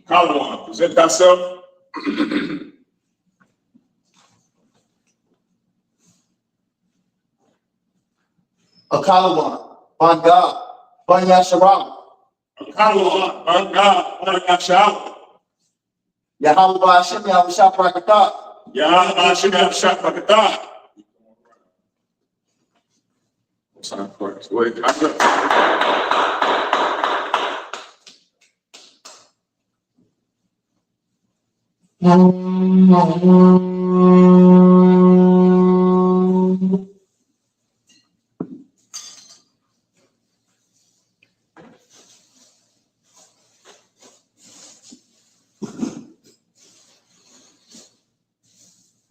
Column, present thyself. Akalawan, on God, on Yasharal. Column, on God, on Yahshua. Yahweh Hashem, I.S.U.P.K. Yahanna, I.S.U.P.K. Sign Christ. Go ahead.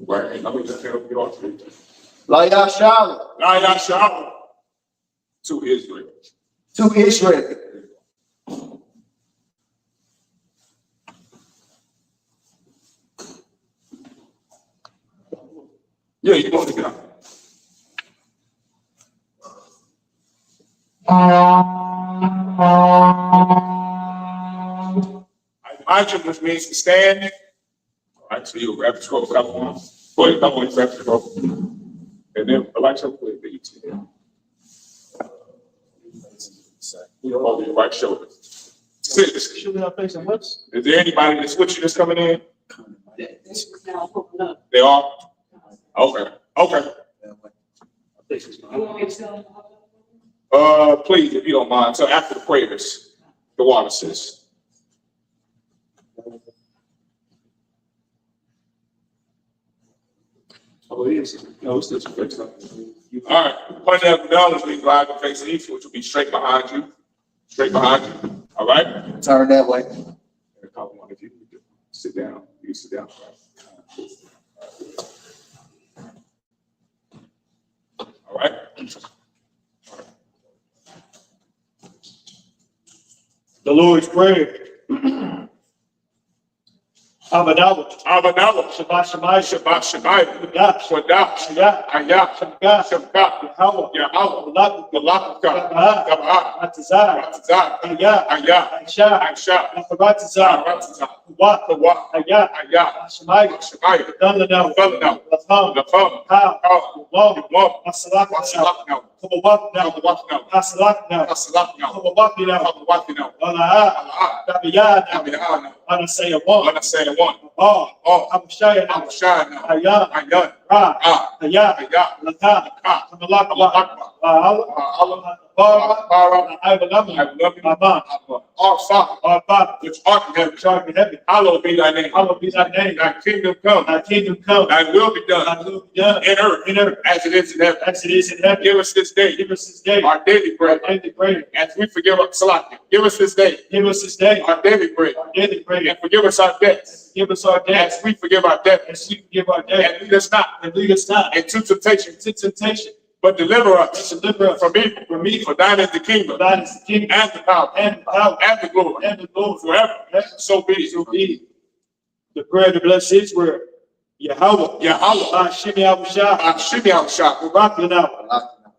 Right, let me just help you out. La Yashara, Yahshua to Israel. to Israel. Yeah, you want to get out. Elijah, which means to stand. All right, so you'll grab the scroll, grab one. Go ahead, come on, grab the scroll. And then Elijah will put it to you. Over your right shoulder. Sit. Is there anybody that's with you that's coming in? They are? Okay. Okay. Please, if you don't mind. So after the prayers, the water says. Oh, it is. No, it's just fixed up. All right. Point that down as we drive and face east, which will be straight behind you. Straight behind you. All right. Turn that way. If you sit down, you sit down. All right. The Lord's Prayer. Abadawah. Shabbat Shabbat. Ayah. Shabbat. Yahweh. Malaka. Atazah. Ayah. Aisha. Nafaratazah. Wa. Ayah. Shemaiah. Dalanaw. Lafam. How. Wam. Masalak. Kumawak. Asalak. Kumawak. Alaha. Dabiyad. Anasaya one. I'm shy now. Ayan. Ayah. Lata. Kamalak. I will love you. Our Father, which art in heaven, hallowed be thy name. Thy kingdom come. Thy will be done. In earth. As it is in heaven. Give us this day. Our daily bread. As we forgive our Salaki. Give us this day. Our daily bread. And forgive us our debts. As we forgive our debtors. And lead us not into temptation. But deliver us from evil. For thine is the kingdom. And the power. And the glory. Forever. So be it. The prayer to bless Israel. Yahweh. Shimi Abushah.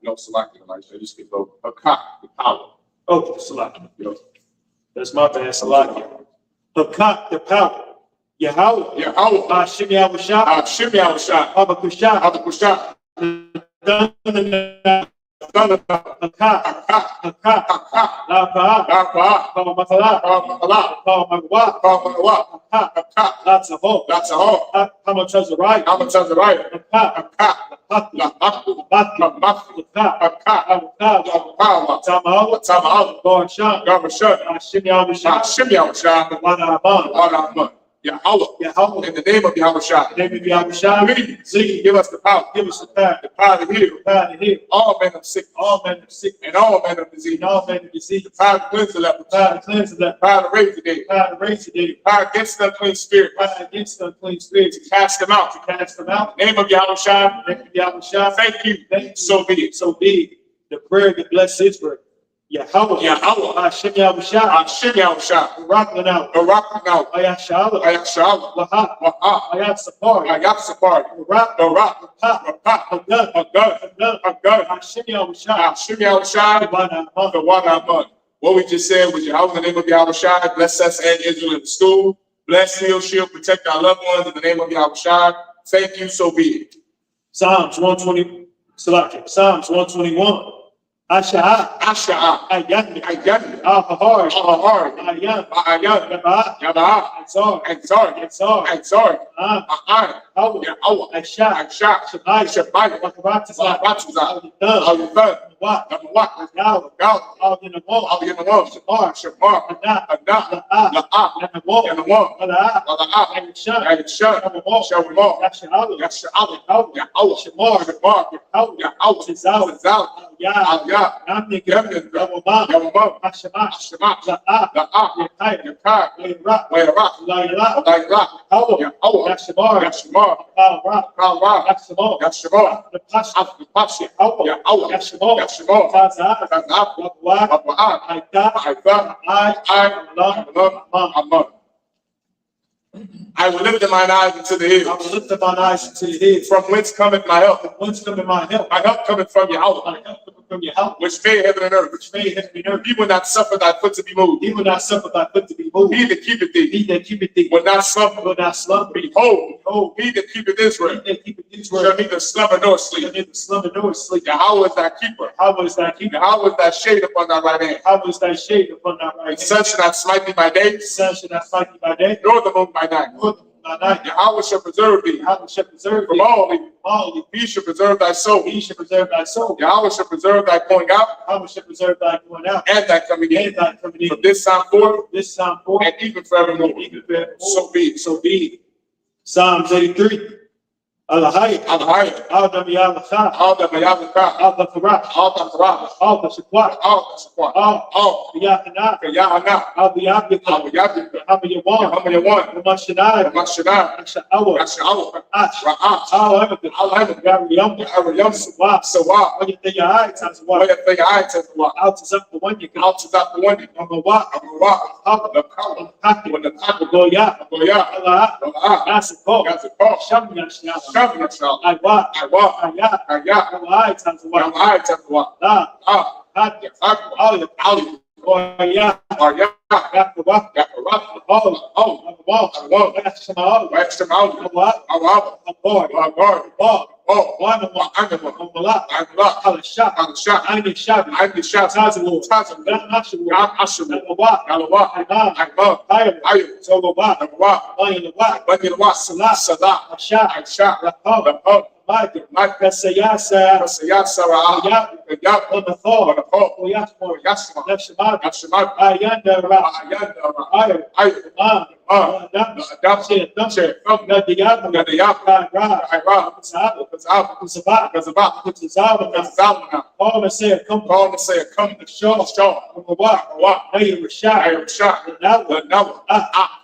No, Salaki, Elijah. Just give a cock, the power. Oh, Salaki. That's my bad, Salaki. Hakak, the power. Yahweh. Shimi Abushah. Abakushah. Yahweh, in the name of Yahushua, please give us the power, the power to heal, all men of sickness, and all men of disease, the power to cleanse the leper, the power to raise the dead, the power against the unclean spirit, to cast them out, in the name of Yahushua, thank you, so be it. The prayer to bless Israel. Yahweh. Yahweh. I.S.U.P.K. I.S.U.P.K. I.S.U.P.K. Rocking out. Rocking out. I.S.U.P.K. I.S.U.P.K. I.S.U.P.K. I.S.U.P.K. Rock. The rock. A gun. A gun. I.S.U.P.K. I.S.U.P.K. The water I'm on. What we just said was Yahweh in the name of Yahushua. Bless us and Israel in the school. Bless, heal, shield, protect our loved ones in the name of Yahushua. Thank you, so be it. Psalms 120. Psalms 121. Asha'a. Yahanna. Yahanna. Al-Hahar. Ayam. Yabah. Exhort. Yahweh. I.S.U.P.K. Shabbat. All you done. What? Number one. Now. God. All in the wall. All in the wall. Shabbat. And the wall. And the wall. And the shun. And the shun. And the wall. Shabbat. Yahweh. Yahweh. Shamar. Shabbat. Yahweh. Tizal. Yeah. I'm thinking. Yamim. Yamama. Yamam. Hashema. Shema. Yakai. Yakai. Wayra. Wayra. Layla. Layla. Yahweh. Yahweh. Yashemar. Yashemar. Kalra. Kalra. Yashemar. Yashemar. The Pasha. After Pasha. Yahweh. Yahweh. Yashemar. Yashemar. Tazah. Tazah. Wabwa. Abraham. Aita. Aita. I will lift mine eyes into the I hills. will lift up mine eyes to the hills. From whence cometh my help? Whence cometh my help? My help cometh from Yahweh, My help cometh from your help, which made heaven and earth. which made heaven and earth. He will not suffer thy foot to be moved. He will not suffer thy foot to be moved. He that keepeth thee He that keepeth thee will not slumber. will not slumber. Behold, Behold, he that keepeth he Israel that keepeth shall Israel neither slumber nor shall sleep. neither slumber nor sleep. Yahweh is thy keeper. How is thy keeper? Yahweh is thy shade upon thy right hand. How is thy shade upon thy right The hand? sun shall not smite thee by day, The sun shall not smite thee by day, nor the moon by night. nor the moon by night. Yahweh shall preserve thee How shall preserve from thee all evil. from all evil. He shall preserve thy soul. He shall preserve thy soul. Yahweh shall preserve thy going out How shall preserve thy going out and thy coming in. and thy coming in. From this time forth This time forth, and even forevermore. even forevermore. So be it. So be it. Psalms 83. Al-Hayy. Al-Hayy. Al-Damiyah. Al-Damiyah. Al-Bakarah. Al-Damiyah. Al-Bashaqwa. Al-Damiyah. Al-Yahanna. Yahanna. Al-Yahanna. Al-Yahanna. Al-Yawan. Al-Yawan. Al-Mashanai. Al-Mashanai. Al-Sha'awa. Al-Sha'awa. Ash. Ra'at. Al-Hamid. Al-Hamid. Al-Yam. Al-Yam. Sawa. Sawa. Al-Yahanna. Al-Yahanna. Al-Yahanna. Al-Tazak. The Al-Tazak. Al-Mawak. Al-Mawak. The Al-Kawak. Al-Kaki. Goya. Goya. Allah. Allah. Nasiko. Yazikor. Sham Yashna. Shabbat. Aywa. Aywa. Ayah. Ayah. Allah. Tazawak. Yamai. Tazwa. La. Ah. Hadya. Ali. Ali. Goya. Arya. Yakwa. Yakarab. Oh. Oh. Allah. Allah. Yashma. Extra mouth. Allah. Allah. Allah. Allah. Allah. Oh. One. Animal. Allah. Allah. Al-Shah. Al-Shah. Al-Shabi. Al-Shah. Tazawak. Tazwa. Nashu. Al-Ashur. Allah. Allah. Imam. Imam. Ayah. Ayub. So Allah. Allah. Allah. Bani Allah. Salah. Al-Shah. Al-Shah. Rakam. Rakam. Michael. Kasayasa. Kasiyat Sarah. Yab. Yab. Wonderful. Wonderful. Oyashmo. Yasma. Nefshimad. Yashimad. Ayanda. Ra. Ayanda. Ayah. Ayub. Imam. Adoption. Nadiyab. Nadiyab. Ra. Iraq. Sahaba. Kazab. Kuzaba. Kazabah. Kuzaba. Kazabana. All the say come Call to say, come to show. Show. Mawak. What? Ayah Rashad. Ayub Shah. Nawa. The Nawa.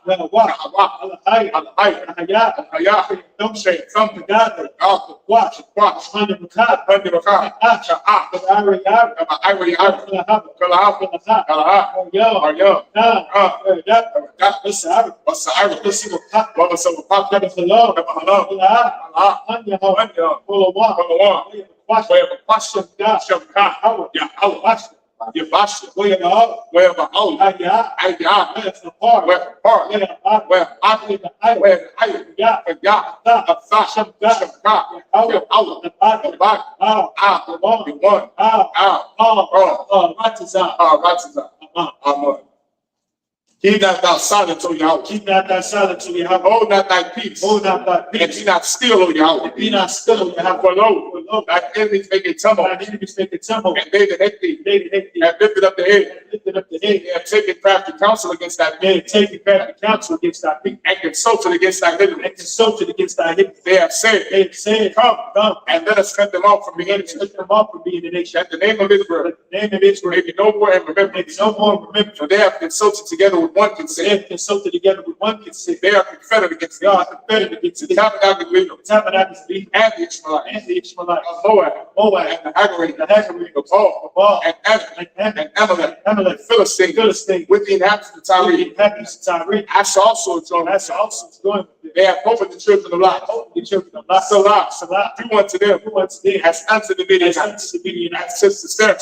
Mawak. Al-Hayy. Al-Hayy. Al-Hayat. Hayah. Don't say, come to Gather. God. Watch. Watch. Under the car. Under the car. Ah. The Ari. Ivory. Kalahab. Kalahab. Kalahab. Kalahab. Yo. Arya. Nah. That. That. Listen, I What's the Irish? listen to Pop. What was the pop? Never hello. Hello. Allah. Allah. Anya ho. Anya. Full of one. Number one. Watch. Where the question God. Shabka. Howard. Yeah. Oh. Watch. You bash it. Where you are. Where the oh. Aya. I got. Where's the part? Where the part? Where the part? Where I. Where I. Yeah. Yeah. Da. Shabka. Shabka. Howard. Oh. The part. The back. Ah. Ah. The one. You won. Ah. Ah. Oh. What is that? Ah. That's it. Amen. Keep not thou silent, O Yahweh. Keep not thy silence, O Yahweh. Hold not thy peace. Hold not thy And peace. be not still, O Yahweh. Be not still, O Yahweh. For lo, For lo, thy enemies make a tumult, thine enemies make a tumble. and they that hate thee They that hate thee have lifted up the head. have lifted up the head. They have taken crafty counsel against thy They men, have taken crafty counsel against thy people, and consulted against thy and enemies. consulted against thy enemies. They have said, They have said, Come, come, and let us cut them off from the and enemies. let them off from being a nation. That the name of Israel Let the name of Israel may be no more and remembered. make no more remembrance. For they have consulted together with one They consent. have consulted together with one consent. They are confederate against They thee. are confederate against The the tabernacle of Israel tabernacles of Israel and the Ishmaelites. and the Ishmaelites. Moab, Moab, and the Haggerite, the Haggerite, the Baal, and Amalek, Amalek, Philistine, with the inhabitants of Tyre. Asa also joined. Asa also joined. They have over the children of Lot. Salah, do unto them, as unto the Midianites, as sister Sarah,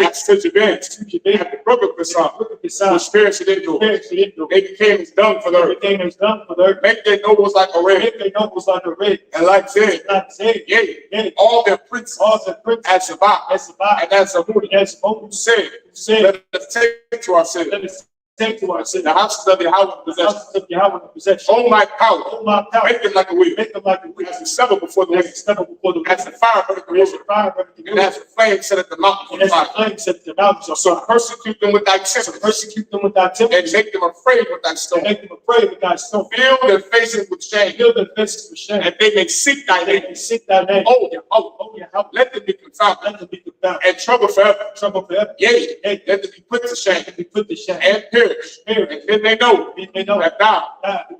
as to Jabin, and the brother of Bashan, which perished in Endor. They became as dung for the earth. Make their nobles like a red, and like Zed, yea, all their princes, as Zabak, and as Zamudi, said, let us take to ourselves the houses of Yahweh in possession. Oh my power, make them like a wheel, as the stubble before the wind, as the fire burning the river, and as the flame set at the mountain of fire. So persecute them with thy temper, and make them afraid with thy stone. Fill their faces with shame, and they may seek thy name. Oh Yahweh, let them be confounded, and trouble forever. Yea, let them be put to shame, and perish. And then they know that thou,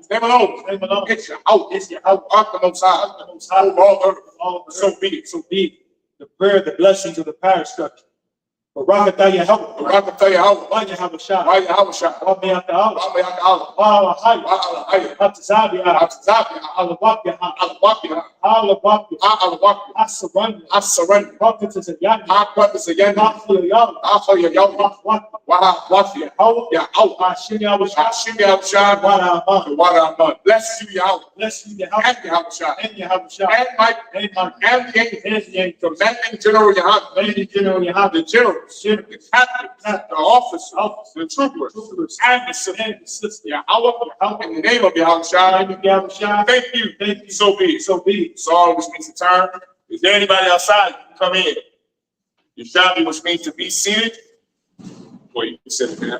name alone, it's Yahweh, art the Most High, over all earth. So be it. The prayer, the blessings of the parish structure. Barakatah Yahweh. Barakatah Yahweh. Why Yahweh Shah? Why Yahweh Shah? Why Me'at Allah? Why Me'at Allah? Why Alahai? Why Alahai? Hatazabi Hatazabi Allah. Allah. Allah. I surrender. Prophets of Yahanna. Prophets of Yahanna. After Yahweh. Why Yahweh. Hashim Yahweh Shah. Hashim Yahweh Shah. Why Aman. Bless you Yahweh. Bless you Yahweh. And Yahweh Shah. And Yahweh Shah. And Mike. And the angel. Commanding General Yahanna. The generals. The captains. The officers. The troopers. And the sisters. Yahweh. In the name of Yahweh Shah. Thank you. So be it. Saul, which means to turn. Is there anybody outside? You can come in. Yashabi, which means to be seated. Or you can sit it down.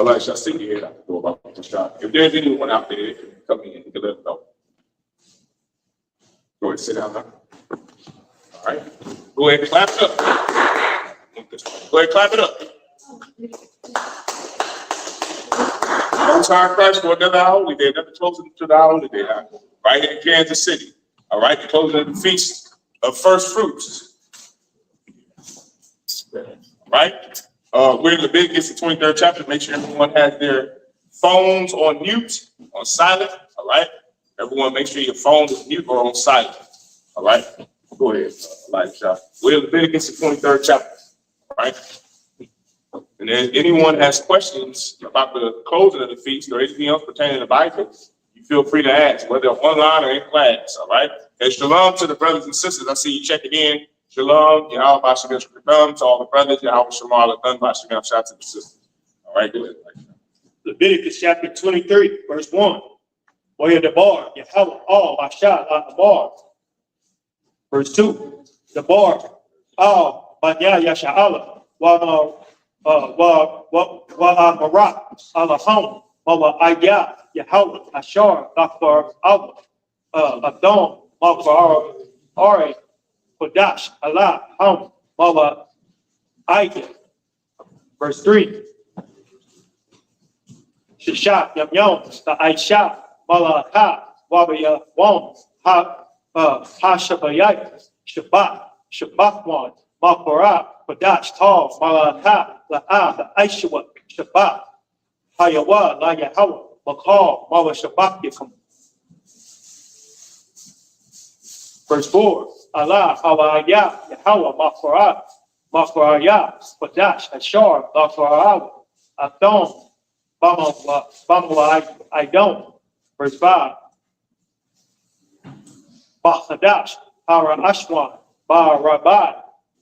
I shall see you here. Go about the shop. If there's anyone out there, you can come in. You can let them know. Go ahead, sit down now. All right. Go ahead and clap it up. Go ahead and clap it up. No time Christ for another hour. They're never closing to the hour. They are right here in Kansas City. All right, the closing of the feast of first fruits. Right? We're in Leviticus, the 23rd chapter. Make sure everyone has their phones on mute, on silent. All right. Everyone, make sure your phone is mute or on silent. All right. Go ahead, Elijah. We're in Leviticus, the 23rd chapter. All right. And if anyone has questions about the closing of the feast or anything else pertaining to the Bible, you feel free to ask, whether online or in class. All right. And shalom to the brothers and sisters. I see you checking in. Shalom. Yahweh Bashem Shalom to all the brothers. Yahweh Shalom. Bashem shout to the sisters. All right. Go ahead. Leviticus chapter 23, verse 1. Oya Debar, Yahweh, all Basha, the bar. Verse 2. The bar, all Banya Yasha'ala, Marak, Alaham, Aya, Yahweh, Ashar, Dr. Allah, Adon, Makbar, Ari, Kodash, Allah, Ham, Mala, Aya. Verse 3. Shishat, Yam Yom, the Aisha, Malaka, Wabaya, Wam, Hashabayat, Shabbat, Makara, Kodash, Tal, Malaka, La'a, the Aishwa, Shabbat, Hayawa, La Yahweh, Makal, Mala Shabbat Yakum. Verse 4. Allah, Hawaya, Yahweh, Makaraya, Kodash, Ashar, Makara, Adon, I don't. Verse 5. Bachadash, Para Ashwan, Ba Rabbi,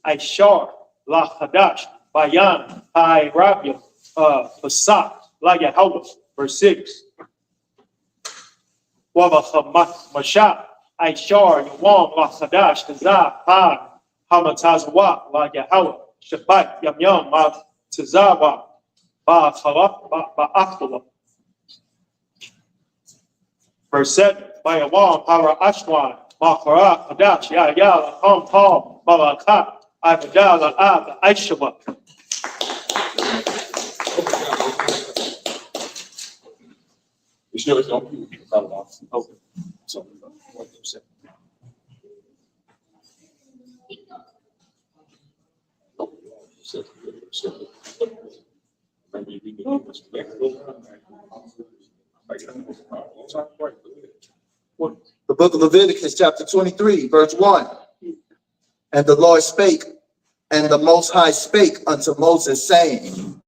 Aishar, La Hadash, Bayan, I Rabia, Pasat, La Yahweh. Verse 6. Wabachamat Mashat, Aishar, Yawam, La Hadash, Kazah, Ha, Hamatazawa, La Yahweh, Shabbat, Yam Yam, Ma Tazawa. Verse 7. By Awam, Para Ashwan, Makara, Kadash, Yaya, Ham, Paul, Malaka, Ibadala, Ab, I.S.U.P.K. It's yours, don't you? Okay. The book of Leviticus, chapter 23, verse 1. And the Lord spake, and the Most High spake unto Moses, saying,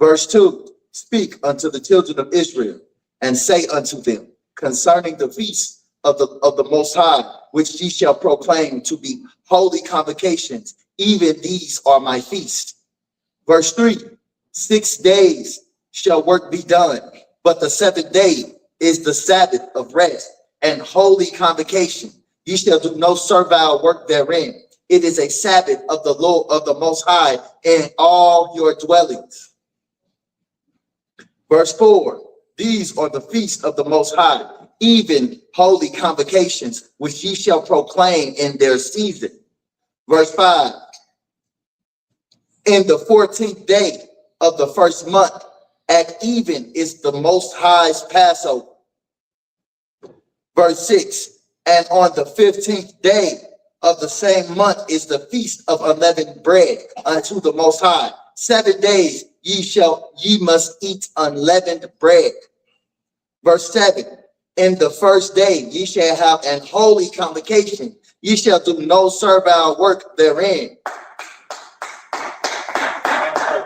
verse 2, speak unto the children of Israel, and say unto them, concerning the feast of the Most High, which ye shall proclaim to be holy convocations, even these are my feast. Verse 3, 6 days shall work be done, but the seventh day is the Sabbath of rest and holy convocation. Ye shall do no servile work therein. It is a Sabbath of the Lord of the Most High in all your dwellings. Verse 4, these are the feasts of the Most High, even holy convocations, which ye shall proclaim in their season. Verse 5, in the 14th day of the first month, at even is the Most High's Passover. Verse 6, and on the 15th day of the same month is the feast of unleavened bread unto the Most High. 7 days ye must eat unleavened bread. Verse 7, in the first day ye shall have an holy convocation. Ye shall do no servile work therein.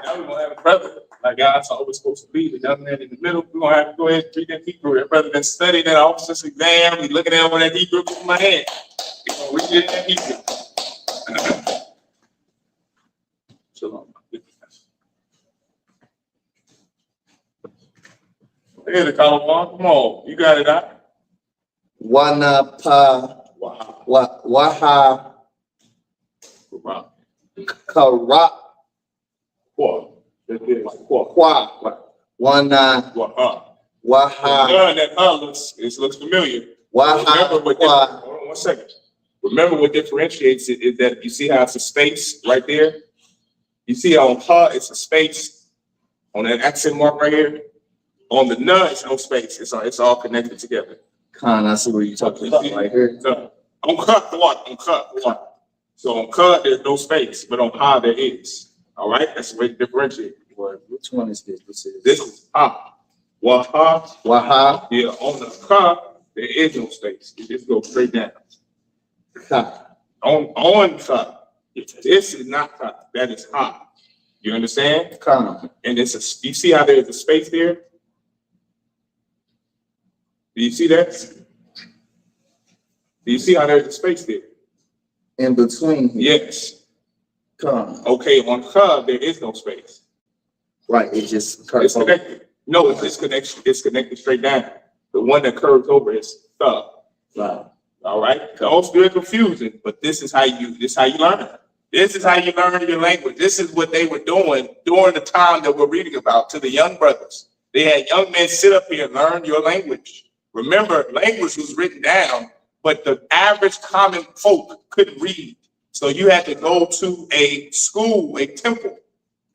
Now we're gonna have a brother. Like God's always supposed to be, the young man in the middle. We're gonna have to go ahead and read that Hebrew. That brother been studying that officer's exam. He's looking at that Hebrew in my hand. We're gonna read that Hebrew. Shalom. Hey, the Colorado, come on, you got it out. Wanapa waha kara What? kwa wana waha That looks familiar. waha Remember what kwa. hold on 1 second. Remember what differentiates it is that you see how it's a space right there? You see on ha, it's a space on that accent mark right here. On the na, it's no space. It's all connected together. Khan, I see what you're talking about right here. So, on cut what? On cut what? So on cut there's no space, but on ha there is. All right, that's the way to differentiate. Which one is this? This is ha. Waha. Waha Yeah, on the ka there is no space. You just go straight down. ka. On ka, this is not ka. That is ha. You understand? Khan. And you see how there's a space there? Do you see that? Do you see how there's a space there? In between here. Yes. Khan. Okay, on ka there is no space. Right, it just It's curves over. connected. No, it's disconnection. It's connected straight down. The one that curves over is the. Right. All right. Don't feel confusing, but this is how you learn. This is how you learn your language. This is what they were doing during the time that we're reading about to the young brothers. They had young men sit up here and learn your language. Remember, language was written down, but the average common folk couldn't read. So you had to go to a school, a temple,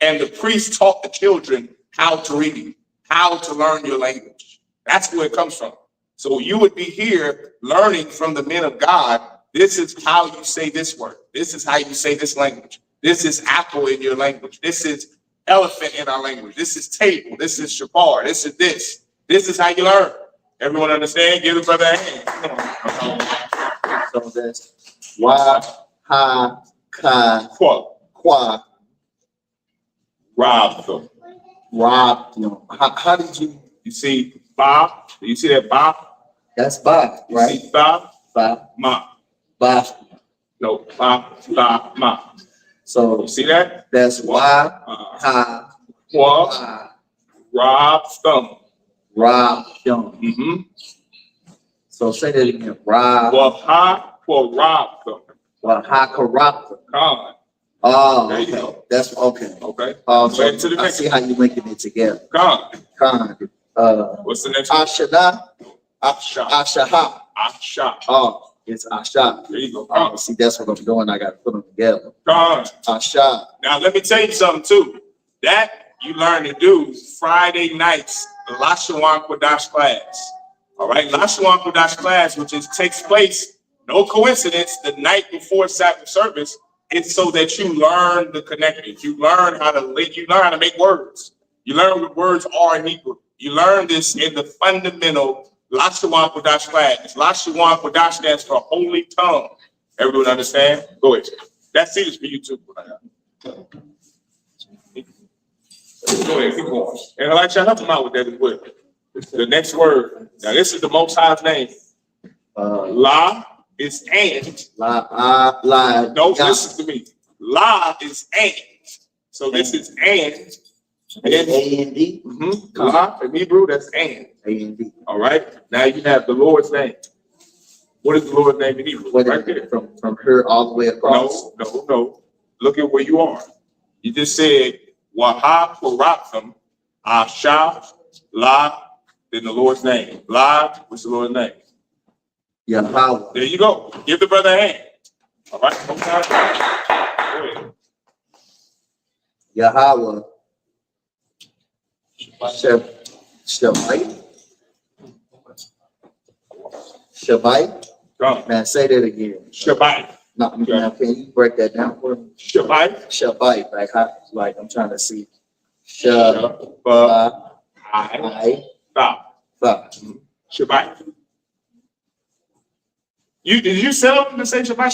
and the priest taught the children how to read, how to learn your language. That's where it comes from. So you would be here learning from the men of God. This is how you say this word. This is how you say this language. This is apple in your language. This is elephant in our language. This is table. This is shapar. This is this. This is how you learn. Everyone understand? Give the brother a hand. So that's wa ha ka kwa Rob them. rob. How did You see ba? Do you see that ba? that's ba, You right? see ba? Ba Ma. ba. No, ba, ma. So You see that? that's wa ha Qua, kwa rob, thumb. rob them. Mm-hmm. So say that again. Rob Waha, for rob, thumb. wa ha ka rob them. Con. Oh, There you okay. go. That's okay. Okay. So Go ahead to the I next see how you linking it together. Con. Khan. What's the next one? Ashana, Asha. Ashaha. Asha. Oh, it's Asha. There you go. Oh, Con. see, that's what I'm doing. I got to put them together. Con. Asha. Now, let me tell you something, too. That you learn to do Friday nights, the Lashawan Kodash class. All right, Lashuan Kodash class, which takes place, no coincidence, the night before Sabbath service. It's so that you learn the connections. You learn how to make words. You learn what words are in Hebrew. You learn this in the fundamental Lashuan Kodash class. Lashuan Kodash stands for holy tongue. Everyone understand? Go ahead. That's serious for you too. Go ahead, keep going. And I'd like to help them out with that as well. The next word. Now, this is the Most High's name. La is and. La. No, listen to me. La is and. So this is and. A-N-D. La in Hebrew, that's and. A-N-D. All right. Now you have the Lord's name. What is the Lord's name in Hebrew? What Right is there. it? From her all the way across? No. Look at where you are. You just said Wahab Paratham Ashah La. In the Lord's name. La, what's the Lord's name? Yahweh. There you go. Give the brother a hand. All right. Go ahead. Yahweh. Shabbat. Shabbat. Come. Man, say that again. Shabbat. Now, can you break that down for me? Shabbat. Shabbat. Like I'm trying to see. Shabbat. Shabbat. Did you set up to say Shabbat?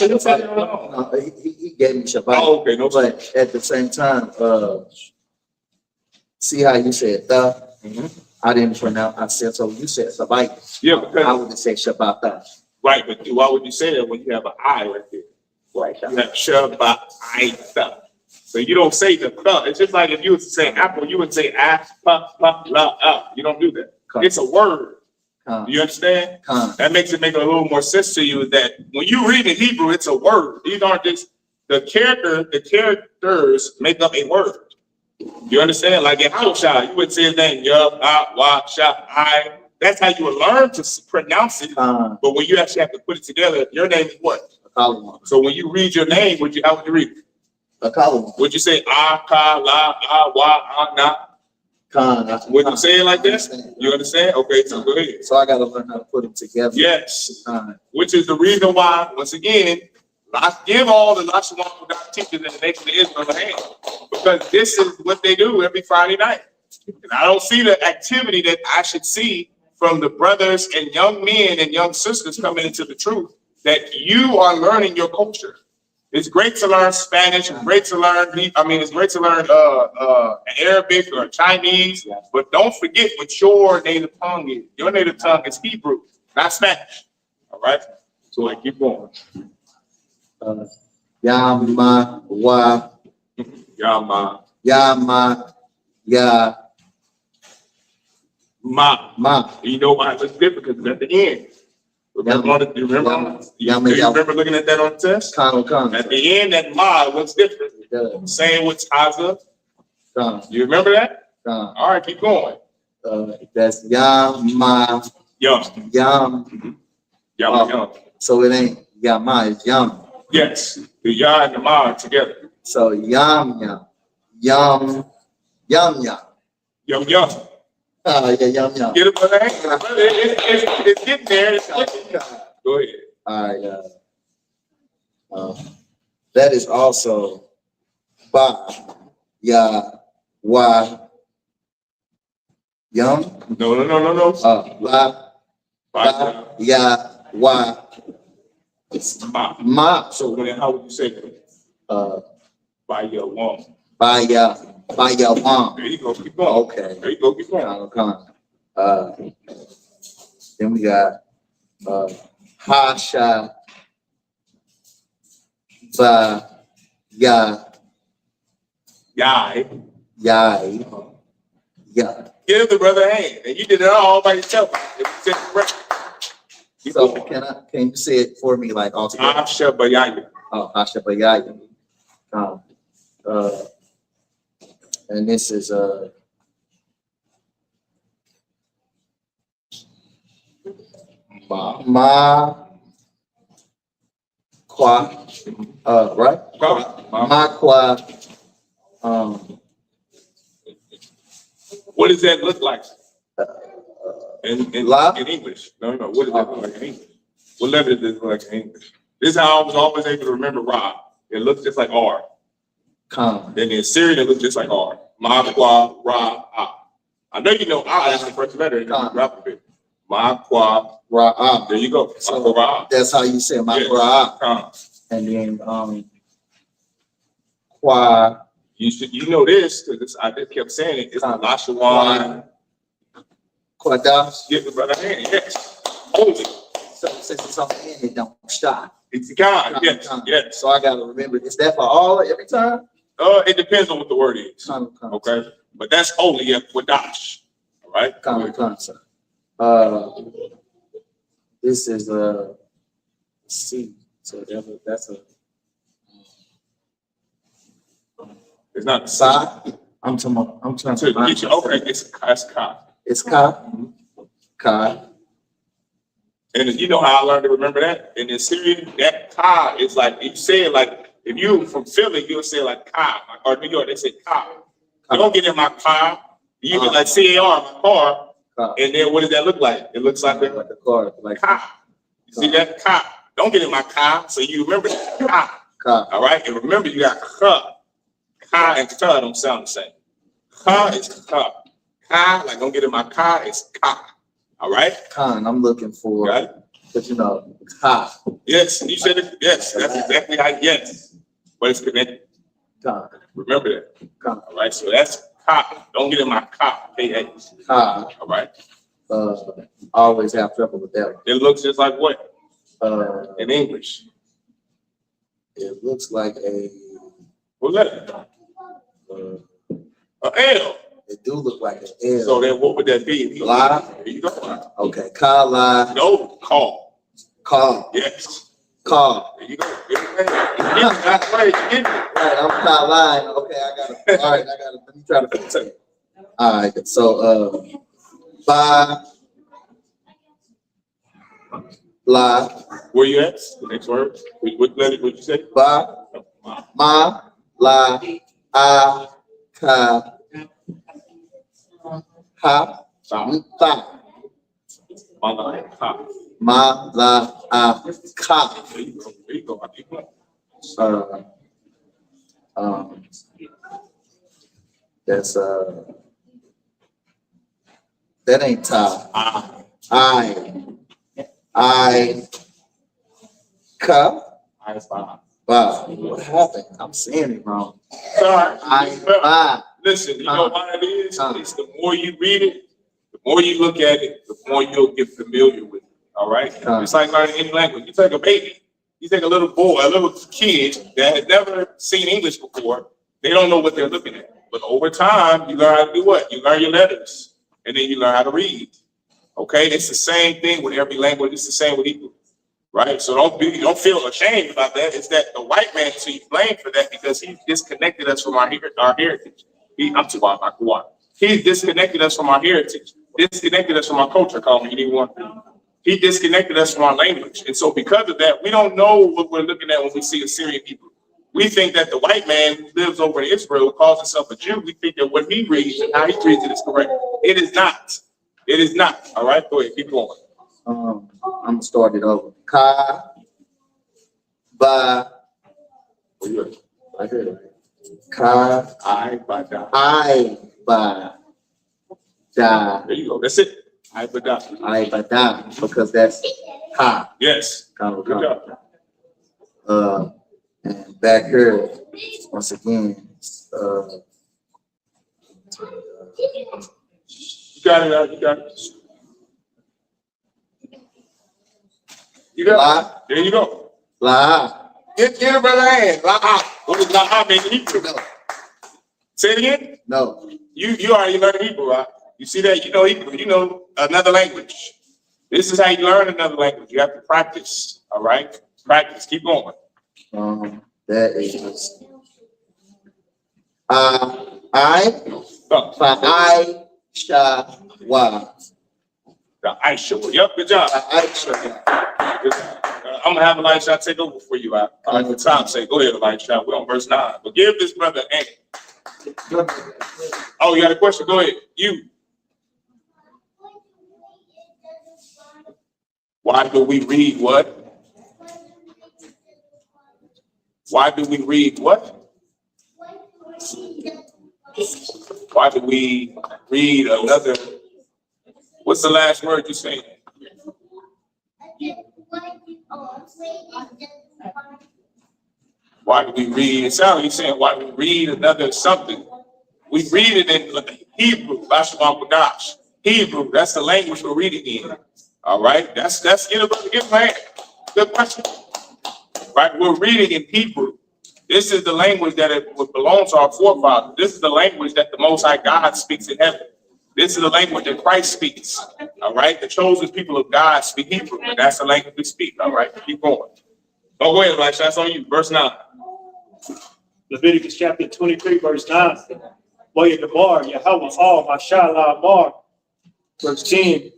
No, he gave me Shabbat. Oh, okay, no. But at the same time, see how you said the? I didn't pronounce. I said so. You said Shabbat. Yeah, because I would say Shabbat. Right, but why would you say that when you have an I right there? Right. You have Shabbat. So you don't say the It's just like if you was to say apple, you would say la. You don't do that. It's a word. Do you understand? That makes it make a little more sense to you that when you read in Hebrew, it's a word. These aren't just the characters make up a word. You understand? Like in Yahanna, you would say his name, I. That's how you would learn to pronounce it. But when you actually have to put it together, your name is what? So when you read your name, how would you read it? A column. Would you say ka, la, wa, na? Would you say it like that? You understand? Okay, so go ahead. So I got to learn how to put them together. Yes. Which is the reason why, once again, I give all the Lashuan teachers in the nation of Israel a hand. Because this is what they do every Friday night. And I don't see the activity that I should see from the brothers and young men and young sisters coming into the truth that you are learning your culture. It's great to learn Spanish. It's great to learn. It's great to learn Arabic or Chinese. But don't forget what your native tongue is. Your native tongue is Hebrew, not Spanish. All right. So keep going. Yama wa. Yama. Ya. Ma. You know why it's different? Because it's at the end. Remember? You remember looking at that on the test? At the end, that ma, what's different? Same with Taza. You remember that? All right, keep going. That's Yama. Yum. So it ain't Yama, it's Yum. Yes, the ya and the ma are together. So Yum. Yum. Yeah, Yum. Get it, brother. It's getting there. Go ahead. All right. That is also Ba, Ya, Wa, Yum. No. La, Ba, Ya, Wa, It's Ma. So how would you say that? By your one. Ba, Ya, Wa. There you go. Keep going. Okay. There you go. Keep going. Then we got Hasha, Ba, Ya, Yai. Yai, Ya. Give the brother a hand. And you did it all by yourself. So can you say it for me like all together? Asha Bayaya. Oh, Hasha, Ba, Ya. And this is Ma Qua, right? Ma Qua. What does that look like? La? in English. No. What does that look like in English? What letter does it look like in English? This is how I was always able to remember Ra. It looks just like R. Con. Then in Syrian, it looks just like R. Ma, Kwa, Ra, Ah. I know you know Ah, that's the first letter. You drop a bit. Ma, Kwa, Ra. Ah. there you go. So Ra. that's how you say my Yes. Ra. Con. And then Qua. You know this because I just kept saying it. It's the Lashawan. Quadash. Get the brother hand. Yes. Holy. So since it's on the end, it don't stop. It's God. Yes. Con. Yes. So I gotta remember, is that for all every time? It depends on what the word is. Con. Okay. But that's holy. Yeah. Quadash. All right. Con. This is C. So that's a It's not Sa. I'm trying to get you. Okay. It's Ka. It's Ka. Ka. And you know how I learned to remember that? In the Syrian, that Ka is like, you say it like, if you from Philly, you'll say like Ka, or New York, they say Ka. You don't get in my car, you get like CAR, my car, and then what does that look like? It looks like the car, like Ka. You see that? Ka. Don't get in my car, so you remember that Ka. Ka. All right? And remember, you got Ka. Ka and Ka don't sound the same. Ka is Ka. Ka, like don't get in my car, it's Ka. All right? Con. I'm looking for, Got it? but you know, Ka. Yes, you said it. Yes, that's exactly how. Yes, but it's connected. Con. Remember that. Con. All right. So that's Ka. Don't get in my Ka. K-A. Ka. All right. I always have trouble with that one. It looks just like what in English? It looks like a What's that? L. it do look like an L. So then, what would that be? La. There you go. Okay, Ka, La. No, call. Ka. Yes. Ka. There you go. That's right. Right, I'm not lying. Okay, I gotta. All right, let me try to fix it. All right, so Ba, La. Where you at? The next word. What letter would you say? Ba, Ma, La, A, Ka, Ha, Tha. Ma, La, A, Ka. There you go. There you go. I keep going. That's that ain't Ta. I, Ka, Ba. What happened? I'm saying it wrong. Sorry. Ba. Listen, you know why it is? It's the more you read it, the more you look at it, the more you'll get familiar with it. All right? It's like learning any language. You take a baby, you take a little boy, a little kid that has never seen English before, they don't know what they're looking at. But over time, you learn how to do what? You learn your letters, and then you learn how to read. Okay? It's the same thing with every language. It's the same with Hebrew. Right? So don't feel ashamed about that. It's that the white man to you blame for that because he disconnected us from our heritage. He disconnected us from our heritage, disconnected us from our culture, call me anyone. He disconnected us from our language. And so because of that, we don't know what we're looking at when we see Assyrian people. We think that the white man who lives over in Israel, who calls himself a Jew, we think that what he reads and how he reads it is correct. It is not. It is not. All right, go ahead, keep going. I'm gonna start it over. Ka, Ba. I heard it. Ka, Ba, da. Ba, Da. There you go. That's it. Ba, da. Ba, Da, because that's Ha. Yes. Good job. And back here, once again, You got it out. You got it. You got La. it. There you go. La. Get it, brother. Hand. La. What does La mean in Hebrew? Say it again. No. You already learned Hebrew, right? You see that? You know Hebrew. You know another language. This is how you learn another language. You have to practice. All right? Practice. Keep going. That is The I.S.U.P.K. Yep, good job. Good job. I'm gonna have a light shot take over for you. I like the time say, go ahead, light shot. We're on verse 9. But give this brother a hand. Oh, you got a question? Go ahead. You. Why do we read what? Why do we read what? Why do we read another? What's the last word you say? Why do we read? It sounds like you're saying why do we read another something? We read it in Hebrew. Gosh. Hebrew. That's the language we're reading in. All right. That's get my hand. Good question. Right. We're reading in Hebrew. This is the language that it belongs to our forefathers. This is the language that the Most High God speaks in heaven. This is the language that Christ speaks. All right. The chosen people of God speak Hebrew, and that's the language we speak. All right. Keep going. Oh, go ahead, Elisha. That's on you. Verse 9. Leviticus chapter 23, verse 9. Boya the bar, Yahweh, all, Mashallah, bar. Verse 10.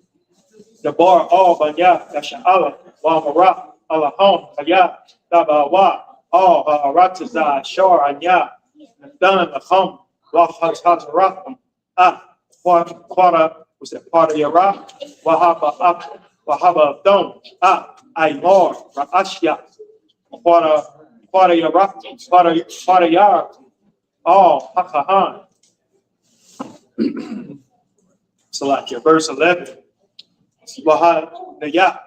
The bar, all, Banya, Yasha'Allah, Wa Marak, Allahom, Hayat, Tabawa, all, Haratazah, Shar, Anya, Nathan, Lacham, Wahaz, Hazarakum, Quara, was it part of Iraq? Wahaba, Dom, Aymor, Ra'ashya, Quara Iraq, Quara Yar, all, Hakahan. Salakia, verse 11. Wahad Naya,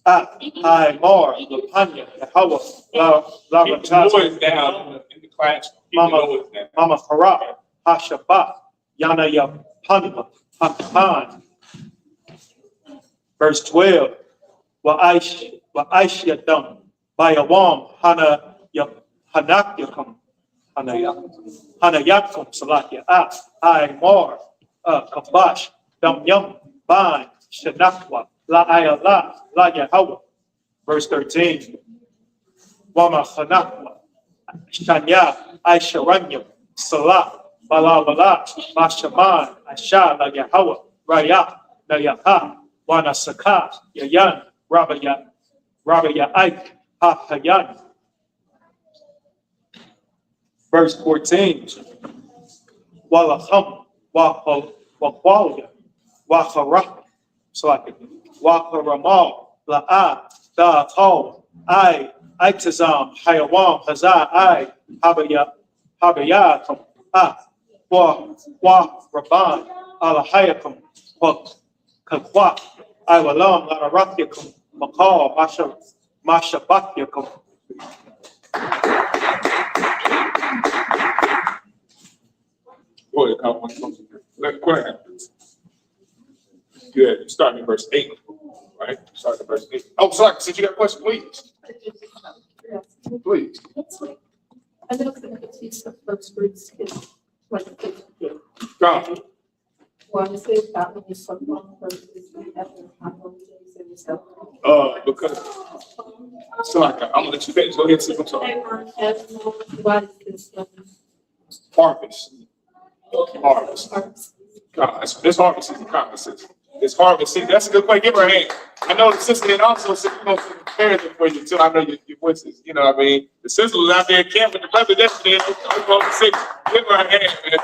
Aymor, Lapanya, Yahweh, La Noise down in the class. Mama Farah, Hashabah, Yana Yahanna, Hakahan. Verse 12. Wa'aish Yadam, Bayawam, Hana Hanakyakam, Hanayakum, Salakia, Aymor, Kabash, Dam Yam, Ban, Shanakwa, La Ayala, La Yahweh. Verse 13. Wama Hanakwa, Shanya, Aisharanyam, Salah, Bala Bala, Bashaman, Asha, La Yahweh, Raya, Nayaha, Wana Sakat, Yayan, Rabaya Ike, Ha Hayan. Verse 14. Walaham, Wakwalya, Waharah, Slack, Waharamal, La'a, Da Hall, Itazam, Hayawam, Hazai, Habayakum, Wa Rabban, Alahayakum, Kakwa, Iwalam, Laratyakum, Makal, Mashabakyakum. Go ahead. Good. You start in verse 8. Right? Start in verse 8. Oh, sorry. Since you got a question, please. Please. I know that the Feast of First Fruits is like a big deal. Come. Why is it that when you put one verse, we have the holidays and stuff? Because sorry, I'm gonna let you finish. Go ahead, sis. I'm sorry. Why is this one? Harvest. This harvest is the conferences. This harvest. See, that's a good way. Give her a hand. I know the sister and also said you know some comparison for you too. I know your voices. You know what I mean? The sister was out there camping the brother yesterday. Give her a hand, man.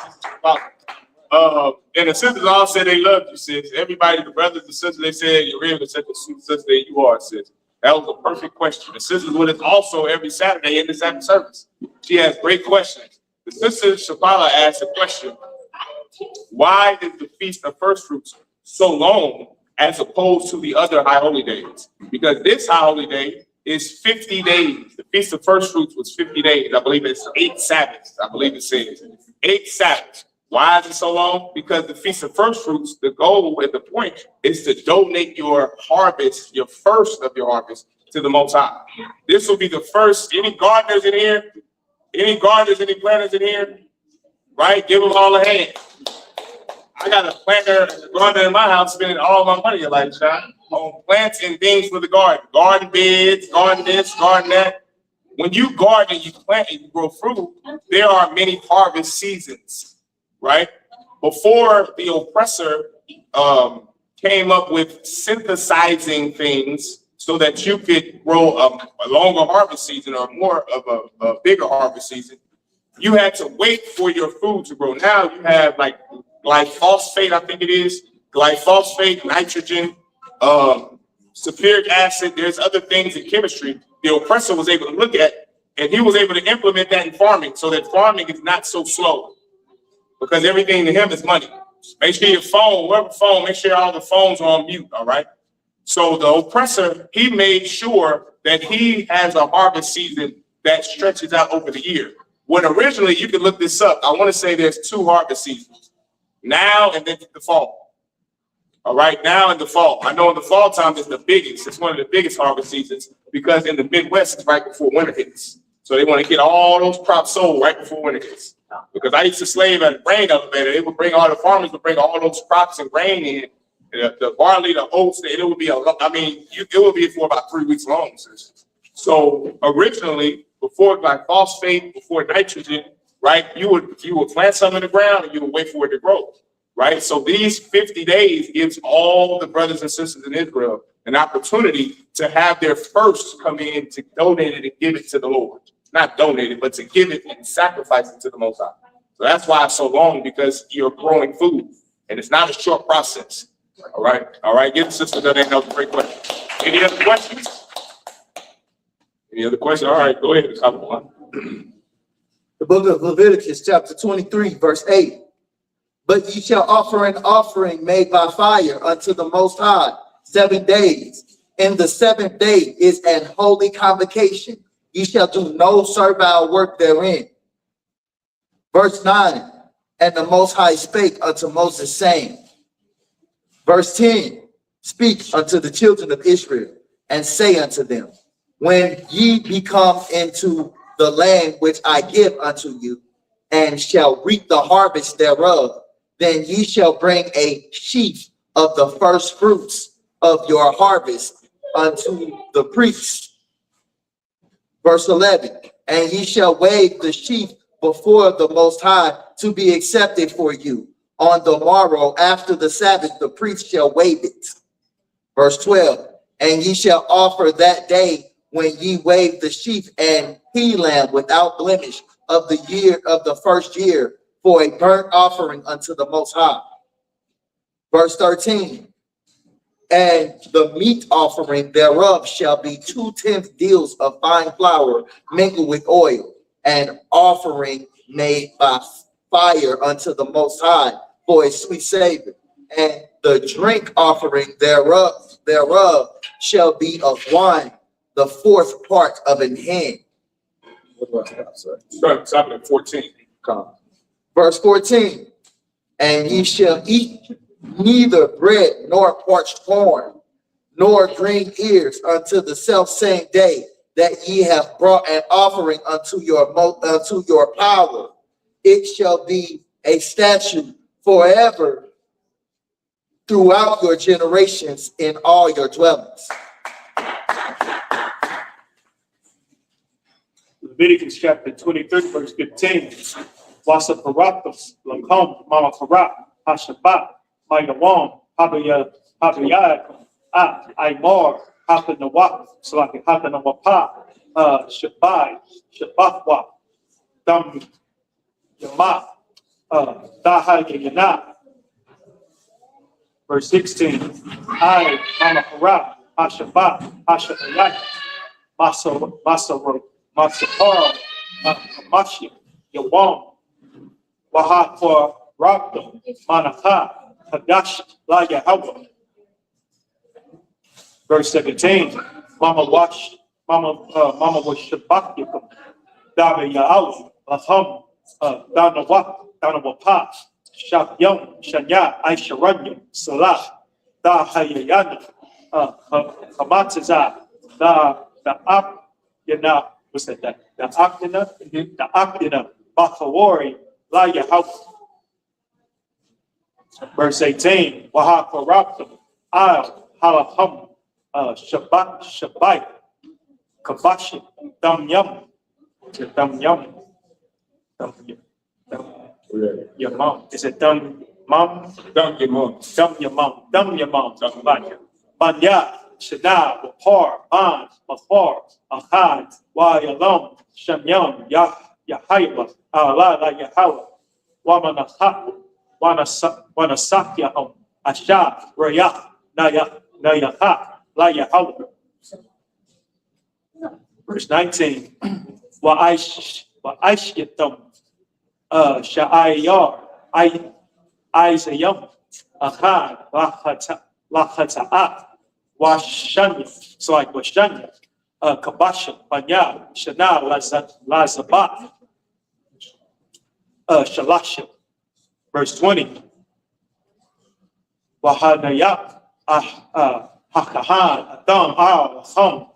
And the sisters all said they loved you, sis. Everybody, the brothers, the sisters, they said you're really such a sweet sister that you are, sis. That was a perfect question. The sisters with us also every Saturday in the Sabbath service. She has great questions. The sister Shapala asked a question. Why is the Feast of First Fruits so long as opposed to the other high holy days? Because this high holy day is 50 days. The Feast of First Fruits was 50 days. I believe it's 8 Sabbaths. I believe it says 8 Sabbaths. Why is it so long? Because the Feast of First Fruits, the goal and the point is to donate your harvest, your first of your harvest, to the Most High. This will be the first. Any gardeners in here? Any gardeners, any planters in here? Right? Give them all a hand. I got a planter, a gardener in my house spending all my money, Elijah, on plants and things for the garden. Garden beds, garden this, garden that. When you garden, you plant and you grow fruit, there are many harvest seasons, right? Before the oppressor came up with synthesizing things so that you could grow a longer harvest season or more of a bigger harvest season, you had to wait for your food to grow. Now you have like glyphosate, I think it is, glyphosate, nitrogen, sulfuric acid, there's other things in chemistry the oppressor was able to look at, and he was able to implement that in farming so that farming is not so slow, because everything to him is money. Make sure your phone, whatever phone, make sure all the phones are on mute, all right? So the oppressor, he made sure that he has a harvest season that stretches out over the year. When originally, you can look this up, I want to say there's 2 harvest seasons, now and then the fall. All right, now in the fall. I know in the fall time is the biggest. It's one of the biggest harvest seasons because in the Midwest, it's right before winter hits. So they want to get all those crops sold right before winter hits. Because I used to slave at a grain elevator. They would bring all the farmers would bring all those crops and grain in. The barley, the oats, it would be it would be for about 3 weeks long. So originally, before like phosphate, before nitrogen, right, you would plant some in the ground and you would wait for it to grow. Right. So these 50 days gives all the brothers and sisters in Israel an opportunity to have their first come in to donate it and give it to the Lord. Not donate it, but to give it and sacrifice it to the Most High. So that's why it's so long, because you're growing food and it's not a short process. All right. All right. Give the sister another great question. Any other questions? Any other questions? All right. Go ahead. The book of Leviticus, chapter 23, verse 8. But ye shall offer an offering made by fire unto the Most High 7 days. In the 7th day is an holy convocation. Ye shall do no servile work therein. Verse 9. And the Most High spake unto Moses, saying, verse 10, speak unto the children of Israel, and say unto them, when ye become into the land which I give unto you, and shall reap the harvest thereof, then ye shall bring a sheaf of the first fruits of your harvest unto the priest. Verse 11, and ye shall wave the sheaf before the Most High to be accepted for you. On the morrow after the Sabbath, the priest shall wave it. Verse 12, and ye shall offer that day when ye wave the sheaf and he lamb without blemish of the year of the first year, for a burnt offering unto the Most High. Verse 13, and the meat offering thereof shall be 2/10 deals of fine flour mingled with oil, an offering made by fire unto the Most High for a sweet savor. And the drink offering thereof shall be of wine, the 4th part of an hin. Start at 14. Verse 14, and ye shall eat neither bread nor parched corn, nor green ears until the selfsame day that ye have brought an offering unto your power. It shall be a statute forever throughout your generations in all your dwellings. Leviticus chapter 23, verse 15. Wasa Paratos, Lakom, Mama Parat, Hashabat, Mayawam, Habayad, Aymar, Hakanawak, Salaki Hakanawapa, Shabai, Shabatwa, Dam Yama, Dahayana. Verse 16. I, Mama Parat, Hashabat, Hashabayad, Masaparo, Mashi, Yawam, Wahakwa, Rakta, Manaka, Hadash, La Yahweh. Verse 17. Mama was Shabbat Yakum, Dabe Yahweh, Laham, Danawapa, Shabyam, Shanya, Aisharanya, Salah, Da Hayayana, Hamatza, the Ak, Yana, what's that? The Akina, the Akina, Bakawari, La Yahweh. Verse 18, Wahaka Raptum, Al, Halaham, Shabbat, Kabashi, Dam Yam, Yamam. Is it Dam Mam? Dam Yamam, Banya, Shada, Wapar, Ban, Mafar, Ahad, Wayalam, Shamyam, Yahayla, Allah, Yahweh, Wamanahak, Wanasakyaham, Asha, Rayah, Nayaha, la Yahweh. Verse 19. Wa'ishyatum sha'ayar Isayam Ahad Lachata'at Washanya. So like Washanya, Kabasha, Banya, Shana, Lazabat, Shalasha. Verse 20. Wahanayak Hakahan Adam Al Ham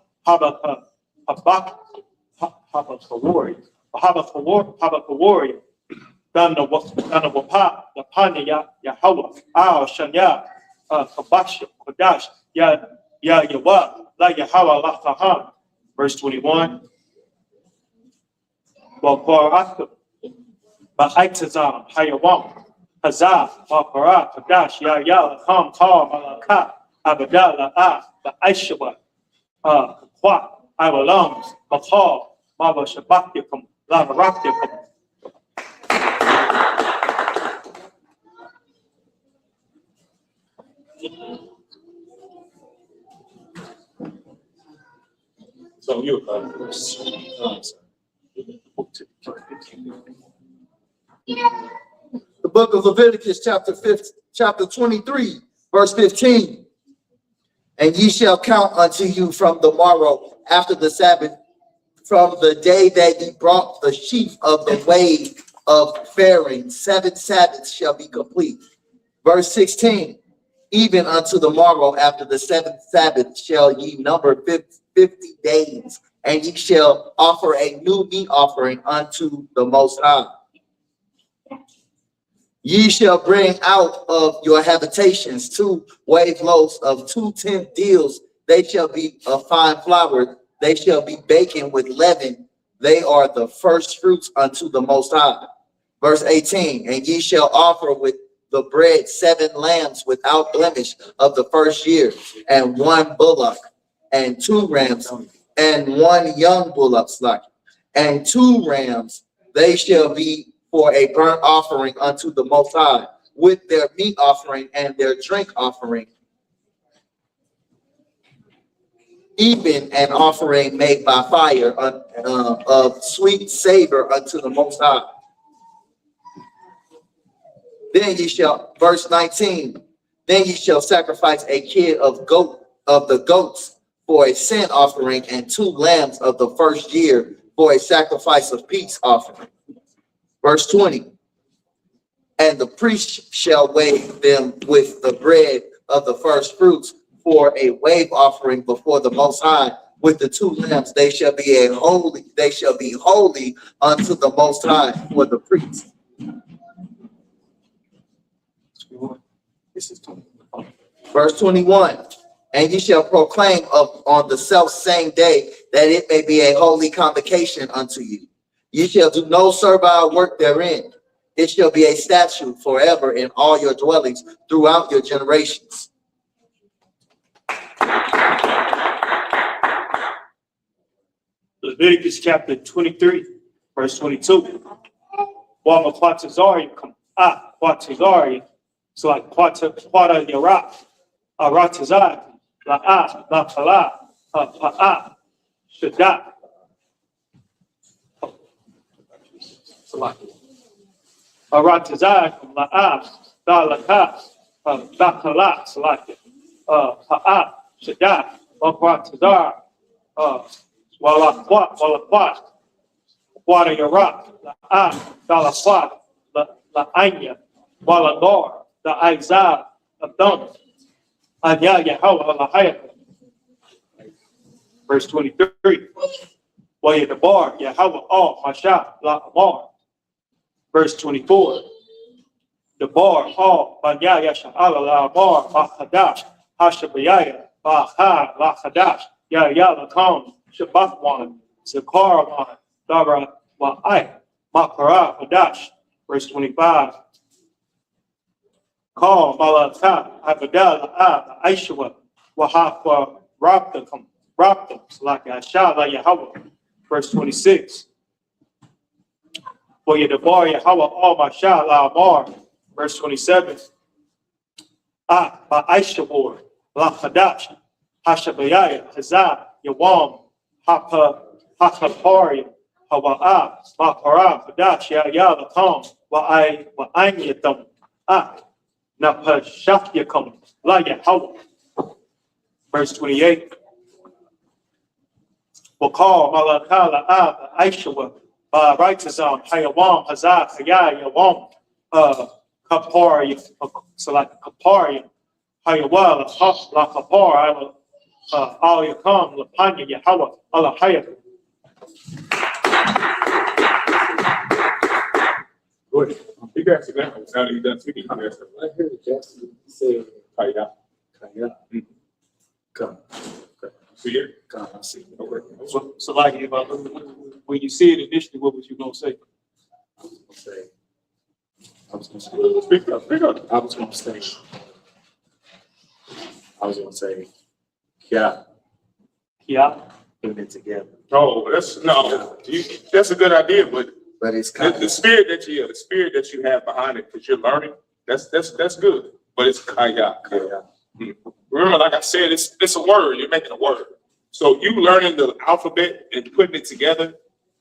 Habakawari Dana Wapa Lapanya Yahweh Al Shanya Kabasha Kodash Ya Yawa La Yahweh Lachahan. Verse 21. Wakwarakum Ba'aitazam Hayawam Hazah Wakara Kodash Ya Lakam Kal Malaka Abadala Ba'aishawa Kwa Iwalam Bakal Mava Shabakyakum Lavarakyakum. So you, The book of Leviticus, chapter 23, verse 15. And ye shall count unto you from the morrow after the Sabbath, from the day that ye brought the sheaf of the wave of fairing, 7 Sabbaths shall be complete. Verse 16. Even unto the morrow after the 7th Sabbath shall ye number 50 days, and ye shall offer a new meat offering unto the Most High. Ye shall bring out of your habitations 2 wave loaves of 2 tenth deals. They shall be of fine flour. They shall be baken with leaven. They are the first fruits unto the Most High. Verse 18. And ye shall offer with the bread 7 lambs without blemish of the first year, and 1 bullock, and 2 rams, and 1 young bullock, and 2 rams. They shall be for a burnt offering unto the Most High, with their meat offering and their drink offering, even an offering made by fire of sweet savor unto the Most High. Then ye shall, verse 19, then ye shall sacrifice a kid of the goats for a sin offering, and 2 lambs of the first year for a sacrifice of peace offering. Verse 20, and the priest shall wave them with the bread of the first fruits for a wave offering before the Most High. With the 2 lambs, they shall be holy unto the Most High for the priest. Verse 21, and ye shall proclaim on the self same day, that it may be a holy convocation unto you. Ye shall do no servile work therein. It shall be a statute forever in all your dwellings throughout your generations. Leviticus chapter 23, verse 22. Wama Quatazari Quatazari. So like Quata Yarak, Aratazak, La'a, Lakala, Pa'a, Shadak. So like Aratazak, La'a, Dalaka, Dakala, so like Pa'a, Shadak, Quatazar, Walaquat, Quata Yarak, La'a, Dalaquat, La'anya, Walador. The Isaiah of Dom. Verse 23. Well, the bar, Yahweh, all Masha, La Amar. Verse 24. The bar, all Banya Yasha, Allah, La Amar, Hadash, Hashabayaya, Baha, La Hadash, Ya Lakam, Shabbatwan, Zakarawan, Dara, Wa'ai, Makara, Hadash. Verse 25. Call Malata, Abadal, I.S.U.P.K, Wahakwa, Raptum, like Ashala Yahweh. Verse 26. For Yadabar Yahweh, all Mashallah Amar. Verse 27. I.S.U.P.K, La Hadash, Hashabayaya, Hazah, Yawam, Hakapari, Hawa'a, Makara, Hadash, Yaya, Lakam, Wa'ain Yatum, Napashaf Yakum, La Yahawa. Verse 28. Wakal, Malakala, I.S.U.P.K, Rightazam, Hayawam, Hazah, Hayah, Yawam, Kapari, so like Kapari, Hayawal, La Kapar, Al Yakam, Lapanya, Yahawa, Allah Hayah. Go ahead. You guys are done. Now that you're done speaking, you guys are- I heard Jackson say, Kaya. Kaya. Come, See it? come, I see. Okay. So like, if when you see it initially, what was you gonna say? I was gonna say, Speak up, speak up. I was gonna say, I was gonna say, yeah, Yeah. putting it together. No, that's a good idea, but But it's the kind spirit that you have behind it, that you're learning, that's good. But it's kaya. Yeah. Remember, like I said, it's a word. You're making a word. So you learning the alphabet and putting it together,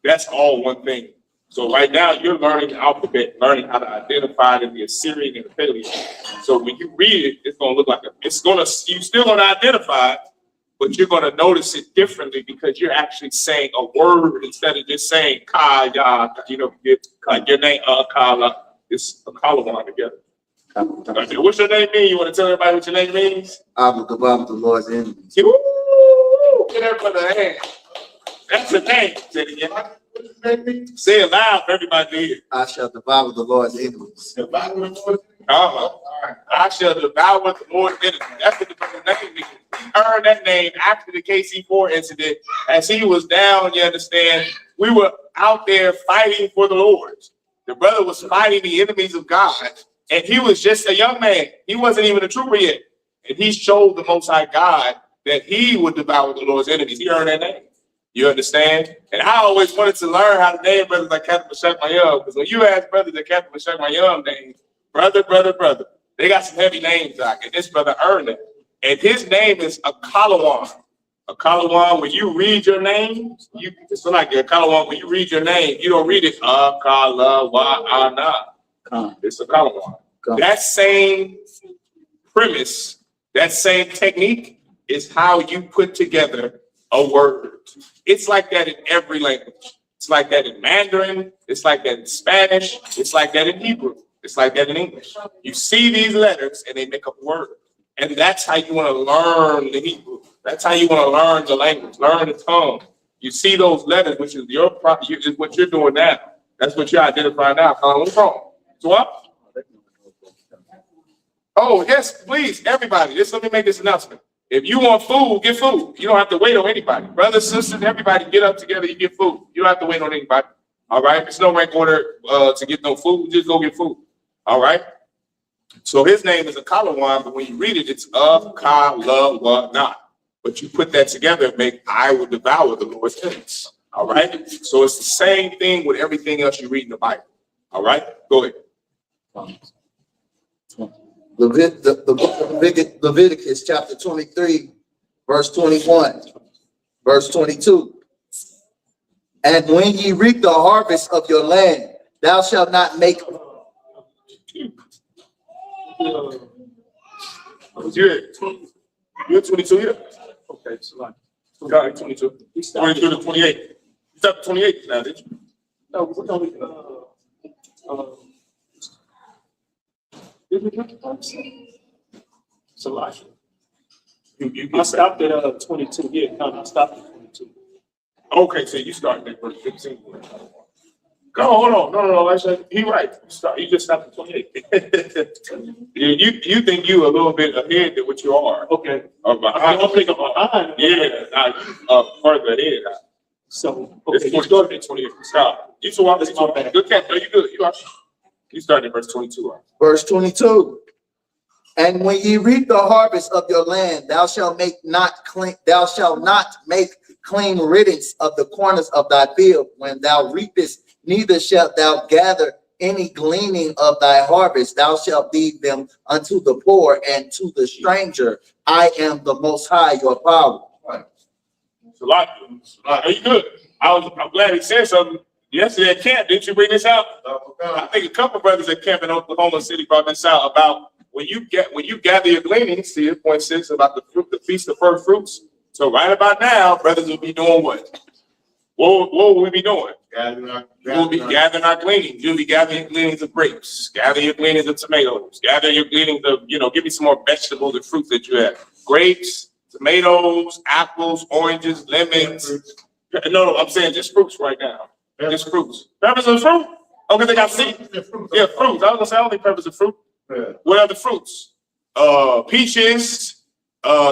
that's all one thing. So right now you're learning the alphabet, learning how to identify the Assyrian and the Paleo. So when you read it, it's gonna look like you still gonna identify it, but you're gonna notice it differently because you're actually saying a word instead of just saying kaya. Like your name, Kala. It's a Kalawan together. What's your name mean? You want to tell everybody what your name means? I will devour the Lord's enemies. Woo! Get everybody a hand. That's the name. Say it again. Say it loud for everybody to hear. I shall devour the Lord's enemies. I shall devour the Lord's enemies. That's what the name means. He earned that name after the KC4 incident. As he was down, you understand, we were out there fighting for the Lord. The brother was fighting the enemies of God. And he was just a young man. He wasn't even a trooper yet. And he showed the Most High God that he would devour the Lord's enemies. He earned that name. You understand? And I always wanted to learn how to name brothers like Captain Meshach Mayum. Because when you ask brothers that Captain Meshach Mayum names, brother, they got some heavy names, Doc. And this brother earned it. And his name is a Kalawan. A Kalawan, when you read your name, it's like a Kalawan, when you read your name, you don't read it Kalawana. It's a Kalawan. That same premise, that same technique is how you put together a word. It's like that in every language. It's like that in Mandarin. It's like that in Spanish. It's like that in Hebrew. It's like that in English. You see these letters and they make up a word. And that's how you want to learn the Hebrew. That's how you want to learn the language, learn the tongue. You see those letters, which is is what you're doing now. That's what you're identifying now. What's wrong? So what? Oh, yes, please, everybody. Let me make this announcement. If you want food, get food. You don't have to wait on anybody. Brothers, sisters, everybody get up together, you get food. You don't have to wait on anybody. All right? There's no rank order to get no food. Just go get food. All right? So his name is a Kalawan, but when you read it, it's of Kalawana. But you put that together and make I will devour the Lord's enemies. All right? So it's the same thing with everything else you read in the Bible. All right? Go ahead. The book of Leviticus, chapter 23, verse 21, verse 22. And when ye reap the harvest of your land, thou shalt not make. You're 22 here? Okay, so like, 22. 22 to 28. You stopped at 28 now, did you? No, we're only, did we get to 36? It's a lot. I stopped at 22. Yeah, I stopped at 22. Okay, so you started at verse 15. No, hold on. No. Actually, he right. You just stopped at 28. you think you a little bit ahead than what you are. Okay. Or behind. I don't think I'm behind. Yeah, further ahead. So, It's okay, 22 and 28. Stop. You two are my bad. good cat. No, you good. You started at verse 22. Right? Verse 22. And when ye reap the harvest of your land, thou shalt not make clean riddance of the corners of thy field when thou reapest, neither shalt thou gather any gleaning of thy harvest, thou shalt leave them unto the poor and to the stranger. I am the Most High, your power. It's a lot. Are you good? I'm glad he said something. Yesterday at camp, didn't you bring this out? I think a couple brothers at camp in Oklahoma City brought this out about when you gather your gleanings. See, point 6 about the feast of first fruits. So right about now, brothers will be doing what? What will we be doing? We'll be gathering our gleanings. You'll be gathering your gleanings of grapes, gather your gleanings of tomatoes, gather your gleanings of, give me some more vegetables and fruits that you have. Grapes, tomatoes, apples, oranges, lemons. No, I'm saying just fruits right now. Just fruits. Peppers and fruit? Okay, they got seeds. Yeah, fruits. I was gonna say only peppers and fruit. What other fruits? Peaches.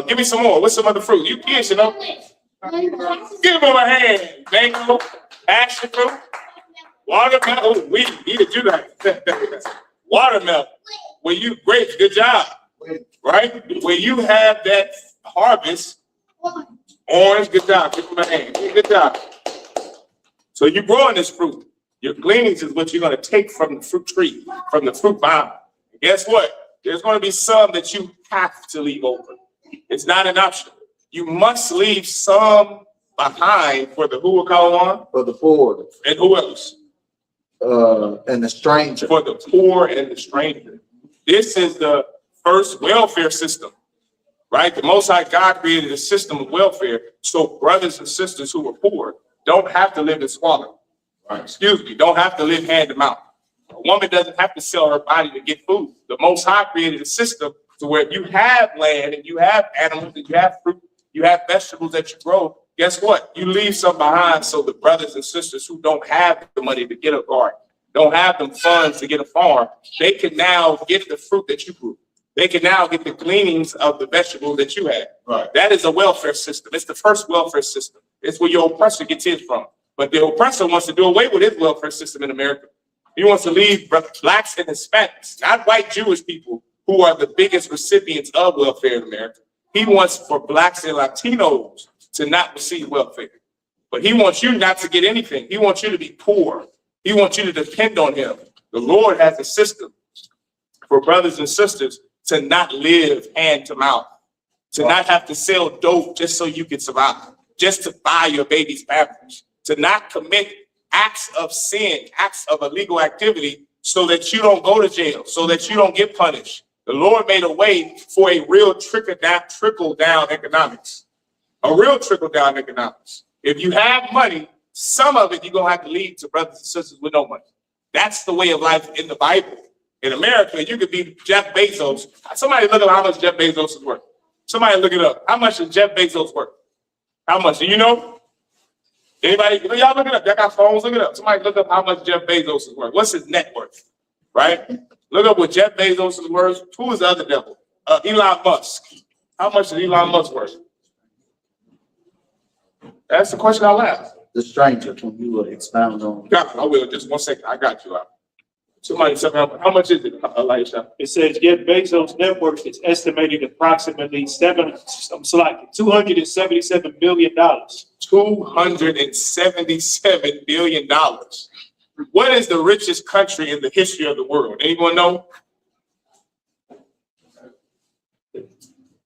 Give me some more. What's some other fruit? You kids, you know? Give them a hand. Mango, passion fruit, watermelon. Oh, we needed you that. Watermelon. When you grapes, good job. Right? When you have that harvest, orange, good job. Give them a hand. Good job. So you're growing this fruit. Your gleanings is what you're going to take from the fruit tree, from the fruit vine. Guess what? There's going to be some that you have to leave open. It's not an option. You must leave some behind for the who will call on? For the poor. And who else? And the stranger. For the poor and the stranger. This is the first welfare system, right? The Most High God created a system of welfare so brothers and sisters who are poor don't have to live in squalor. Don't have to live hand to mouth. A woman doesn't have to sell her body to get food. The Most High created a system to where you have land and you have animals and you have fruit, you have vegetables that you grow. Guess what? You leave some behind so the brothers and sisters who don't have the money to get a garden, don't have the funds to get a farm, they can now get the fruit that you grew. They can now get the gleanings of the vegetables that you had. Right. That is a welfare system. It's the first welfare system. It's where your oppressor gets his from. But the oppressor wants to do away with his welfare system in America. He wants to leave blacks and Hispanics, not white Jewish people, who are the biggest recipients of welfare in America. He wants for blacks and Latinos to not receive welfare. But he wants you not to get anything. He wants you to be poor. He wants you to depend on him. The Lord has a system for brothers and sisters to not live hand to mouth, to not have to sell dope just so you can survive, just to buy your baby's pampers, to not commit acts of sin, acts of illegal activity so that you don't go to jail, so that you don't get punished. The Lord made a way for a real trickle down economics, a real trickle down economics. If you have money, some of it you're going to have to leave to brothers and sisters with no money. That's the way of life in the Bible. In America, you could be Jeff Bezos. Somebody look up how much Jeff Bezos is worth. Somebody look it up. How much is Jeff Bezos worth? How much? Do you know? Anybody? Y'all look it up. Y'all got phones? Look it up. Somebody look up how much Jeff Bezos is worth. What's his net worth? Right? Look up what Jeff Bezos is worth. Who is the other devil? Elon Musk. How much is Elon Musk worth? That's the question I'll ask. The stranger, can you expound on? Yeah, I will. Just 1 second. I got you out. Somebody tell me how much is it, Elisha? It says Jeff Bezos' net worth is estimated approximately $277 billion. $277 billion. What is the richest country in the history of the world? Anyone know?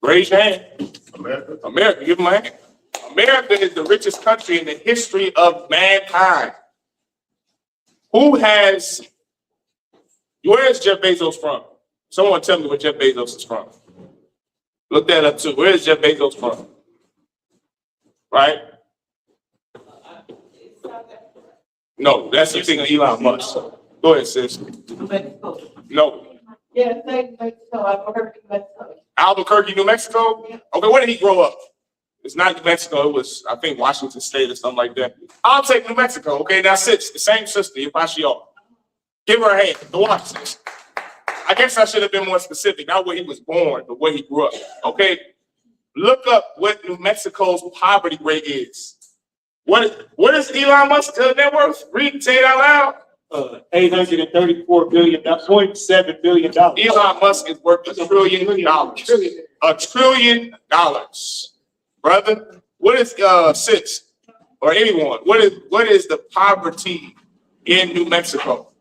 Raise your hand. America, give them a hand. America is the richest country in the history of mankind. Where is Jeff Bezos from? Someone tell me where Jeff Bezos is from. Look that up too. Where is Jeff Bezos from? Right? No, that's the thing of Elon Musk. Go ahead, sis. No. Yeah, Mexico, Albuquerque, Mexico. Albuquerque, New Mexico? Okay, where did he grow up? It's not New Mexico. It was, I think, Washington State or something like that. I'll take New Mexico. Okay, now sis, the same sister, Yahanna. Give her a hand. The watch, sis. I guess I should have been more specific. Not where he was born, but where he grew up. Okay? Look up what New Mexico's poverty rate is. What is Elon Musk's net worth? Read, say it out loud. $834 billion, $0.7 billion. Elon Musk is worth $1 trillion. $1 trillion. Brother, what is sis or anyone? What is the poverty in New Mexico?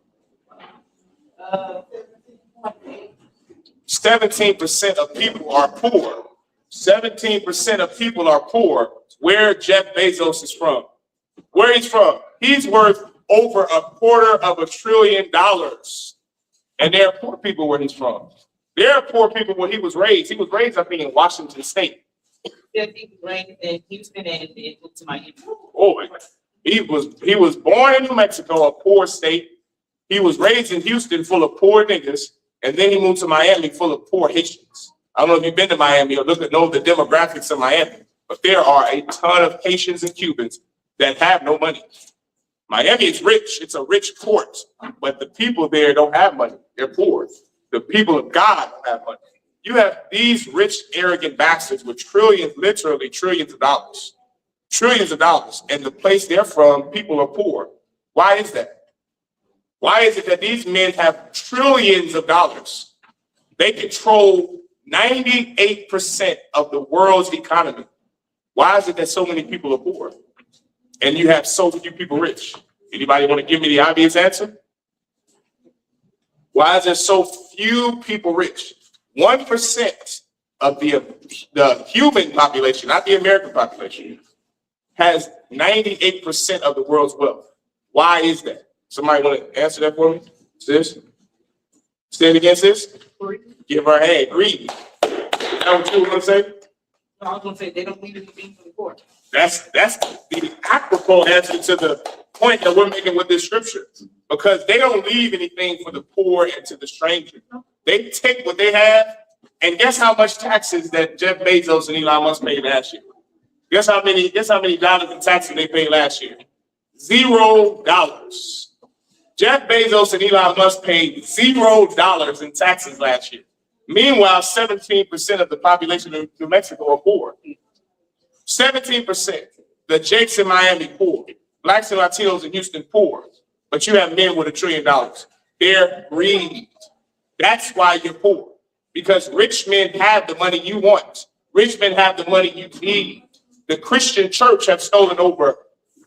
17% of people are poor. 17% of people are poor. Where Jeff Bezos is from. Where he's from. He's worth over $250 billion. And there are poor people where he's from. There are poor people where he was raised. He was raised, I think, in Washington State. Yeah, he was raised in Houston and then moved to Miami. Oh, he was born in New Mexico, a poor state. He was raised in Houston full of poor niggas, and then he moved to Miami full of poor Haitians. I don't know if you've been to Miami or know the demographics of Miami, but there are a ton of Haitians and Cubans that have no money. Miami is rich. It's a rich port, but the people there don't have money. They're poor. The people of God don't have money. You have these rich, arrogant bastards with trillions, literally trillions of dollars. Trillions of dollars. And the place they're from, people are poor. Why is that? Why is it that these men have trillions of dollars? They control 98% of the world's economy. Why is it that so many people are poor? And you have so few people rich? Anybody want to give me the obvious answer? Why is there so few people rich? 1% of the human population, not the American population, has 98% of the world's wealth. Why is that? Somebody want to answer that for me? Sis? Stand against this? Give her a hand. Greed. Is that what you were going to say? No, I was gonna say they don't leave anything for the poor. That's the apropos answer to the point that we're making with this scripture. Because they don't leave anything for the poor and to the stranger. They take what they have, and guess how much taxes that Jeff Bezos and Elon Musk paid last year? Guess how many dollars in taxes they paid last year? $0. Jeff Bezos and Elon Musk paid $0 in taxes last year. Meanwhile, 17% of the population of New Mexico are poor. 17%. The Jakes in Miami poor. Blacks and Latinos in Houston poor. But you have men with $1 trillion. They're greedy. That's why you're poor. Because rich men have the money you want. Rich men have the money you need. The Christian church have stolen over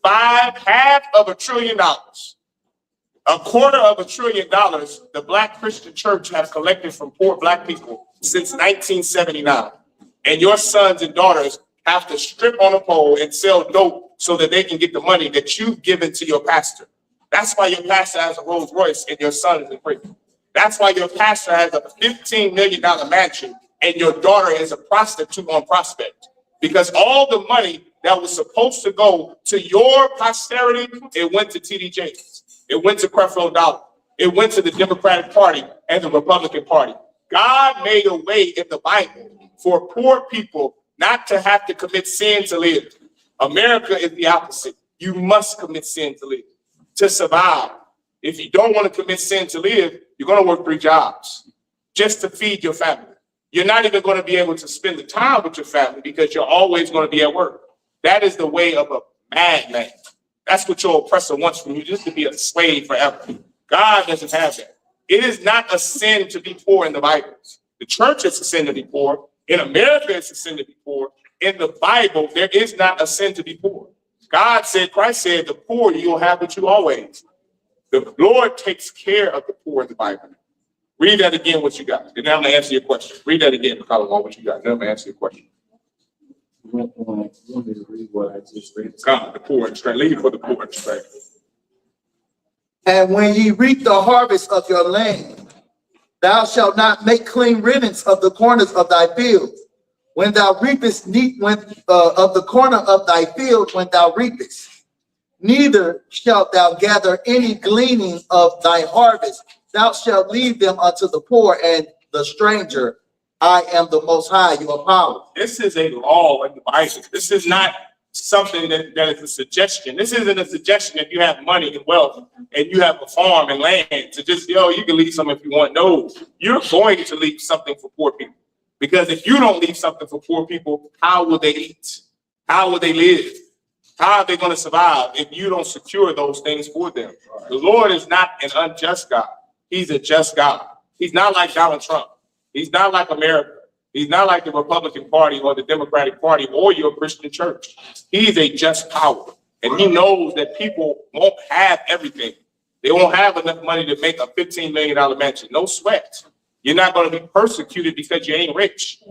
half of $1 trillion. $250 billion, the Black Christian church has collected from poor Black people since 1979. And your sons and daughters have to strip on a pole and sell dope so that they can get the money that you've given to your pastor. That's why your pastor has a Rolls Royce and your son is in prison. That's why your pastor has a $15 million mansion and your daughter is a prostitute on Prospect. Because all the money that was supposed to go to your posterity, it went to TD Jakes. It went to Creflo Dollar. It went to the Democratic Party and the Republican Party. God made a way in the Bible for poor people not to have to commit sin to live. America is the opposite. You must commit sin to live, to survive. If you don't want to commit sin to live, you're going to work 3 jobs just to feed your family. You're not even going to be able to spend the time with your family because you're always going to be at work. That is the way of a madman. That's what your oppressor wants from you, just to be a slave forever. God doesn't have that. It is not a sin to be poor in the Bible. The church is a sin to be poor. In America, it's a sin to be poor. In the Bible, there is not a sin to be poor. God said, Christ said, the poor you'll have with you always. The Lord takes care of the poor in the Bible. Read that again, what you got. And now I'm going to answer your question. Read that again, Colin, what you got. Then I'm going to answer your question. You want me to read what I just read? God, the poor and strength. Leave for the poor and strength. And when ye reap the harvest of your land, thou shalt not make clean riddance of the corners of thy field. When thou reapest of the corner of thy field, when thou reapest, neither shalt thou gather any gleaning of thy harvest. Thou shalt leave them unto the poor and the stranger. I am the Most High, your power. This is a law in the Bible. This is not something that is a suggestion. This isn't a suggestion if you have money and wealth and you have a farm and land to just, you can leave some if you want. No, you're going to leave something for poor people. Because if you don't leave something for poor people, how will they eat? How will they live? How are they going to survive if you don't secure those things for them? The Lord is not an unjust God. He's a just God. He's not like Donald Trump. He's not like America. He's not like the Republican Party or the Democratic Party or your Christian church. He's a just power. And he knows that people won't have everything. They won't have enough money to make a $15 million mansion. No sweat. You're not going to be persecuted because you ain't rich.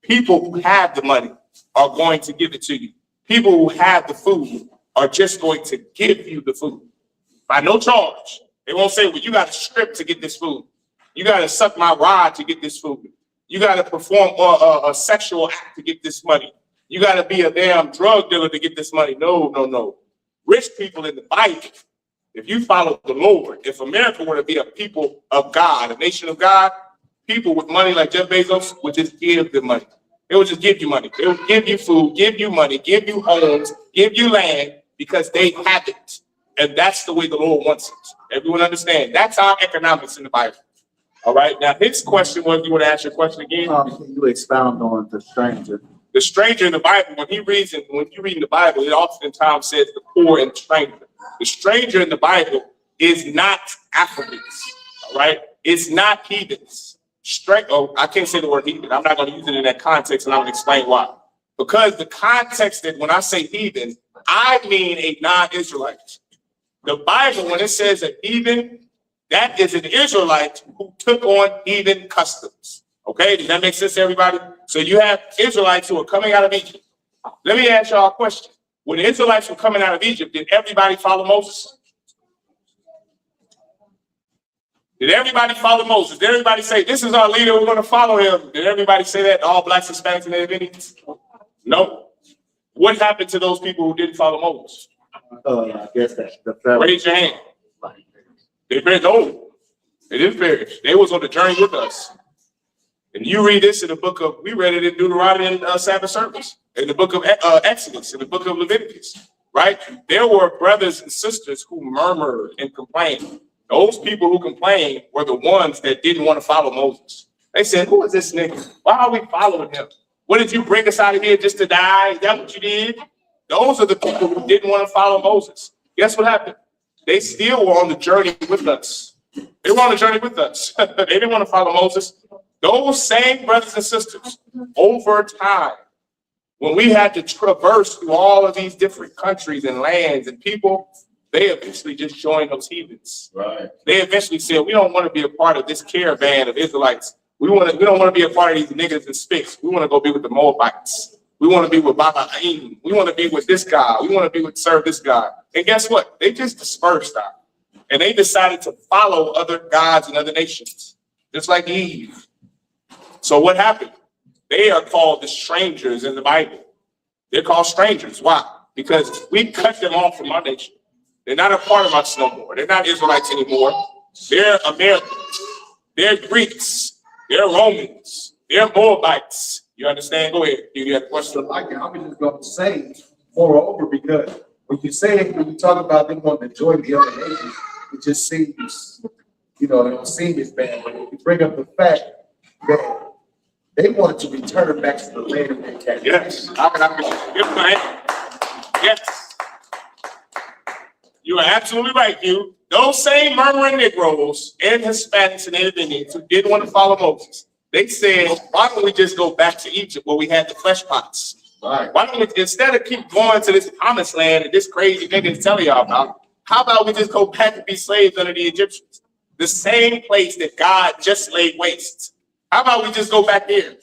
People who have the money are going to give it to you. People who have the food are just going to give you the food by no charge. They won't say, well, you got to strip to get this food. You got to suck my rod to get this food. You got to perform a sexual act to get this money. You got to be a damn drug dealer to get this money. No, no, no. Rich people in the Bible, if you follow the Lord, if America were to be a people of God, a nation of God, people with money like Jeff Bezos would just give them money. They would just give you money. They would give you food, give you money, give you homes, give you land because they have it. And that's the way the Lord wants it. Everyone understand? That's our economics in the Bible. All right. Now, his question was, you want to ask your question again? Can you expound on the stranger? The stranger in the Bible, when you read in the Bible, it oftentimes says the poor and the stranger. The stranger in the Bible is not Africans. All right. It's not heathens. I can't say the word heathen. I'm not going to use it in that context, and I'm going to explain why. Because the context that when I say heathen, I mean a non-Israelite. The Bible, when it says a heathen, that is an Israelite who took on heathen customs. Okay, does that make sense to everybody? So you have Israelites who are coming out of Egypt. Let me ask y'all a question. When the Israelites were coming out of Egypt, did everybody follow Moses? Did everybody follow Moses? Did everybody say, this is our leader, we're going to follow him? Did everybody say that? All blacks, Hispanics, and Native Indians? No. What happened to those people who didn't follow Moses? I guess that's the federal. Raise your hand. They perished. No, they didn't perish. They was on the journey with us. And you read this in the book of, we read it in Deuteronomy and Sabbath service, in the book of Exodus, in the book of Leviticus, right? There were brothers and sisters who murmured and complained. Those people who complained were the ones that didn't want to follow Moses. They said, who is this nigga? Why are we following him? What, did you bring us out of here just to die? Is that what you did? Those are the people who didn't want to follow Moses. Guess what happened? They still were on the journey with us. They were on the journey with us. They didn't want to follow Moses. Those same brothers and sisters, over time, when we had to traverse through all of these different countries and lands and people, they eventually just joined those heathens. Right. They eventually said, we don't want to be a part of this caravan of Israelites. We don't want to be a part of these niggas and spicks. We want to go be with the Moabites. We want to be with Balaam. We want to be with this guy. We want to be with serve this guy. And guess what? They just dispersed out. And they decided to follow other gods and other nations, just like Eve. So what happened? They are called the strangers in the Bible. They're called strangers. Why? Because we cut them off from our nation. They're not a part of us no more. They're not Israelites anymore. They're Americans. They're Greeks. They're Romans. They're Moabites. You understand? Go ahead. You had a question? I was just going to say, moreover, because when you talk about them wanting to join the other nations, it just seems, it don't seem as bad. But if you bring up the fact that they wanted to return back to the land of their captivity. Yes. Yes. You are absolutely right, you. Those same murmuring Negroes and Hispanics and Native Indians who didn't want to follow Moses, they said, why don't we just go back to Egypt where we had the flesh pots? Right. Why don't we, instead of keep going to this promised land that this crazy nigga is telling y'all about, how about we just go back and be slaves under the Egyptians? The same place that God just laid waste. How about we just go back there?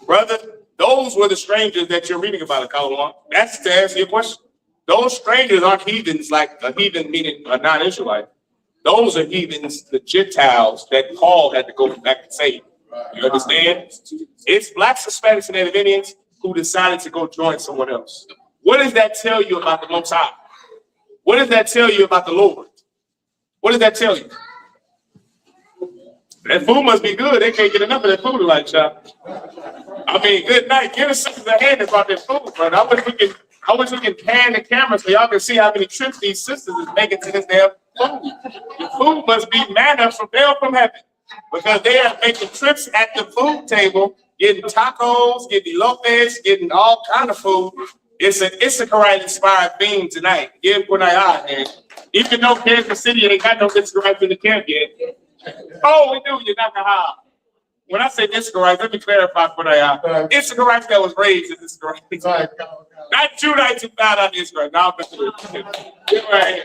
Brother, those were the strangers that you're reading about in Colorado. That's to answer your question. Those strangers aren't heathens, like a heathen meaning a non-Israelite. Those are heathens, the Gentiles that Paul had to go back and save. You understand? It's blacks, Hispanics, and Native Indians who decided to go join someone else. What does that tell you about the Most High? What does that tell you about the Lord? What does that tell you? That food must be good. They can't get enough of that food tonight, child. I mean, good night. Give us sisters a hand about that food, brother. I wish we can pan the camera so y'all can see how many trips these sisters is making to this damn food. The food must be manna from down from heaven, because they are making trips at the food table, getting tacos, getting lopez, getting all kind of food. It's an Issacharite inspired theme tonight. Give one eye, man. Even though Kansas City ain't got no Issacharites in the camp yet. Oh, we do. You're not gonna have. When I say Issacharites, let me clarify for that. Issacharites that was raised in Issacharites. Not Judites who found out Israel. Now, right.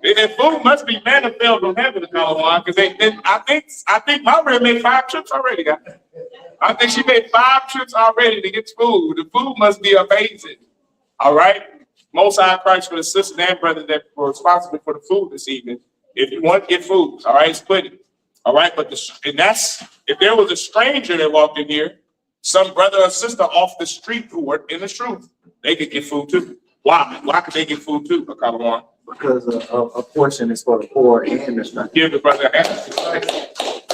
And food must be manifest from heaven to call on, because I think my rib made 5 trips already, guys. I think she made 5 trips already to get food. The food must be amazing. All right. Most High Christ for the sisters and brothers that were responsible for the food this evening. If you want to get food, all right, split it. All right, but if there was a stranger that walked in here, some brother or sister off the street who were in the truth, they could get food too. Why? Why could they get food too, Akalawar? Because a portion is for the poor and the stranger. Give the brother a hand.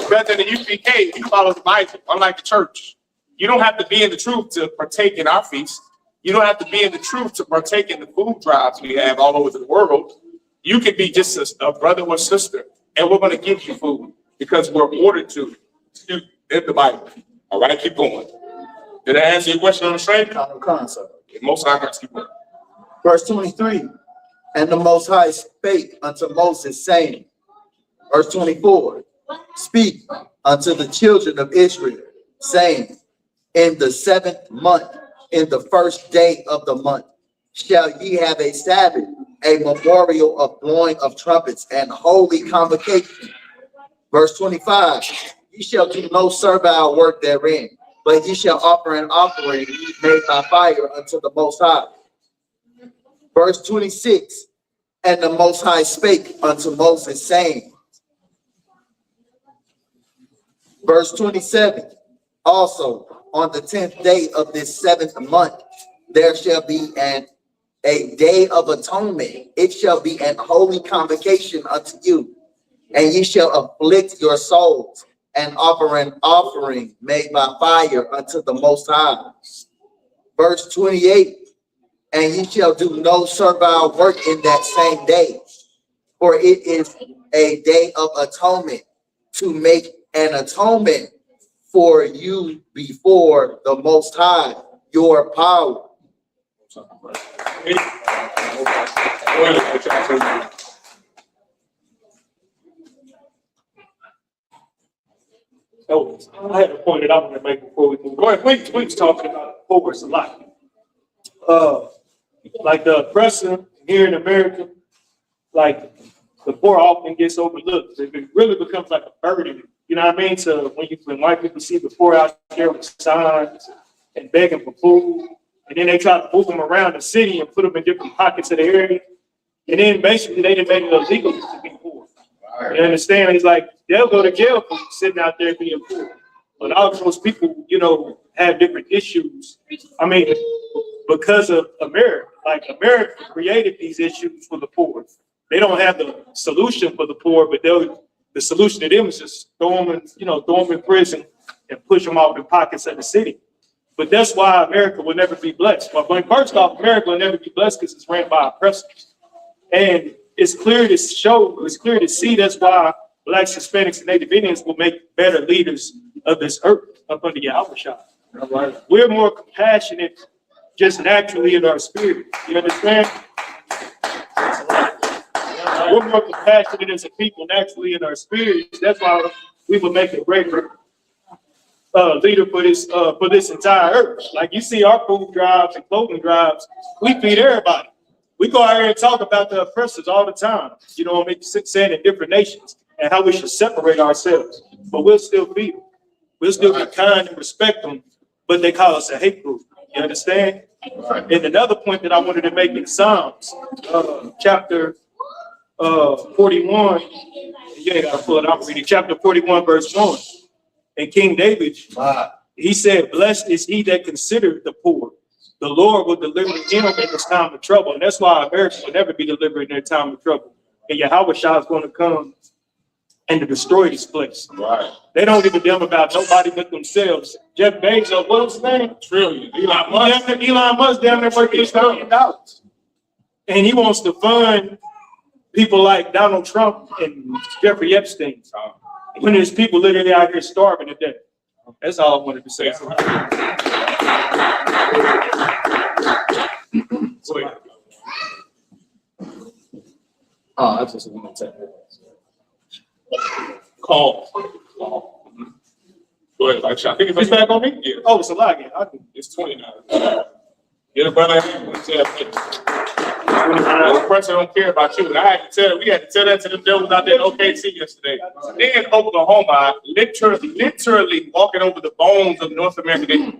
Brother in the I.S.U.P.K, he follows the Bible, unlike the church. You don't have to be in the truth to partake in our feast. You don't have to be in the truth to partake in the food drives we have all over the world. You could be just a brother or sister, and we're going to give you food because we're ordered to in the Bible. All right, keep going. Did I answer your question on the stranger? Most High Christ, keep going. Verse 23, and the Most High spake unto Moses, saying, verse 24, speak unto the children of Israel, saying, in the 7th month, in the 1st day of the month, shall ye have a Sabbath, a memorial of blowing of trumpets and holy convocation. Verse 25, ye shall do no servile work therein, but ye shall offer an offering made by fire unto the Most High. Verse 26, and the Most High spake unto Moses, saying, verse 27, also on the 10th day of this 7th month, there shall be a day of atonement. It shall be an holy convocation unto you, and ye shall afflict your souls and offer an offering made by fire unto the Most High. Verse 28, and ye shall do no servile work in that same day, for it is a day of atonement, to make an atonement for you before the Most High, your power. Oh, I had a point that I want to make before we move. Go ahead, we was talking about poor's a lot. Like the oppressor here in America, like the poor often gets overlooked. It really becomes like a burden. You know what I mean? So when white people see the poor out there with signs and begging for food, and then they try to move them around the city and put them in different pockets of the area, and then basically they didn't make it illegal to be poor. You understand? It's like they'll go to jail for sitting out there being poor. But all those people, you know, have different issues. I mean, because of America, like America created these issues for the poor. They don't have the solution for the poor, but the solution to them is just throw them in prison and push them off in pockets of the city. But that's why America will never be blessed. But first off, America will never be blessed because it's ran by oppressors. And it's clear to see that's why Blacks, Hispanics, and Native Indians will make better leaders of this earth up under Yahanna. Right? We're more compassionate just naturally in our spirit. You understand? We're more compassionate as a people naturally in our spirits. That's why we will make a greater leader for this entire earth. Like you see our food drives and clothing drives, we feed everybody. We go out here and talk about the oppressors all the time, you know, saying in different nations and how we should separate ourselves, but we'll still feed them. We'll still be kind and respect them, but they call us a hate group. You understand? And another point that I wanted to make in Psalms, chapter 41, you ain't gotta pull it out, reading chapter 41, verse 1. And King David, he said, blessed is he that considered the poor. The Lord will deliver him in his time of trouble. And that's why America will never be delivered in their time of trouble. And Yahweh Shah is going to come and to destroy this place. Right. They don't give a damn about nobody but themselves. Jeff Bezos, what's his name? Trillion. Elon Musk down there working $1 billion. And he wants to fund people like Donald Trump and Jeffrey Epstein. When there's people literally out here starving to death. That's all I wanted to say. I just want to Call. Go ahead, like, I think if it's back on me, yeah. Oh, it's a lot again. It's 29. Get a brother. The oppressor don't care about you. And we had to tell that to the devils out there in OKC yesterday. They in Oklahoma, literally walking over the bones of North America.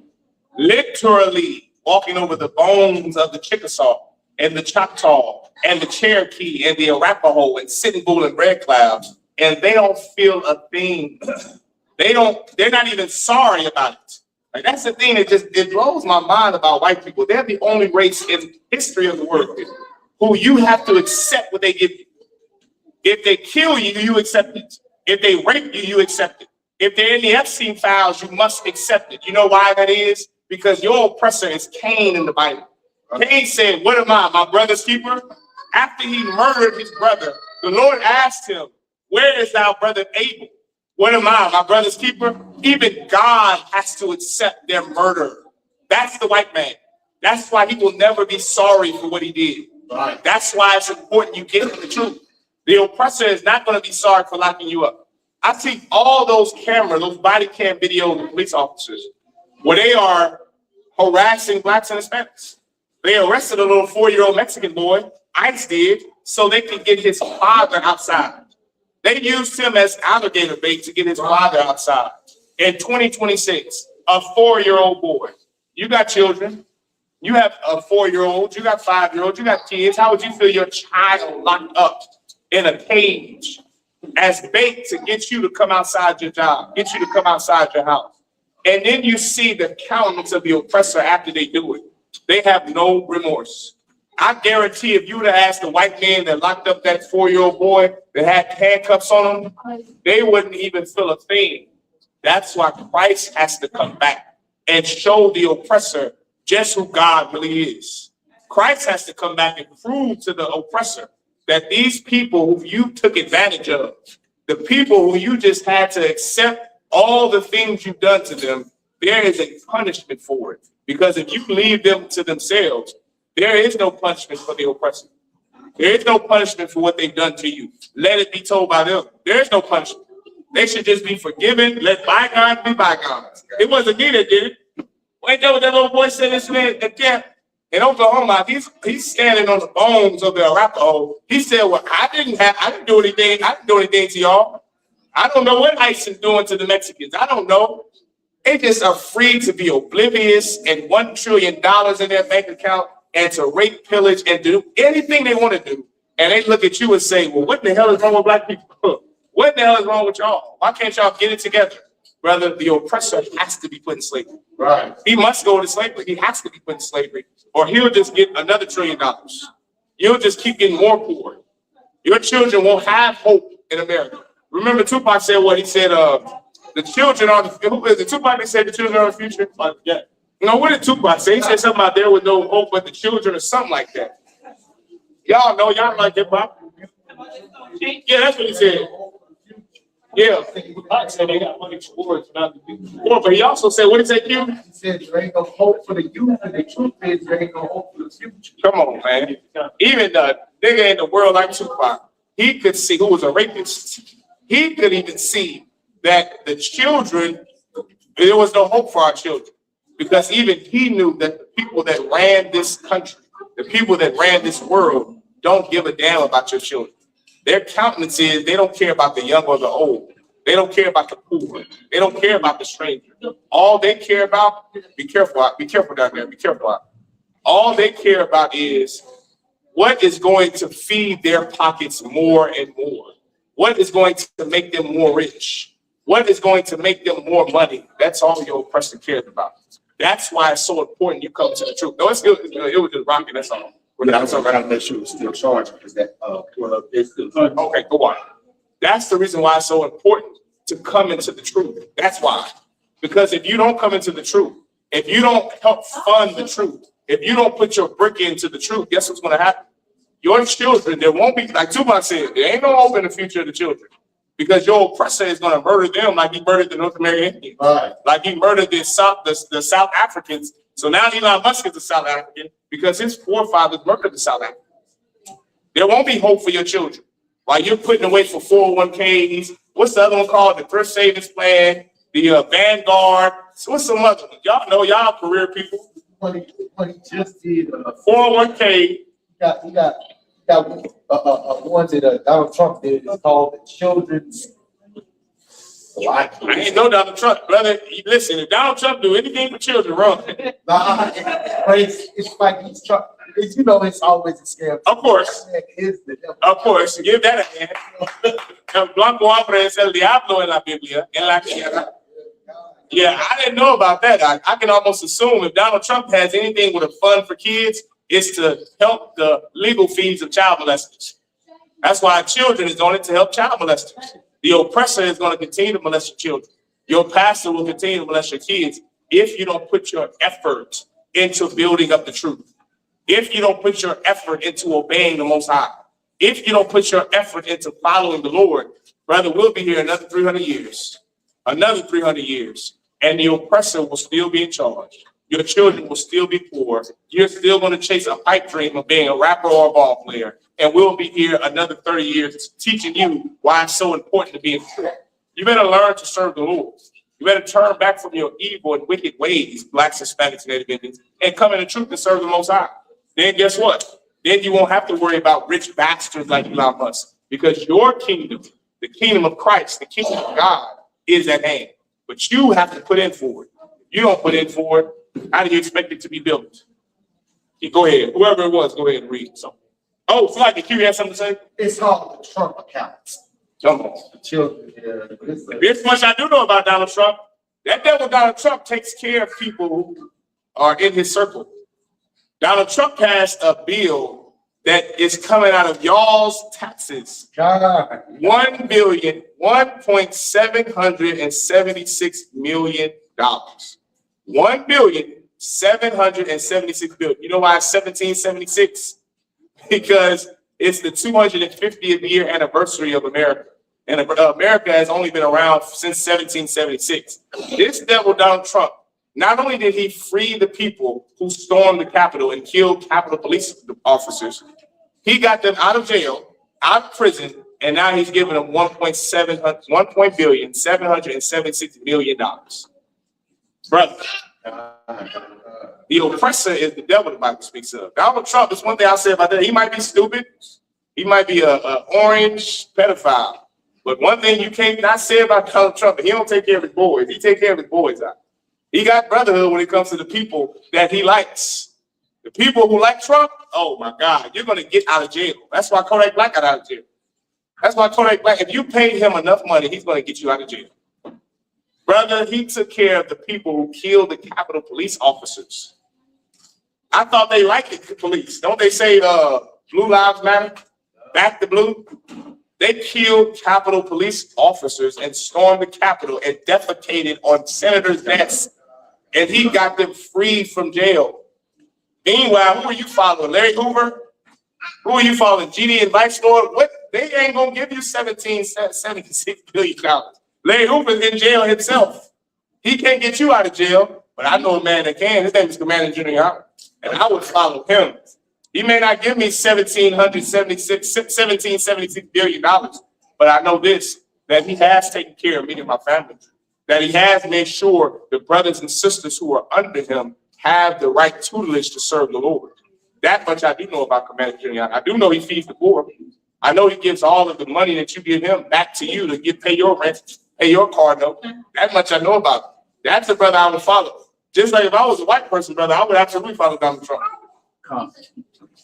Literally walking over the bones of the Chickasaw and the Choctaw and the Cherokee and the Arapaho and Sitting Bull and Red Clouds. And they don't feel a thing. They're not even sorry about it. Like, that's the thing that it blows my mind about white people. They're the only race in history of the world who you have to accept what they give you. If they kill you, you accept it. If they rape you, you accept it. If they're in the Epstein files, you must accept it. You know why that is? Because your oppressor is Cain in the Bible. Cain said, what am I, my brother's keeper? After he murdered his brother, the Lord asked him, where is thou brother Abel? What am I, my brother's keeper? Even God has to accept their murder. That's the white man. That's why he will never be sorry for what he did. Right. That's why it's important you get the truth. The oppressor is not going to be sorry for locking you up. I see all those those body cam videos of police officers where they are harassing blacks and Hispanics. They arrested a little 4-year-old Mexican boy, ICE did, so they could get his father outside. They used him as alligator bait to get his father outside. In 2026, a 4-year-old boy. You got children. You have a 4-year-old. You got 5-year-olds. You got kids. How would you feel your child locked up in a cage as bait to get you to come outside your job, get you to come outside your house? And then you see the countenance of the oppressor after they do it. They have no remorse. I guarantee if you would have asked the white man that locked up that 4-year-old boy that had handcuffs on him, they wouldn't even feel a thing. That's why Christ has to come back and show the oppressor just who God really is. Christ has to come back and prove to the oppressor that these people who you took advantage of, the people who you just had to accept all the things you've done to them, there is a punishment for it. Because if you leave them to themselves, there is no punishment for the oppressor. There is no punishment for what they've done to you. Let it be told by them. There is no punishment. They should just be forgiven. Let bygones be bygones. It wasn't me that did it. Ain't that what that little boy said this man at camp in Oklahoma? He's standing on the bones of the Arapaho. He said, well, I didn't do anything. I didn't do anything to y'all. I don't know what ICE is doing to the Mexicans. I don't know. They just are free to be oblivious and $1 trillion in their bank account and to rape, pillage, and do anything they want to do. And they look at you and say, well, what the hell is wrong with black people? What the hell is wrong with y'all? Why can't y'all get it together? Brother, the oppressor has to be put in slavery. Right. He must go to slavery. He has to be put in slavery, or he'll just get another $1 trillion. You'll just keep getting more poor. Your children won't have hope in America. Remember, Tupac said what he said, the children are who is it? Tupac that said the children are the future? Yeah. No, what did Tupac say? He said something out there with no hope but the children or something like that. Y'all know, y'all like hip hop. Yeah, that's what he said. Yeah. Tupac said they got money towards not the people. But he also said, what did he say, Q? He said there ain't no hope for the youth, and the truth is there ain't no hope for the future. Come on, man. Even the nigga in the world like Tupac, he could see who was a rapist. He could even see that the children, there was no hope for our children. Because even he knew that the people that ran this country, the people that ran this world, don't give a damn about your children. Their countenance is they don't care about the young or the old. They don't care about the poor. They don't care about the stranger. All they care about, be careful down there, be careful. All they care about is what is going to feed their pockets more and more. What is going to make them more rich? What is going to make them more money? That's all your oppressor cares about. That's why it's so important you come to the truth. No, it was just rocking, that's all. Well, I'm sorry, I gotta make sure it's still charged because that, it's still. Okay, go on. That's the reason why it's so important to come into the truth. That's why. Because if you don't come into the truth, if you don't help fund the truth, if you don't put your brick into the truth, guess what's going to happen? Your children, there won't be, like Tupac said, there ain't no hope in the future of the children. Because your oppressor is going to murder them like he murdered the North American Indians. Right. Like he murdered the South Africans. So now Elon Musk is a South African because his forefathers murdered the South Africans. There won't be hope for your children. While you're putting away for 401ks, what's the other one called? The Thrift Savings Plan, the Vanguard. So what's some other one? Y'all know, y'all career people. Money just did 401k, one that Donald Trump did. It's called the Children's. I ain't no Donald Trump, brother. Listen, if Donald Trump do anything for children, wrong. Nah, it's like he's trying. You know, it's always a scam. Of course. Of course, give that a hand. El blanco hombre es el diablo en la Biblia, en la tierra. Yeah, I didn't know about that. I can almost assume if Donald Trump has anything with a fund for kids, it's to help the legal fees of child molesters. That's why children is on it to help child molesters. The oppressor is going to continue to molest your children. Your pastor will continue to molest your kids if you don't put your effort into building up the truth. If you don't put your effort into obeying the Most High. If you don't put your effort into following the Lord, brother, we'll be here another 300 years. Another 300 years. And the oppressor will still be in charge. Your children will still be poor. You're still going to chase a pipe dream of being a rapper or a ball player. And we'll be here another 30 years teaching you why it's so important to be in prayer. You better learn to serve the Lord. You better turn back from your evil and wicked ways, Blacks, Hispanics, and Native Indians, and come in the truth and serve the Most High. Then guess what? Then you won't have to worry about rich bastards like Elon Musk, because your kingdom, the kingdom of Christ, the kingdom of God, is at hand. But you have to put in for it. You don't put in for it, how do you expect it to be built? Go ahead. Whoever it was, go ahead and read something. Oh, so like the Q, you have something to say? It's called the Trump accounts. Come on. The children. This much I do know about Donald Trump. That devil Donald Trump takes care of people who are in his circle. Donald Trump passed a bill that is coming out of y'all's taxes. God. $1,776 million. $1,776 billion. You know why it's 1776? Because it's the 250th year anniversary of America. And America has only been around since 1776. This devil, Donald Trump, not only did he free the people who stormed the Capitol and killed Capitol police officers, he got them out of jail, out of prison, and now he's giving them $1.776 million. Brother, the oppressor is the devil the Bible speaks of. Donald Trump is one thing I'll say about that. He might be stupid. He might be a orange pedophile. But one thing you can't not say about Donald Trump, he don't take care of his boys. He take care of his boys out. He got brotherhood when it comes to the people that he likes. The people who like Trump, oh my God, you're going to get out of jail. That's why Kodak Black got out of jail. That's why Kodak Black, if you paid him enough money, he's going to get you out of jail. Brother, he took care of the people who killed the Capitol police officers. I thought they liked the police. Don't they say blue lives matter? Back the blue. They killed Capitol police officers and stormed the Capitol and defecated on senators' desks. And he got them free from jail. Meanwhile, who are you following? Larry Hoover? Who are you following? GD and Vice Lord? What? They ain't gonna give you $17.76 billion. Larry Hoover's in jail himself. He can't get you out of jail, but I know a man that can. His name is Commander Yahanna, and I would follow him. He may not give me $17.76 billion, but I know this, that he has taken care of me and my family, that he has made sure the brothers and sisters who are under him have the right tutelage to serve the Lord. That much I do know about Commander Yahanna. I do know he feeds the poor. I know he gives all of the money that you give him back to you to pay your rent, pay your car note. That much I know about. That's the brother I would follow. Just like if I was a white person, brother, I would absolutely follow Donald Trump.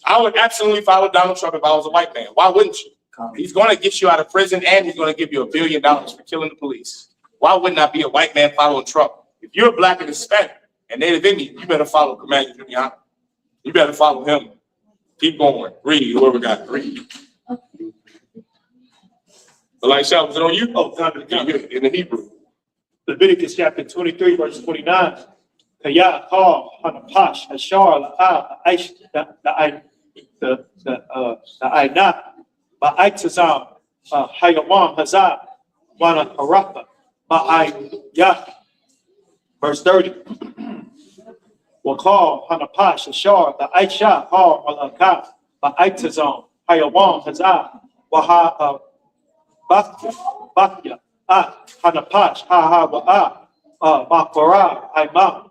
I would absolutely follow Donald Trump if I was a white man. Why wouldn't you? He's going to get you out of prison and he's going to give you $1 billion for killing the police. Why wouldn't I be a white man following Trump? If you're Black and Hispanic and Native Indian, you better follow Commander Yahanna. You better follow him. Keep going. Read. Whoever got it. Read. The light shout, was it on you? Oh, time to count. In the Hebrew. Leviticus chapter 23, verse 29. Kaya Paul Hanapash Hashar La'a Aish the Aina Ba'aitazam Hayawam Hazah Wana Harafa Ba'ayah. Verse 30. Wakal Hanapash Hashar the Aisha Har Malaka Ba'aitazam Hayawam Hazah Waha Bakya Hanapash Ha Wa'a Mafara Aimam.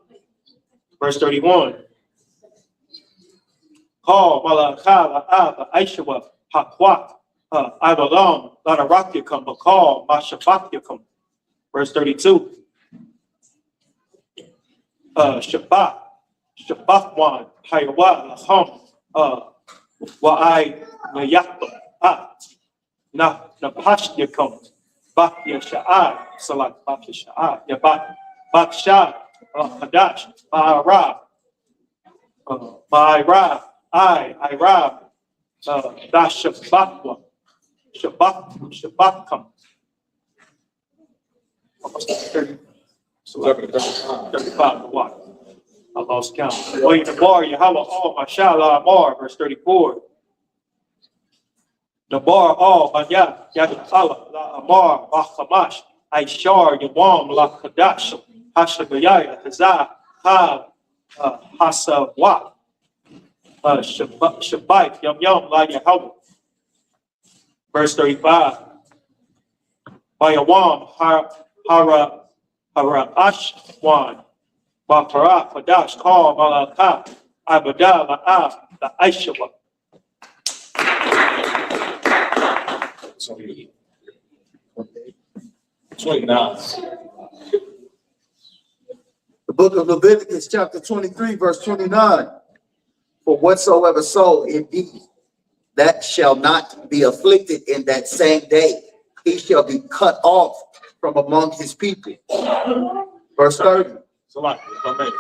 Verse 31. Call Malakha La'ab Aishwa Hakwat Ibalam Larakikum Bakal Mashabakikum. Verse 32. Shabbat Haywa Laham Wa'ai Mayakba Napashyakum Bakya Sha'ai Salat Bakya Sha'ai Yabat Baksha Hadash Ma'ara Ma'ira Ira Dashabakwa Shabatkam. So 35 to what? I lost count. Well, the bar, Yahweh, all, Mashallah, Amar, verse 34. The bar, all, Manya, Yahweh, La Amar, Machamash, Aishar, Yawam, La Kadash, Hashabaya, Hazah, Ha, Hasawat, Shabbat, Yum Yum, La Yahweh. Verse 35. Bayawam, Hara Ashwan, Bakara, Fadash, Kal, Malaka, Abada, La'ab, the I.S.U.P.K. So, 29. The book of Leviticus, chapter 23, verse 29. For whatsoever soul it be that shall not be afflicted in that same day, he shall be cut off from among his people. Verse 30. So like, if I may.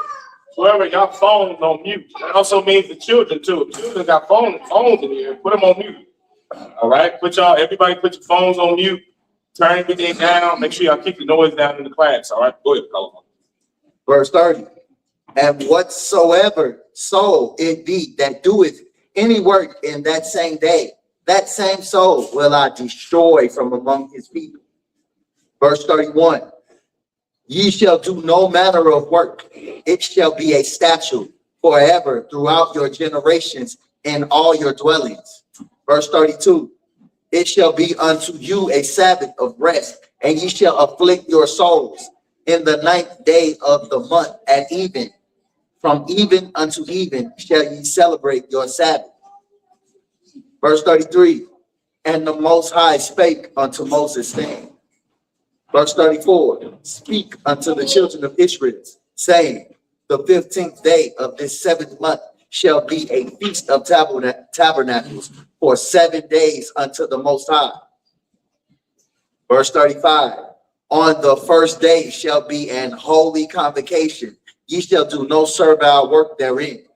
Whoever got phones on mute, that also means the children too. Children got phones in here, put them on mute. All right, everybody put your phones on mute, turn everything down, make sure y'all keep the noise down in the class. All right, go ahead, Colin. Verse 30. And whatsoever soul it be that doeth any work in that same day, that same soul will I destroy from among his people. Verse 31. Ye shall do no manner of work. It shall be a statute forever throughout your generations in all your dwellings. Verse 32. It shall be unto you a Sabbath of rest, and ye shall afflict your souls in the 9th day of the month at even. From even unto even shall ye celebrate your Sabbath. Verse 33. And the Most High spake unto Moses, saying, verse 34, speak unto the children of Israel, saying, the 15th day of this 7th month shall be a feast of tabernacles for 7 days unto the Most High. Verse 35, on the first day shall be an holy convocation. Ye shall do no servile work therein.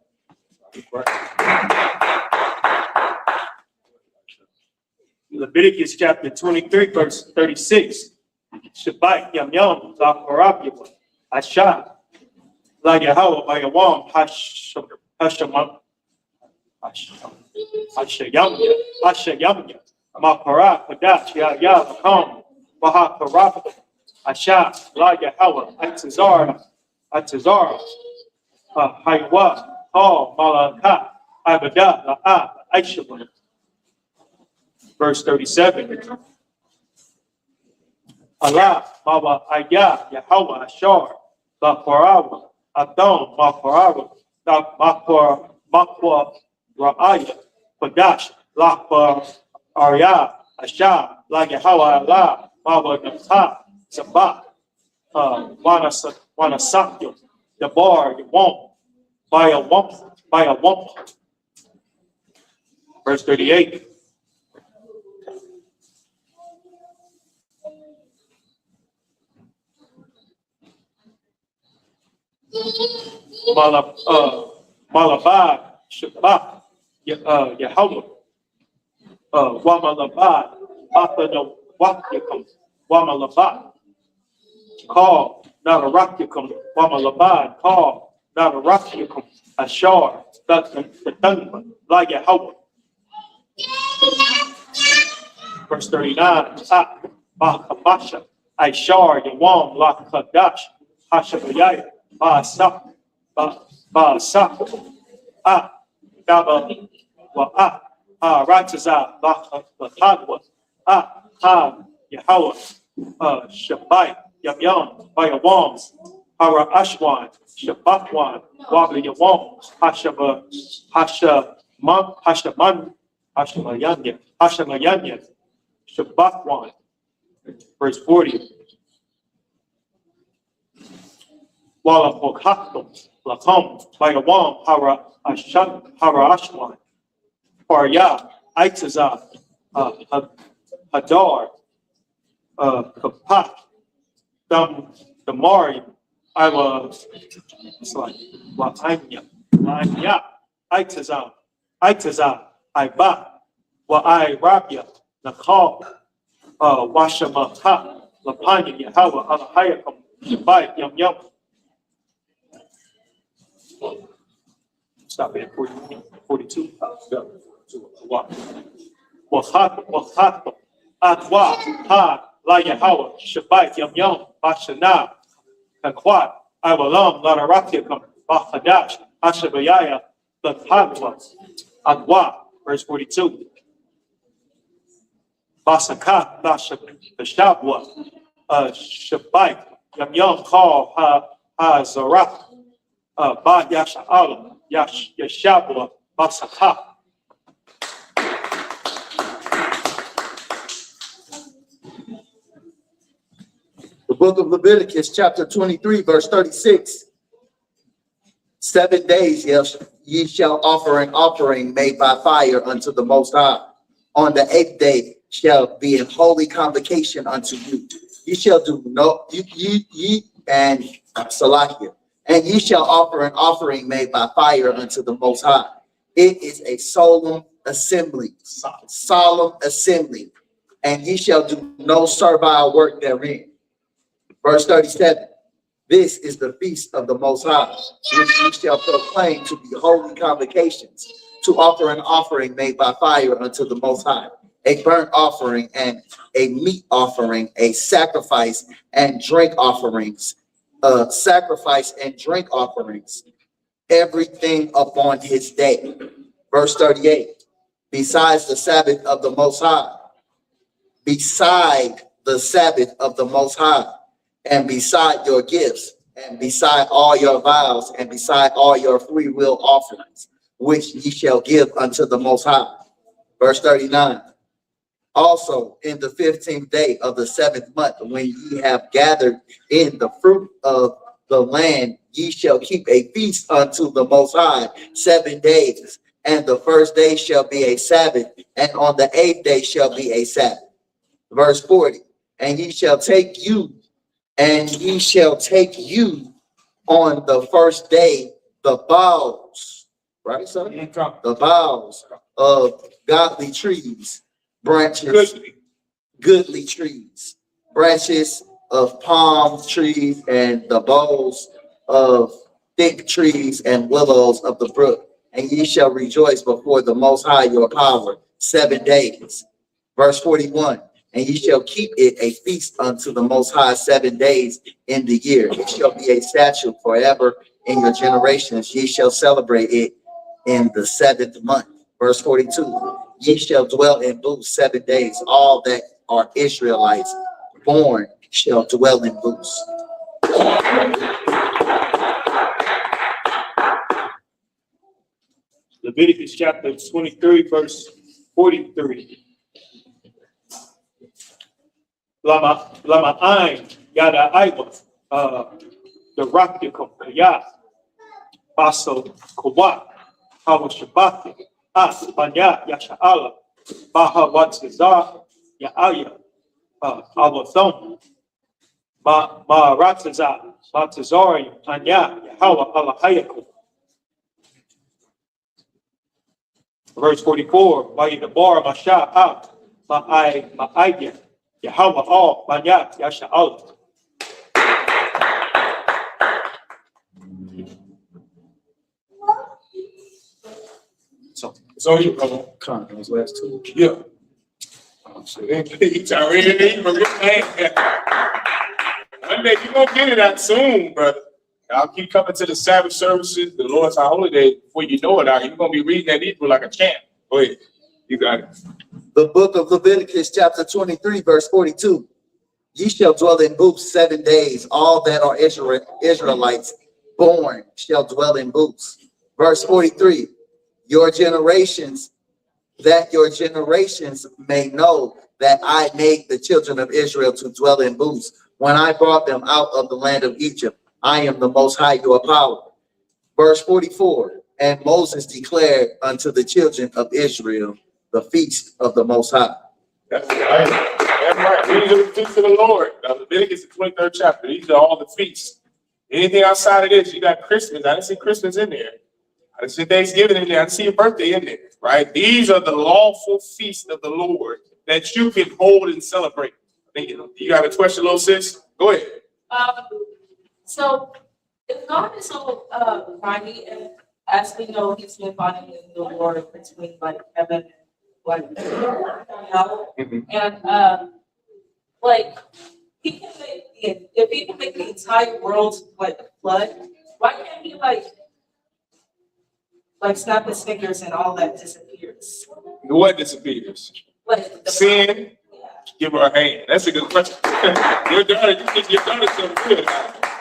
Leviticus chapter 23, verse 36. Shabbat Yam Yam, La Parabula, Asha, La Yahweh, Bayawam, Hashamam, Hashayamya, Makara, Padash, Ya, Kam, Baha Parabula, Asha, La Yahweh, Atazara, Haywa, Hal, Malaka, Abada, La'a, I.S.U.P.K. Verse 37. Allah, Baba, Ayah, Yahweh, Ashar, La Parawa, Adam, Makarawa, Makwa, Ra'aya, Padash, La Arya, Ashar, La Yahweh, Allah, Baba, Nata, Zabak, Wanasakyo, Yabar, Yawam, by a wump. Verse 38. Malabad, Shabbat, Yahweh, Wamalabad, Bapano, Wakyakam, Wamalabad, call, not a Rakyakam, Wamalabad, call, not a Rakyakam, Ashar, that's the Dunman, like Yahweh. Verse 39, Bakamasha, Ashar, Yawam, La Kadash, Hashabayah, Ba'asak, Daba, Wa Rataza, Lakadwa, Yahweh, Shabbat, Yam Yam, Bayawams, Hara Ashwan, Shabbatwan, Wabba Yawam, Hashemayanya, Shabbatwan. Verse 40. Wala Hokaktum, Lakom, Bayawam, Hara Ashwan, Parya, Itazah, Hadar, Kapat, Damari, it's like, Lanya, Itazah, Iba, Rabia, Nakal, Washamata, Lapanya, Yahweh, Alahayakam, Shabbat, Yum. Stop at 42. Wachato, Atwa, Ha, La Yahweh, Shabbat, Yum, Bashana, Kakwat, Iwalam, Lararakiakam, Bachadash, Ashabayaya, the Hadwa, Atwa, verse 42. Basaka, Bashabwa, Shabbat, Yum, Call, Ha, Zarah, Ba Yasha'ala, Yashabwa, Basaka. The book of Leviticus, chapter 23, verse 36. 7 days ye shall offer an offering made by fire unto the Most High. On the 8th day shall be a holy convocation unto you. Ye shall do no, ye and Salakia. And ye shall offer an offering made by fire unto the Most High. It is a solemn assembly, and ye shall do no servile work therein. Verse 37, this is the feast of the Most High, which ye shall proclaim to be holy convocations, to offer an offering made by fire unto the Most High, a burnt offering and a meat offering, a sacrifice and drink offerings, everything upon his day. Verse 38, besides the Sabbath of the Most High, beside the Sabbath of the Most High, and beside your gifts, and beside all your vows, and beside all your free will offerings, which ye shall give unto the Most High. Verse 39. Also in the 15th day of the 7th month, when ye have gathered in the fruit of the land, ye shall keep a feast unto the Most High 7 days. And the first day shall be a Sabbath, and on the 8th day shall be a Sabbath. Verse 40. And ye shall take you on the first day the boughs, right, son? The boughs of godly trees, branches, goodly trees, branches of palm trees, and the boughs of thick trees and willows of the brook. And ye shall rejoice before the Most High your power 7 days. Verse 41. And ye shall keep it a feast unto the Most High 7 days in the year. It shall be a statute forever in your generations. Ye shall celebrate it in the 7th month. Verse 42. Ye shall dwell in booths 7 days. All that are Israelites born shall dwell in booths. Leviticus chapter 23, verse 43. Lama ein yada aiwa the rakikum kaya baso kowat hawa shabati as banya yasha'ala baha watzizah ya'aya awazom ma ratzizah batzizori anya yahawa alahayakum. Verse 44, Vayidabar Masha out Ma'idya Yahweh all Manyat Yasha'al. So you go. Con, those last two. Yeah. So then he's already from your hand. One day you're gonna get it out soon, brother. I'll keep coming to the Sabbath services, the Lord's holiday. Before you know it, you're gonna be reading that Hebrew like a champ. Go ahead. You got it. The book of Leviticus, chapter 23, verse 42. Ye shall dwell in booths 7 days. All that are Israelites born shall dwell in booths. Verse 43. your generations, that your generations may know that I made the children of Israel to dwell in booths when I brought them out of the land of Egypt. I am the Most High, your power. Verse 44, and Moses declared unto the children of Israel the feast of the Most High. That's right. That's right. These are the feasts of the Lord. Leviticus, the 23rd chapter. These are all the feasts. Anything outside of this, you got Christmas. I didn't see Christmas in there. I didn't see Thanksgiving in there. I didn't see your birthday in there, right? These are the lawful feasts of the Lord that you can hold and celebrate. I think you got a question, little sis? Go ahead. So if God is so mighty, and as we know, He's been fighting in the war between like heaven and like hell, and like He can make if He can make the entire world like flood, why can't He like snap His fingers and all that disappears? What disappears? Like the Sin. Give her a hand. That's a good question. Your daughter's so good.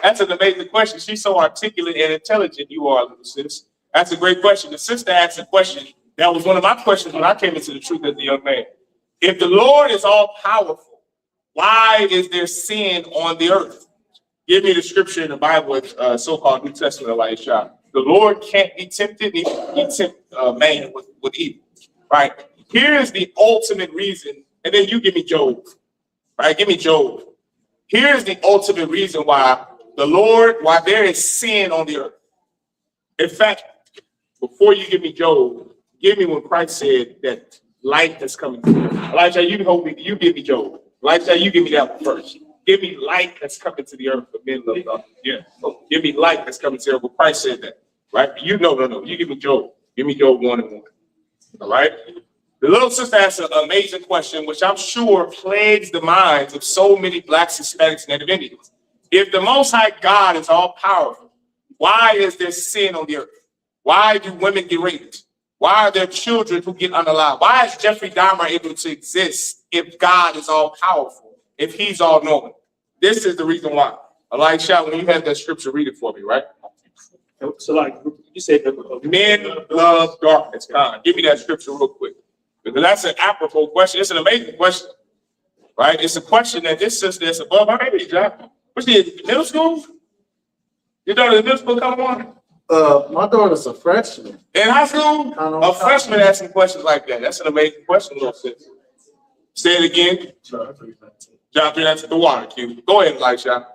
That's an amazing question. She's so articulate and intelligent. You are, little sis. That's a great question. The sister asked a question. That was one of my questions when I came into the truth as a young man. If the Lord is all powerful, why is there sin on the earth? Give me the scripture in the Bible with so-called New Testament of I.S.U.P.K. The Lord can't be tempted. He tempt man with evil. Right? Here is the ultimate reason. And then you give me Job, right? Give me Job. Here's the ultimate reason why why there is sin on the earth. In fact, before you give me Job, give me when Christ said that light has come. Elijah, you give me Job. Elijah, you give me that one first. Give me light that's coming to the earth for men love God. Yeah. Give me light that's coming to the earth. Well, Christ said that, right? No. You give me Job. Give me Job 1:1. All right. The little sister asked an amazing question, which I'm sure plagues the minds of so many Blacks, Hispanics, and Native Indians. If the Most High God is all powerful, why is there sin on the earth? Why do women get raped? Why are there children who get unalive? Why is Jeffrey Dahmer able to exist if God is all powerful, if He's all knowing? This is the reason why. Elisha, when you have that scripture, read it for me, right? So like you said, Men love darkness. God, give me that scripture real quick. Because that's an apropos question. It's an amazing question, right? It's a question that this sister is above her age, John. What's she in middle school? Your daughter in middle school, come on? My daughter's a freshman. In high school? A freshman asking questions like that. That's an amazing question, little sis. Say it again. John 3, that's the water cube. Go ahead, Elisha.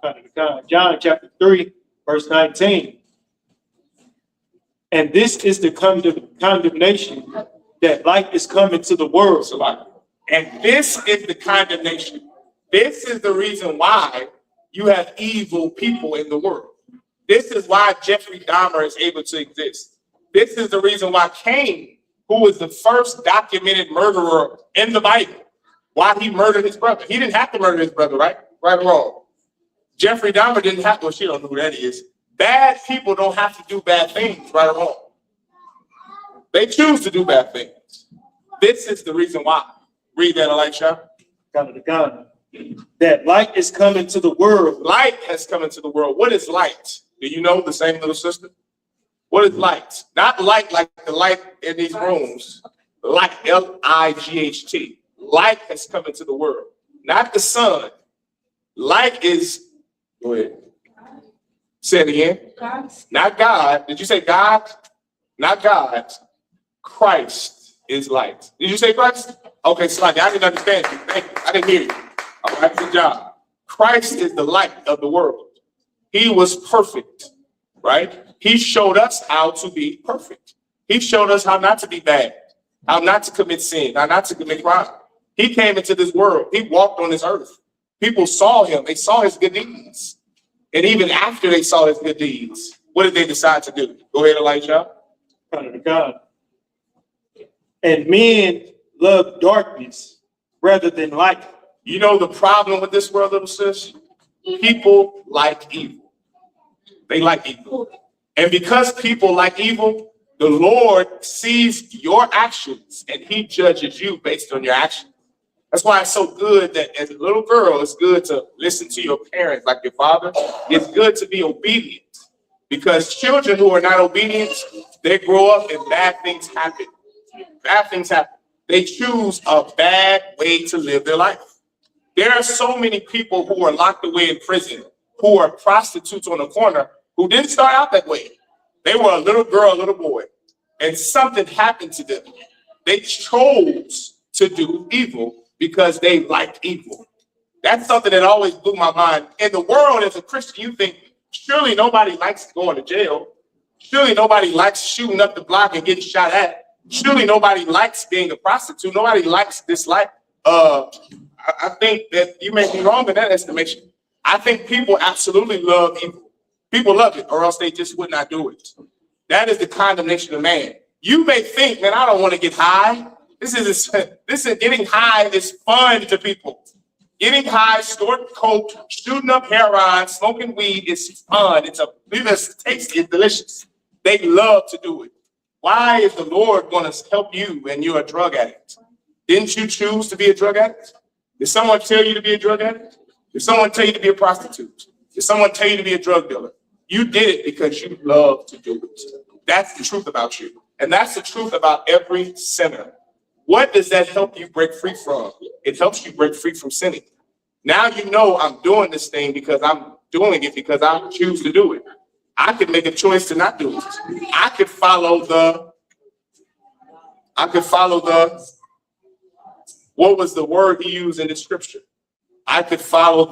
John chapter 3, verse 19. And this is the condemnation that light is coming to the world. And this is the condemnation. This is the reason why you have evil people in the world. This is why Jeffrey Dahmer is able to exist. This is the reason why Cain, who was the first documented murderer in the Bible, why he murdered his brother. He didn't have to murder his brother, right? Right or wrong? Jeffrey Dahmer didn't have to, well, she don't know who that is. Bad people don't have to do bad things, right or wrong. They choose to do bad things. This is the reason why. Read that, Elisha. That light is coming to the world. Light has come into the world. What is light? Do you know, the same little sister? What is light? Not light like the light in these rooms. Light, L-I-G-H-T. Light has come into the world. Not the sun. Light is, go ahead. Say it again. Not God. Did you say God? Not God. Christ is light. Did you say Christ? Okay, Slide. I didn't understand you. Thank you. I didn't hear you. All right, good job. Christ is the light of the world. He was perfect, right? He showed us how to be perfect. He showed us how not to be bad, how not to commit sin, how not to commit crime. He came into this world. He walked on this earth. People saw him. They saw his good deeds. And even after they saw his good deeds, what did they decide to do? Go ahead, Elisha. God. And men love darkness rather than light. You know the problem with this world, little sis? People like evil. They like evil. And because people like evil, the Lord sees your actions and He judges you based on your actions. That's why it's so good that as a little girl, it's good to listen to your parents like your father. It's good to be obedient Because children who are not obedient, they grow up and bad things happen. Bad things happen. They choose a bad way to live their life. There are so many people who are locked away in prison, who are prostitutes on the corner, who didn't start out that way. They were a little girl, a little boy, and something happened to them. They chose to do evil because they liked evil. That's something that always blew my mind. In the world, as a Christian, you think, surely nobody likes going to jail. Surely nobody likes shooting up the block and getting shot at. Surely nobody likes being a prostitute. Nobody likes this life. I think that you may be wrong in that estimation. I think people absolutely love evil. People love it, or else they just would not do it. That is the condemnation of man. You may think, man, I don't want to get high. This is getting high is fun to people. Getting high, snorting coke, shooting up heroin, smoking weed is fun. It's tasty, it's delicious. They love to do it. Why is the Lord going to help you when you're a drug addict? Didn't you choose to be a drug addict? Did someone tell you to be a drug addict? Did someone tell you to be a prostitute? Did someone tell you to be a drug dealer? You did it because you love to do it. That's the truth about you. And that's the truth about every sinner. What does that help you break free from? It helps you break free from sinning. Now you know I'm doing this thing because I'm doing it because I choose to do it. I could make a choice to not do it. I could follow the, what was the word he used in the scripture? I could follow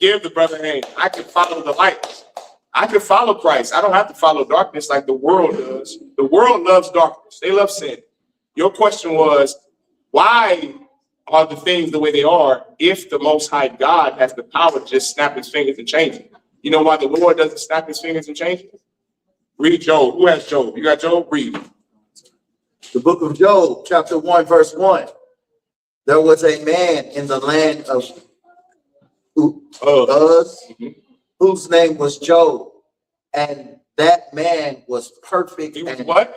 give the brother a hand. I could follow the light. I could follow Christ. I don't have to follow darkness like the world does. The world loves darkness. They love sin. Your question was, why are the things the way they are if the Most High God has the power to just snap his fingers and change it? You know why the Lord doesn't snap his fingers and change it? Read Job. Who has Job? You got Job? Read. The book of Job, chapter 1, verse 1. There was a man in the land of Uz, whose name was Job, and that man was perfect. He was and what?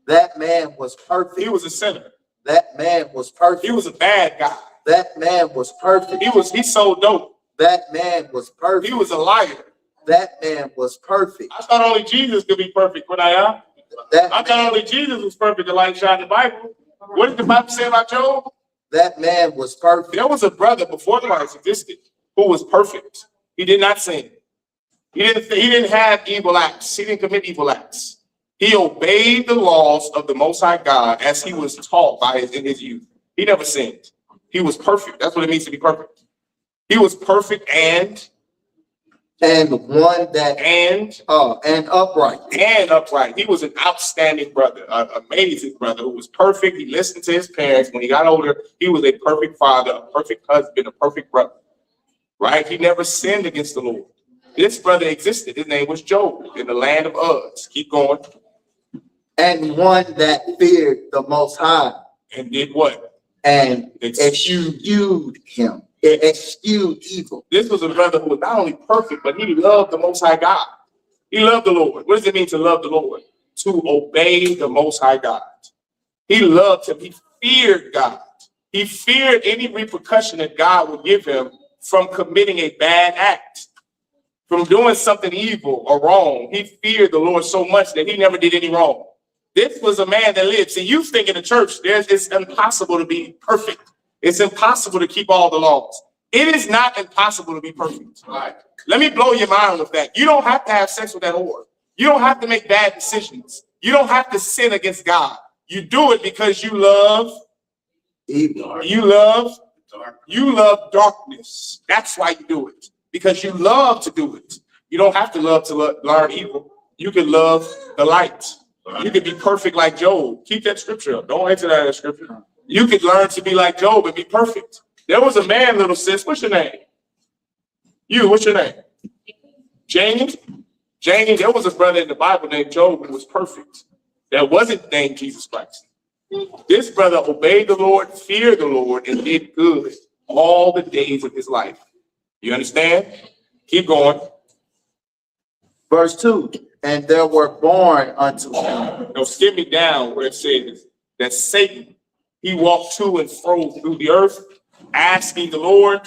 That man was perfect. He was a sinner. That man was perfect. He was a bad guy. That man was perfect. He sold dope. That man was perfect. He was a liar. That man was perfect. I thought only Jesus could be perfect. I thought only Jesus was perfect, the light shine in the Bible. What did the Bible say about Job? That man was perfect. There was a brother before Christ existed who was perfect. He did not sin. He didn't have evil acts. He didn't commit evil acts. He obeyed the laws of the Most High God as he was taught in his youth. He never sinned. He was perfect. That's what it means to be perfect. He was perfect and upright. And upright. He was an outstanding brother, an amazing brother who was perfect. He listened to his parents. When he got older, he was a perfect father, a perfect husband, a perfect brother. Right? He never sinned against the Lord. This brother existed. His name was Job in the land of Uz. Keep going. And one that feared the Most High. And did what? And eschewed him. It eschewed evil. This was a brother who was not only perfect, but he loved the Most High God. He loved the Lord. What does it mean to love the Lord? To obey the Most High God. He loved him. He feared God. He feared any repercussion that God would give him from committing a bad act, from doing something evil or wrong. He feared the Lord so much that he never did any wrong. This was a man that lived. See, you think in the church, it's impossible to be perfect. It's impossible to keep all the laws. It is not impossible to be perfect. Right. Let me blow your mind with that. You don't have to have sex with that whore. You don't have to make bad decisions. You don't have to sin against God. You do it because you love evil. You love darkness. That's why you do it. Because you love to do it. You don't have to love to learn evil. You can love the light. You can be perfect like Job. Keep that scripture up. Don't enter that scripture. You could learn to be like Job and be perfect. There was a man, little sis. What's your name? What's your name? James? James, there was a brother in the Bible named Job who was perfect. That wasn't named Jesus Christ. This brother obeyed the Lord, feared the Lord, and did good all the days of his life. You understand? Keep going. Verse 2. And there were born unto him. Now skip me down where it says that Satan, he walked to and fro through the earth, asking the Lord,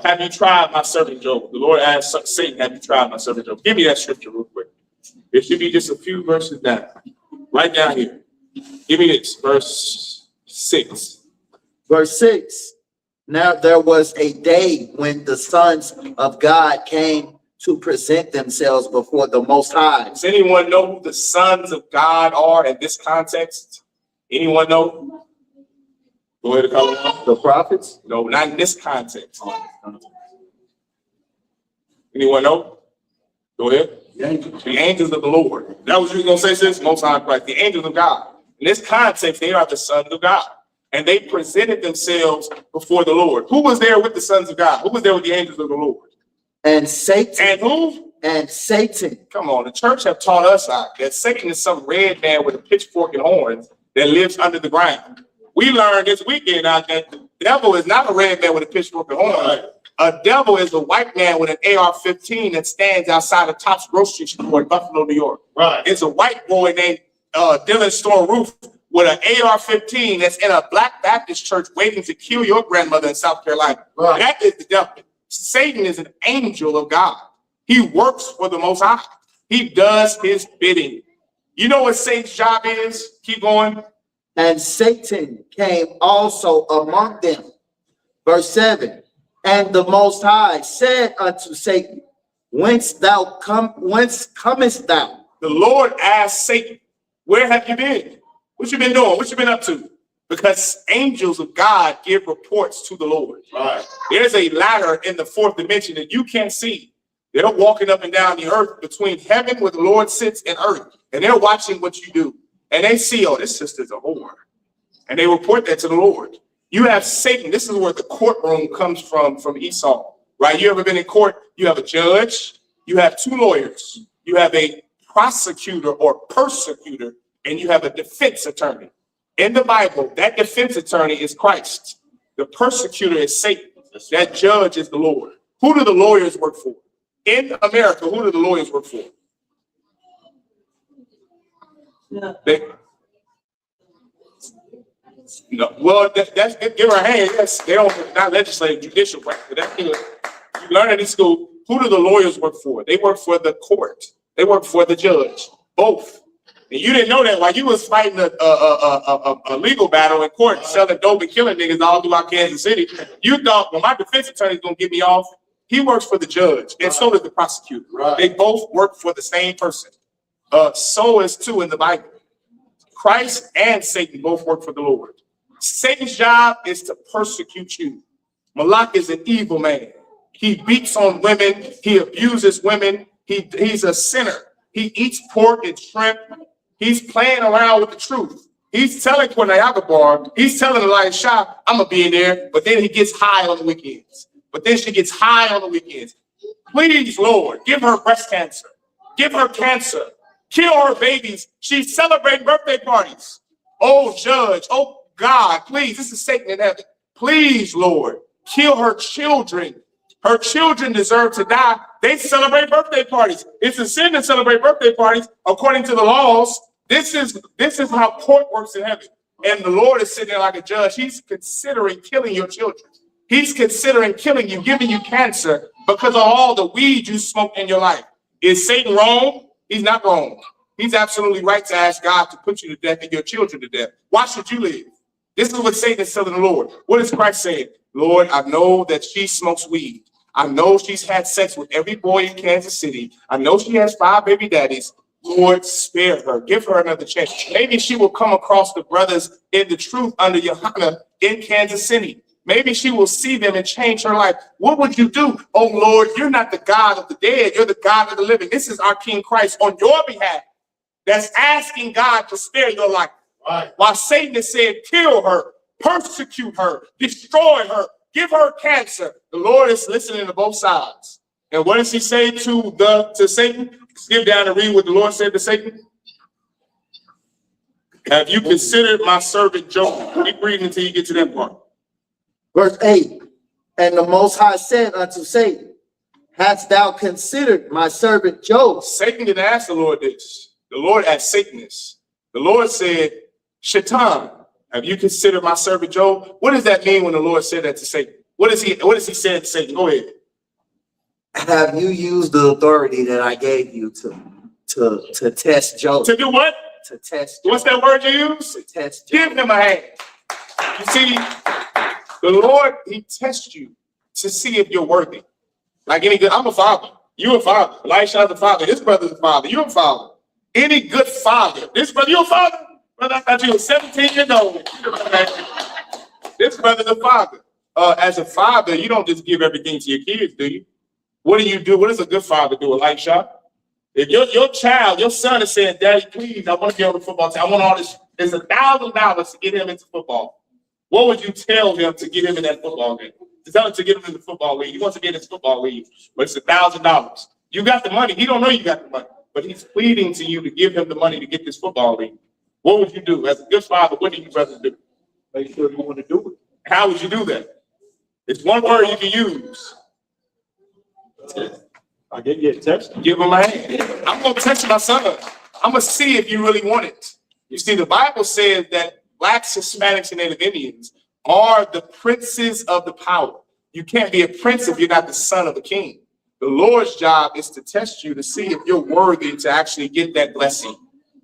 have you tried my servant Job? The Lord asked Satan, have you tried my servant Job? Give me that scripture real quick. It should be just a few verses down. Right down here. Give me this, verse 6. Verse 6. Now there was a day when the sons of God came to present themselves before the Most High. Does anyone know who the sons of God are in this context? Anyone know? Go ahead, color. The prophets? No, not in this context. Anyone know? Go ahead. The angels of the Lord. That was what you were going to say, sis? Most High Christ. The angels of God. In this context, they are the sons of God. And they presented themselves before the Lord. Who was there with the sons of God? Who was there with the angels of the Lord? And Satan. And who? And Satan. Come on, the church have taught us that Satan is some red man with a pitchfork and horns that lives under the ground. We learned this weekend out that the devil is not a red man with a pitchfork and horns. A devil is a white man with an AR-15 that stands outside of Tops grocery store in Buffalo, New York. Right. It's a white boy named Dylan Store Roof with an AR-15 that's in a Black Baptist church waiting to kill your grandmother in South Carolina. Right. That is the devil. Satan is an angel of God. He works for the Most High. He does his bidding. You know what Satan's job is? Keep going. And Satan came also among them. Verse 7. And the Most High said unto Satan, whence comest thou? The Lord asked Satan, where have you been? What you been doing? What you been up to? Because angels of God give reports to the Lord. Right. There's a ladder in the fourth dimension that you can't see. They're walking up and down the earth between heaven where the Lord sits and earth. And they're watching what you do. And they see, oh, this sister's a whore. And they report that to the Lord. You have Satan. This is where the courtroom comes from Esau, right? You ever been in court? You have a judge. You have two lawyers. You have a prosecutor or persecutor, and you have a defense attorney. In the Bible, that defense attorney is Christ. The persecutor is Satan. That judge is the Lord. Who do the lawyers work for? In America, who do the lawyers work for? No. Well, that's give her a hand. Yes, they don't, not legislative, judicial, right? But that's, you learn in school. Who do the lawyers work for? They work for the court. They work for the judge. Both. And you didn't know that while you was fighting a legal battle in court, selling dope and killing niggas all throughout Kansas City. You thought, well, my defense attorney's gonna get me off. He works for the judge, and so does the prosecutor. Right. They both work for the same person. So is too in the Bible. Christ and Satan both work for the Lord. Satan's job is to persecute you. Malak is an evil man. He beats on women. He abuses women. He's a sinner. He eats pork and shrimp. He's playing around with the truth. He's telling Bar, he's telling Elisha, I'm going to be in there, but then he gets high on the weekends. But then she gets high on the weekends. Please, Lord, give her breast cancer. Give her cancer. Kill her babies. She's celebrating birthday parties. Oh, judge. Oh, God, please. This is Satan in heaven. Please, Lord, kill her children. Her children deserve to die. They celebrate birthday parties. It's a sin to celebrate birthday parties according to the laws. This is how court works in heaven. And the Lord is sitting there like a judge. He's considering killing your children. He's considering killing you, giving you cancer because of all the weed you smoked in your life. Is Satan wrong? He's not wrong. He's absolutely right to ask God to put you to death and your children to death. Why should you live? This is what Satan is telling the Lord. What is Christ saying? Lord, I know that she smokes weed. I know she's had sex with every boy in Kansas City. I know she has 5 baby daddies. Lord, spare her. Give her another chance. Maybe she will come across the brothers in the truth under Yahanna in Kansas City. Maybe she will see them and change her life. What would you do? Oh, Lord, you're not the God of the dead. You're the God of the living. This is our King Christ on your behalf that's asking God to spare your life. Right. While Satan is saying, kill her, persecute her, destroy her, give her cancer. The Lord is listening to both sides. And what does he say to Satan? Skip down and read what the Lord said to Satan. Have you considered my servant Job? Keep reading until you get to that part. Verse 8. And the Most High said unto Satan, hast thou considered my servant Job? Satan didn't ask the Lord this. The Lord asked Satan this. The Lord said, Shaitan, have you considered my servant Job? What does that mean when the Lord said that to Satan? What is he saying to Satan? Go ahead. Have you used the authority that I gave you to test Job? To do what? To test Job. What's that word you use? To test Job. Give him a hand. You see, the Lord, he tests you to see if you're worthy. Like any good, I'm a father. You're a father. Elisha's a father. His brother's a father. You're a father. Any good father. This brother, you're a father? Brother, I thought you were 17 years old. This brother's a father. As a father, you don't just give everything to your kids, do you? What do you do? What does a good father do, Elisha? If your child, your son is saying, Daddy, please, I want to be on the football team. I want all this. There's $1,000 to get him into football. What would you tell him to get him in that football game? To tell him to get him in the football league. He wants to be in this football league, but it's $1,000. You got the money. He don't know you got the money, but he's pleading to you to give him the money to get this football league. What would you do? As a good father, what do you rather do? Make sure you want to do it. How would you do that? It's one word you can use. I get you a text. Give him a hand. I'm going to text my son. I'm going to see if you really want it. You see, the Bible says that Blacks, Hispanics, and Native Indians are the princes of the power. You can't be a prince if you're not the son of a king. The Lord's job is to test you to see if you're worthy to actually get that blessing,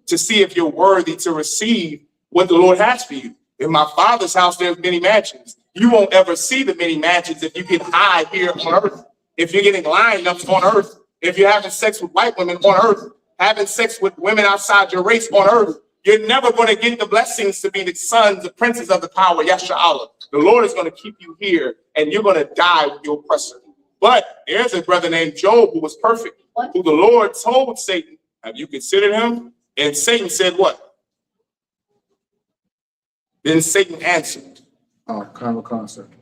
to see if you're worthy to receive what the Lord has for you. In my Father's house, there's many mansions. You won't ever see the many mansions if you get high here on earth. If you're getting lined up on earth, if you're having sex with white women on earth, having sex with women outside your race on earth, you're never going to get the blessings to be the sons, the princes of the power, Yasha'Allah. The Lord is going to keep you here, and you're going to die with your oppressor. But there's a brother named Job who was perfect, who the Lord told Satan, have you considered him? And Satan said what? Then Satan answered. Oh, carnal concept.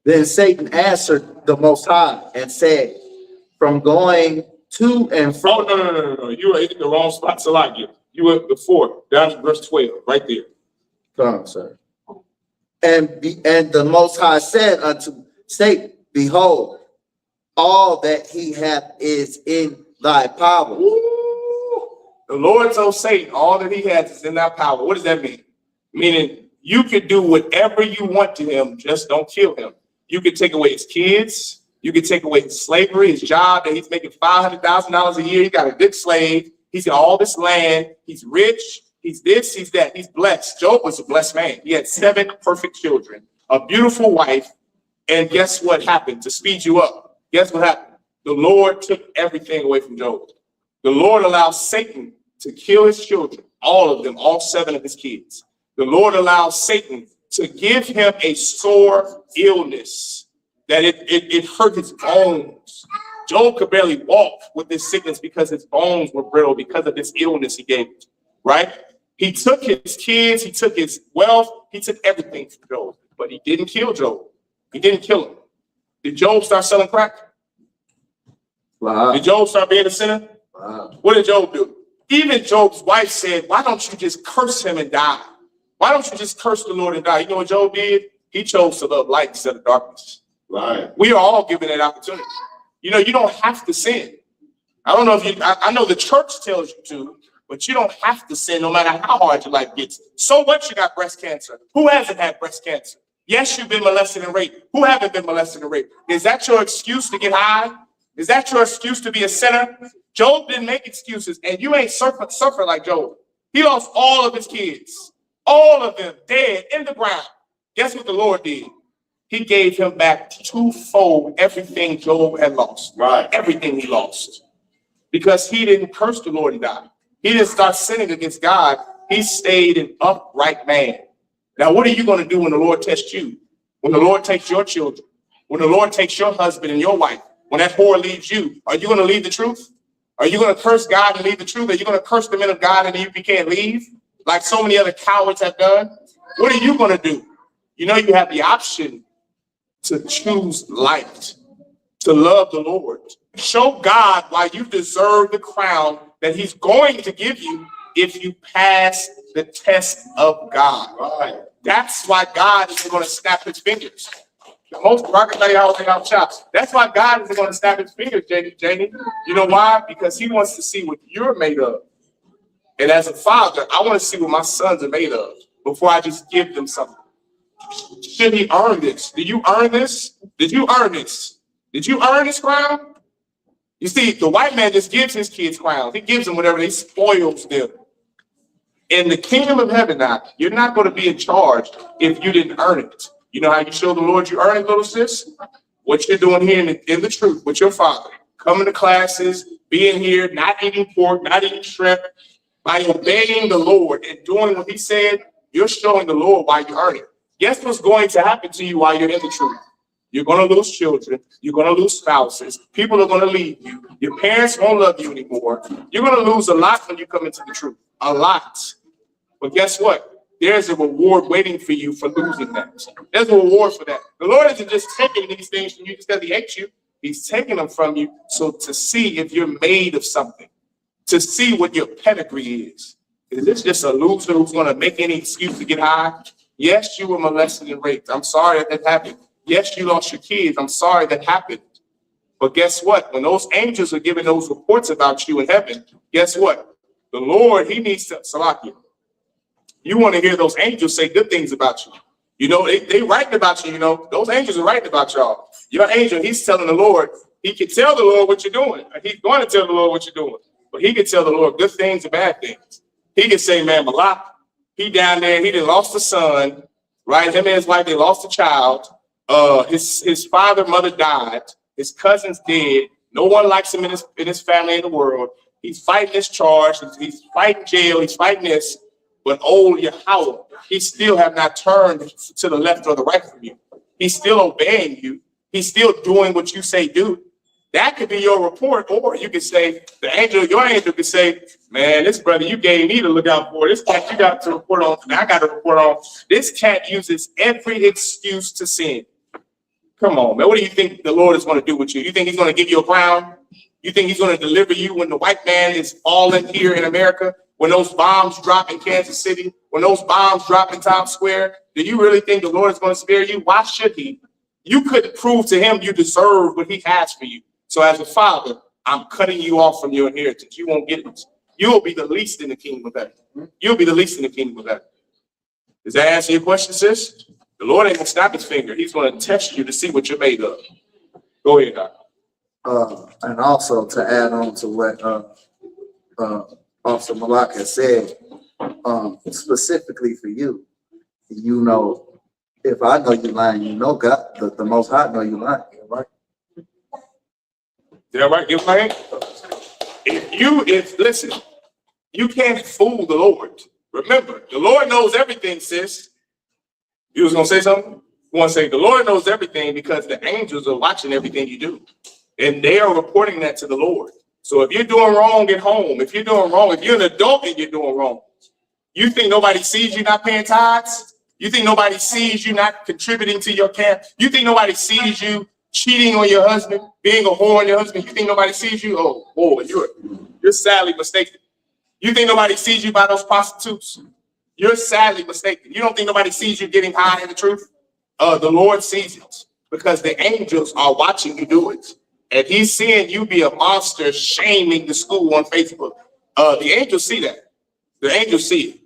Then Satan answered the Most High and said, from going to and Oh, from. no. You were in the wrong spot. So like you went before, down to verse 12, right there. Come, sir. And the Most High said unto Satan, behold, all that he hath is in thy power. Ooh. The Lord told Satan, all that he has is in thy power. What does that mean? Meaning you can do whatever you want to him, just don't kill him. You can take away his kids. You can take away his slavery, his job that he's making $500,000 a year. He got a good slave. He's got all this land. He's rich. He's this, he's that. He's blessed. Job was a blessed man. He had 7 perfect children, a beautiful wife. And guess what happened? To speed you up, guess what happened? The Lord took everything away from Job. The Lord allowed Satan to kill his children, all of them, all 7 of his kids. The Lord allowed Satan to give him a sore illness that it hurt his bones. Job could barely walk with this sickness because his bones were brittle because of this illness he gave him, right? He took his kids, he took his wealth, he took everything from Job, but he didn't kill Job. He didn't kill him. Did Job start selling crack? Wow. Did Job start being a sinner? Wow. What did Job do? Even Job's wife said, why don't you just curse him and die? Why don't you just curse the Lord and die? You know what Job did? He chose to love light instead of darkness. Right. We are all given that opportunity. You know, you don't have to sin. I don't know if you, I know the church tells you to, but you don't have to sin no matter how hard your life gets. So what, you got breast cancer? Who hasn't had breast cancer? Yes, you've been molested and raped. Who haven't been molested and raped? Is that your excuse to get high? Is that your excuse to be a sinner? Job didn't make excuses, and you ain't suffer like Job. He lost all of his kids, all of them dead in the ground. Guess what the Lord did? He gave him back twofold everything Job had lost. Right. Everything he lost. Because he didn't curse the Lord and die. He didn't start sinning against God. He stayed an upright man. Now, what are you going to do when the Lord tests you? When the Lord takes your children? When the Lord takes your husband and your wife? When that whore leaves you? Are you going to leave the truth? Are you going to curse God and leave the truth? Are you going to curse the men of God and you can't leave? Like so many other cowards have done? What are you going to do? You know, you have the option to choose light, to love the Lord. Show God why you deserve the crown that he's going to give you if you pass the test of God. Right. That's why God isn't going to snap his fingers. Most rocket lay out and out chops. That's why God isn't going to snap his fingers, Janie. You know why? Because he wants to see what you're made of. And as a father, I want to see what my sons are made of before I just give them something. Should he earn this? Did you earn this? Did you earn this? Did you earn this crown? You see, the white man just gives his kids crowns. He gives them whatever, he spoils them. In the kingdom of heaven now, you're not going to be in charge if you didn't earn it. You know how you show the Lord you earn it, little sis? What you're doing here in the truth with your father, coming to classes, being here, not eating pork, not eating shrimp, by obeying the Lord and doing what he said, you're showing the Lord why you earn it. Guess what's going to happen to you while you're in the truth? You're going to lose children. You're going to lose spouses. People are going to leave you. Your parents won't love you anymore. You're going to lose a lot when you come into the truth. A lot. But guess what? There's a reward waiting for you for losing that. There's a reward for that. The Lord isn't just taking these things from you just because he hates you. He's taking them from you so to see if you're made of something, to see what your pedigree is. Is this just a loser who's going to make any excuse to get high? Yes, you were molested and raped. I'm sorry that happened. Yes, you lost your kids. I'm sorry that happened. But guess what? When those angels are giving those reports about you in heaven, guess what? The Lord, he needs to, Salakia. You want to hear those angels say good things about you. You know, they writing about you, you know. Those angels are writing about y'all. Your angel, he's telling the Lord, he can tell the Lord what you're doing. He's going to tell the Lord what you're doing. But he can tell the Lord good things and bad things. He can say, man, Malak, he down there, he done lost a son, right? Him and his wife, they lost a child. His father, mother died. His cousin's dead. No one likes him in his family in the world. He's fighting this charge. He's fighting jail. He's fighting this. But old Yahweh, he still have not turned to the left or the right from you. He's still obeying you. He's still doing what you say do. That could be your report, or you could say, your angel could say, man, this brother you gave me to look out for, this cat you got to report on, I got to report on. This cat uses every excuse to sin. Come on, man. What do you think the Lord is going to do with you? You think he's going to give you a crown? You think he's going to deliver you when the white man is falling here in America? When those bombs drop in Kansas City? When those bombs drop in Times Square? Do you really think the Lord is going to spare you? Why should he? You couldn't prove to him you deserve what he has for you. So as a father, I'm cutting you off from your inheritance. You won't get it. You will be the least in the kingdom of heaven. You'll be the least in the kingdom of heaven. Does that answer your question, sis? The Lord ain't going to snap his finger. He's going to test you to see what you're made of. Go ahead, Doc. And also to add on to what Officer Malak has said, specifically for you, you know, if I know you're lying, you know God, the Most High know you're lying, right? Is that right? Give my hand. Listen, you can't fool the Lord. Remember, the Lord knows everything, sis. You was going to say something? You want to say the Lord knows everything because the angels are watching everything you do. And they are reporting that to the Lord. So if you're doing wrong at home, if you're doing wrong, if you're an adult and you're doing wrong, you think nobody sees you not paying tithes? You think nobody sees you not contributing to your camp? You think nobody sees you cheating on your husband, being a whore on your husband? You think nobody sees you? Oh, boy, you're sadly mistaken. You think nobody sees you by those prostitutes? You're sadly mistaken. You don't think nobody sees you getting high in the truth? The Lord sees it because the angels are watching you do it. And he's seeing you be a monster shaming the school on Facebook. The angels see that. The angels see it.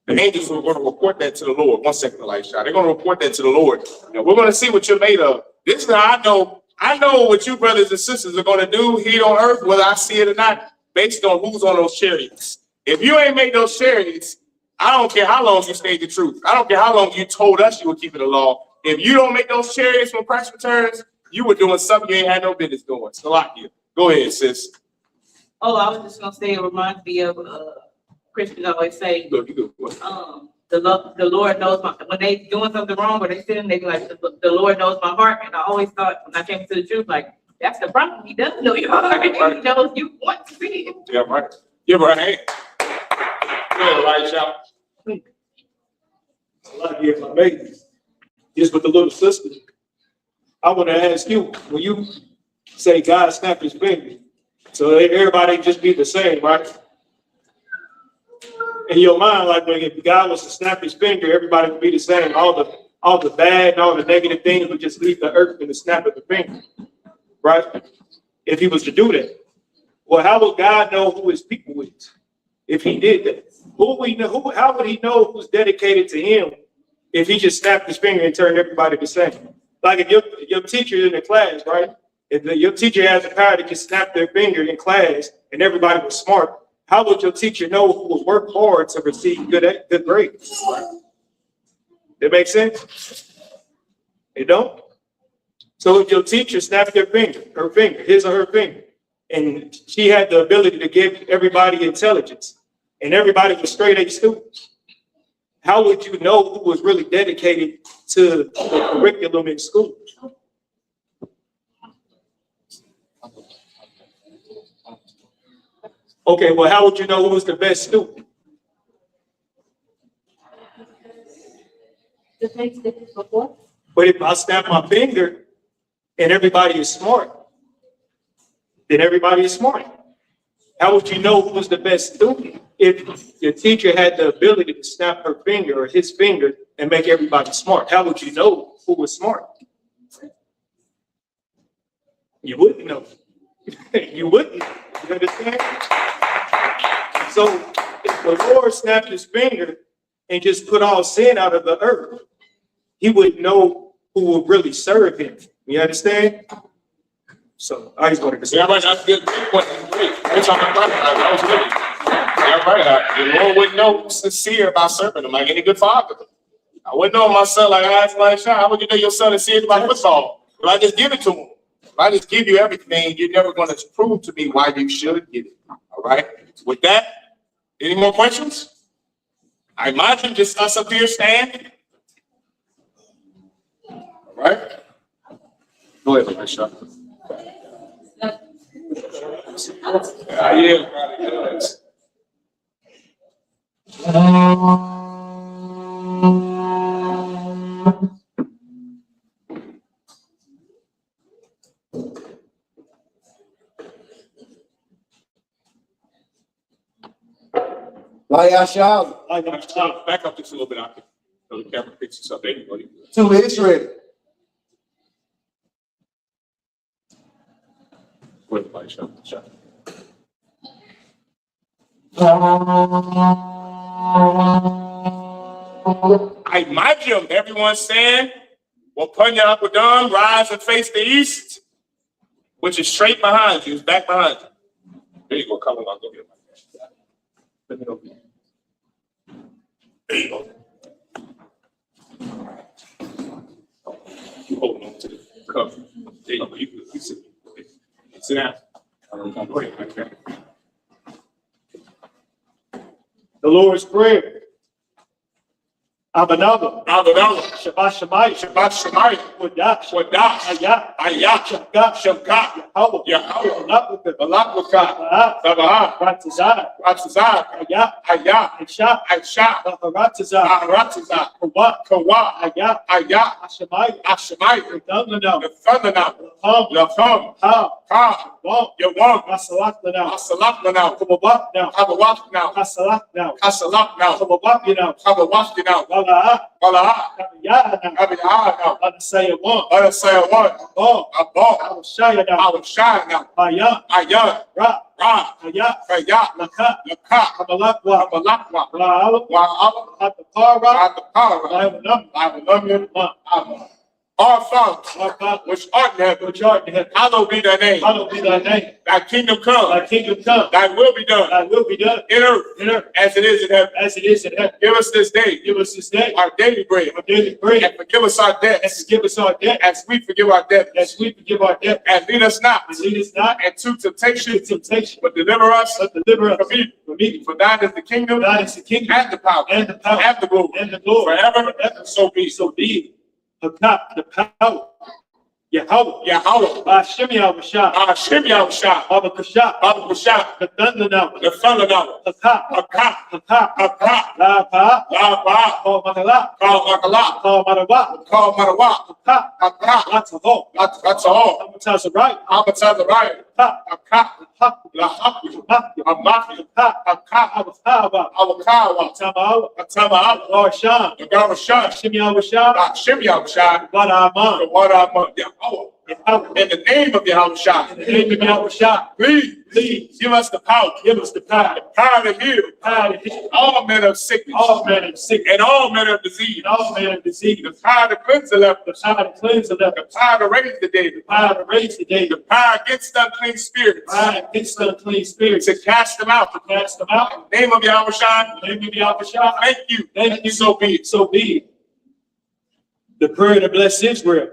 The angels are going to report that to the Lord. 1 second, Elisha. They're going to report that to the Lord. And we're going to see what you're made of. This is how I know. I know what you brothers and sisters are going to do here on earth, whether I see it or not, based on who's on those chariots. If you ain't made those chariots, I don't care how long you stayed the truth. I don't care how long you told us you were keeping the law. If you don't make those chariots when Christ returns, you were doing something you ain't had no business doing. Salakia. Go ahead, sis. Oh, I was just gonna say it reminds me of Christians always say, the Lord knows when they doing something wrong or they sin, they be like, the Lord knows my heart. And I always thought when I came to the truth, like, that's the problem. He does know your heart. He knows you want to see it. Yeah, right. Give her a hand. Go ahead, right, shout. A lot of years, my baby. Just with the little sister. I want to ask you, when you say God snapped his finger, so everybody just be the same, right? In your mind, like when if God was to snap his finger, everybody would be the same. All the bad and all the negative things would just leave the earth in the snap of the finger, right? If he was to do that. Well, how would God know who his people is if he did that? How would he know who's dedicated to him if he just snapped his finger and turned everybody the same. Like if your teacher in the class, right? If your teacher has the power to just snap their finger in class and everybody was smart, how would your teacher know who would work hard to receive good grades? That makes sense? It don't? So if your teacher snapped her finger, his or her finger, and she had the ability to give everybody intelligence, and everybody was straight A students, how would you know who was really dedicated to the curriculum in school? Okay, well, how would you know who was the best student? The things that is before. But if I snap my finger and everybody is smart, then everybody is smart. How would you know who was the best student if your teacher had the ability to snap her finger or his finger and make everybody smart? How would you know who was smart? You wouldn't know. You wouldn't. You understand? So if the Lord snapped his finger and just put all sin out of the earth, he would know who would really serve him. You understand? So I just wanted to say. Yeah, right. That's good. Great. That's on the right. That was good. Yeah, right. The Lord wouldn't know who's sincere about serving him like any good father. I wouldn't know my son like I asked like Sean. How would you know your son is serious about football? If I just give it to him. If I just give you everything, you're never going to prove to me why you should get it. All right. With that, any more questions? I imagine just us up here standing. All right. Go ahead, Mr. Shaw. Yeah. Vayashav Back up just a little bit. So the camera picks us up. There you go. to Israel. Go ahead, buddy. Shaw. I imagine everyone saying, well, put your upper down, rise and face the east, which is straight behind you, it's back behind you. There you go, come on, I'll go get my Let me go. There you go. You holding on to the cover. There you go, you sit. Sit down. Go ahead, okay. The Lord's Prayer. Abanaba. Shabbat Shemayim. Shabbat Shemayim. Wadash. Wadash. Ayah. Ayah. Shabbat. Shabbat. Yahweh. Yahweh. Balak. Balak. Sabah. Ratazah. Ratzazah. Ayah. Ayah. Aisha. Aisha. Ratazah. Ratzazah. Kawa. Kawa. Ayah. Ayah. Hashemayim. Ashemayim. Danganah. The thunder now. Lacham. Ha. Ka. Wam. Yawam. Masalak now. Asalak now. Kababak now. Habawak now. Kasalak now. Kasalak now. Kababak now. Habawak now. Wala. Wala. Yahanna. Abiyah now. Let us say it one. Let us say one. Oh. Abba. Oh. Shaya now. Our shine now. Ayah. Ayah. Ra. Ra. Ayah. Ayah. Laka. Laka. Kabalakwa. Habalakwa. Wala. Wa Hatapara. Adapara. I love you. Abba. Our Father, which art in heaven, hallowed be thy name. Hallowed be thy name. Thy kingdom come. Thy kingdom come. Thy will be done. Thy will be done. In earth, as it is in heaven. As it is in heaven. Give us this day. Give us this day our daily bread. our daily bread. And forgive us our And debts. forgive us our debt As we forgive our debtors. as we forgive our debt. And lead us not And lead us not into temptation, into temptation, but deliver us but deliver us from evil. from evil. For thine is the kingdom, God is the kingdom and the power, and the power and the glory, and the glory forever. So be. So be it. The power. Yahweh. Yahweh. Hashem Yahushua. Hashem Yahushua. Baba Kasha. Baba Kusha. The thunder now. The thunder now. Haka. Haka. Haka. Haka. La Pa. La Ba. Call Matala. Call Makala. Call Marawa. Call Marawa. Haka. Haka. Lots of hope. That's all. Sometimes the right. Abata the right. Haka. Haka. Haka. La Haku. Haka. Amaki. Haka. Haka. Abatawa. Awakawa. Tamawa. Atama. Lord Shah. The God of Shah. Hashem Yahushua. Hashem Yahushua. What Aman. The water of Yahweh. In the name of Yahushua. In the name of Yahushua. Please give us the power. Give us the power. The power to heal. Power to heal. All manner of sickness. All manner of sickness. And all manner of disease. And all manner of disease. The power to cleanse the leper. The power to cleanse the leper. The power to raise the dead. The power to raise the dead. The power against unclean spirits. Power against unclean spirits. To cast them out. To cast them out. In the name of Yahushua. In the name of Yahushua. Thank you. Thank you. So be it. So be it. The prayer to bless Israel.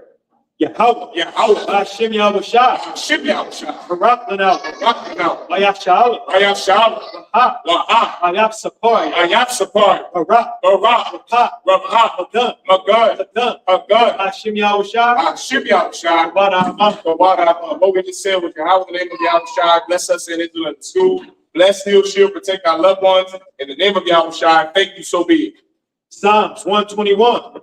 Yahweh. Yahweh. Hashem Yahushua. Ship Yahushua. Barak Lanao. Rock now. Ayashal. Ayashah. Waha. Waha. Ayaf-Sapar. Ayah-Sapar. Barak. Barak. Wapa. Rabah. Magan. Magad. Magan. Magad. Hashem Yahushua. Ship Yahushua. Barama. What we just said with Yahweh, in the name of Yahushua, bless us in Israel school. Bless, heal, shield, protect our loved ones. In the name of Yahushua, thank you, so be it. Psalms 121.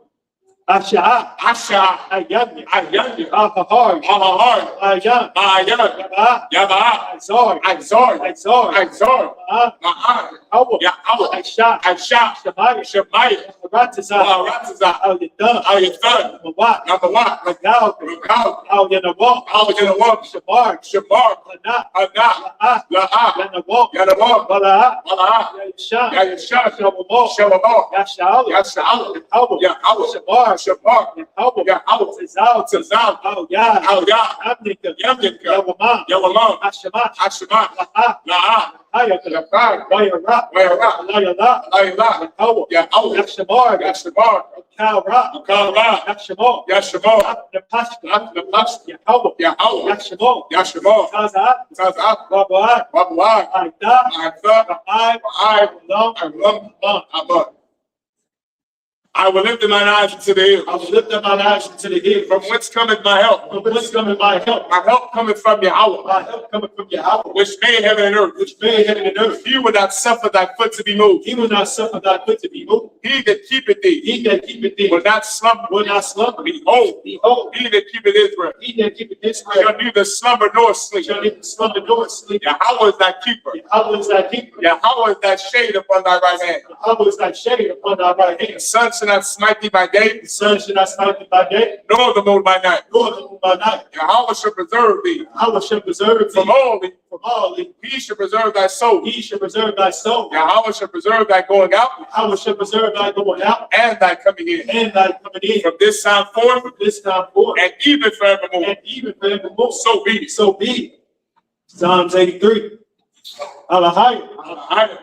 Asha. Asha. Ayanya. Ayanya. Ahahar. Ahahar. Ayan. Ayan. Yabah. Yabah. Azor. Azor. Azor. Azor. Ma'ah. Ma'an. Yahweh. Yahweh. Aisha. Aisha. Shemaiah. Shemaiah. Ratiza. Ratiza. Al-Yadan. Al-Yadan. Mawat. Number one. Magal. Ragal. Al-Yanawam. Al-Yanawam. Shamar. Shamar. Lana. Anah. La'ah. La'ah. Yanawam. Yanawam. Bala'ah. Mala'ah. Yayisha. Yayisha. Shamamah. Shamamah. Yasha'al. Yasha'al. Yahweh. Yahweh. Shamar. Shamar. Yahweh. Yahweh. Tizal. Tazal. Al-Yah. Al-Yah. Amnika. Yamdika. Yawamah. Yawamah. Hashemah. Hashemah. La'ah. La'ah. Hayat. La'ah. Wayarah. Wayarah. Layala. Layla. Yahweh. Yahweh. Yashamar. Yashemar. Kalra. Kalra. Yashamar. Yashemar. Napashka. Napashka. Yahweh. Yahweh. Yashamar. Yashemar. Tazat. Tazat. Babuat. Babuat. Aida. Aitha. Ba'ai. Ba'ai. Abba. I will lift my eyes to the hills. I will lift up my eyes to the hills. From whence cometh my help? From whence cometh my help? My help cometh from Yahweh, My help cometh from Yahweh, which made heaven and earth. which made heaven and earth. He will not suffer thy foot to be moved. He will not suffer thy foot to be moved. He that keepeth thee He that keepeth thee will not slumber. will not slumber. Behold, Behold, he that keepeth Israel he that keepeth Israel shall neither slumber nor sleep. shall neither slumber nor sleep. Yahweh is thy keeper. Yahweh is thy keeper. Yahweh is thy shade upon thy right hand. Yahweh is thy shade upon thy right The hand. sun shall not smite thee by day, The sun shall not smite thee by day, nor the moon by night. nor the moon by night. Yahweh shall preserve thee Yahweh shall preserve thee from all evil. from all evil. He shall preserve thy soul. He shall preserve thy soul. Yahweh shall preserve thy going out Yahweh shall preserve thy going out and thy coming in. and thy coming in. From this time forth From this time forth and even forevermore. and even forevermore. So be it. So be it. Psalms 83. Alahai.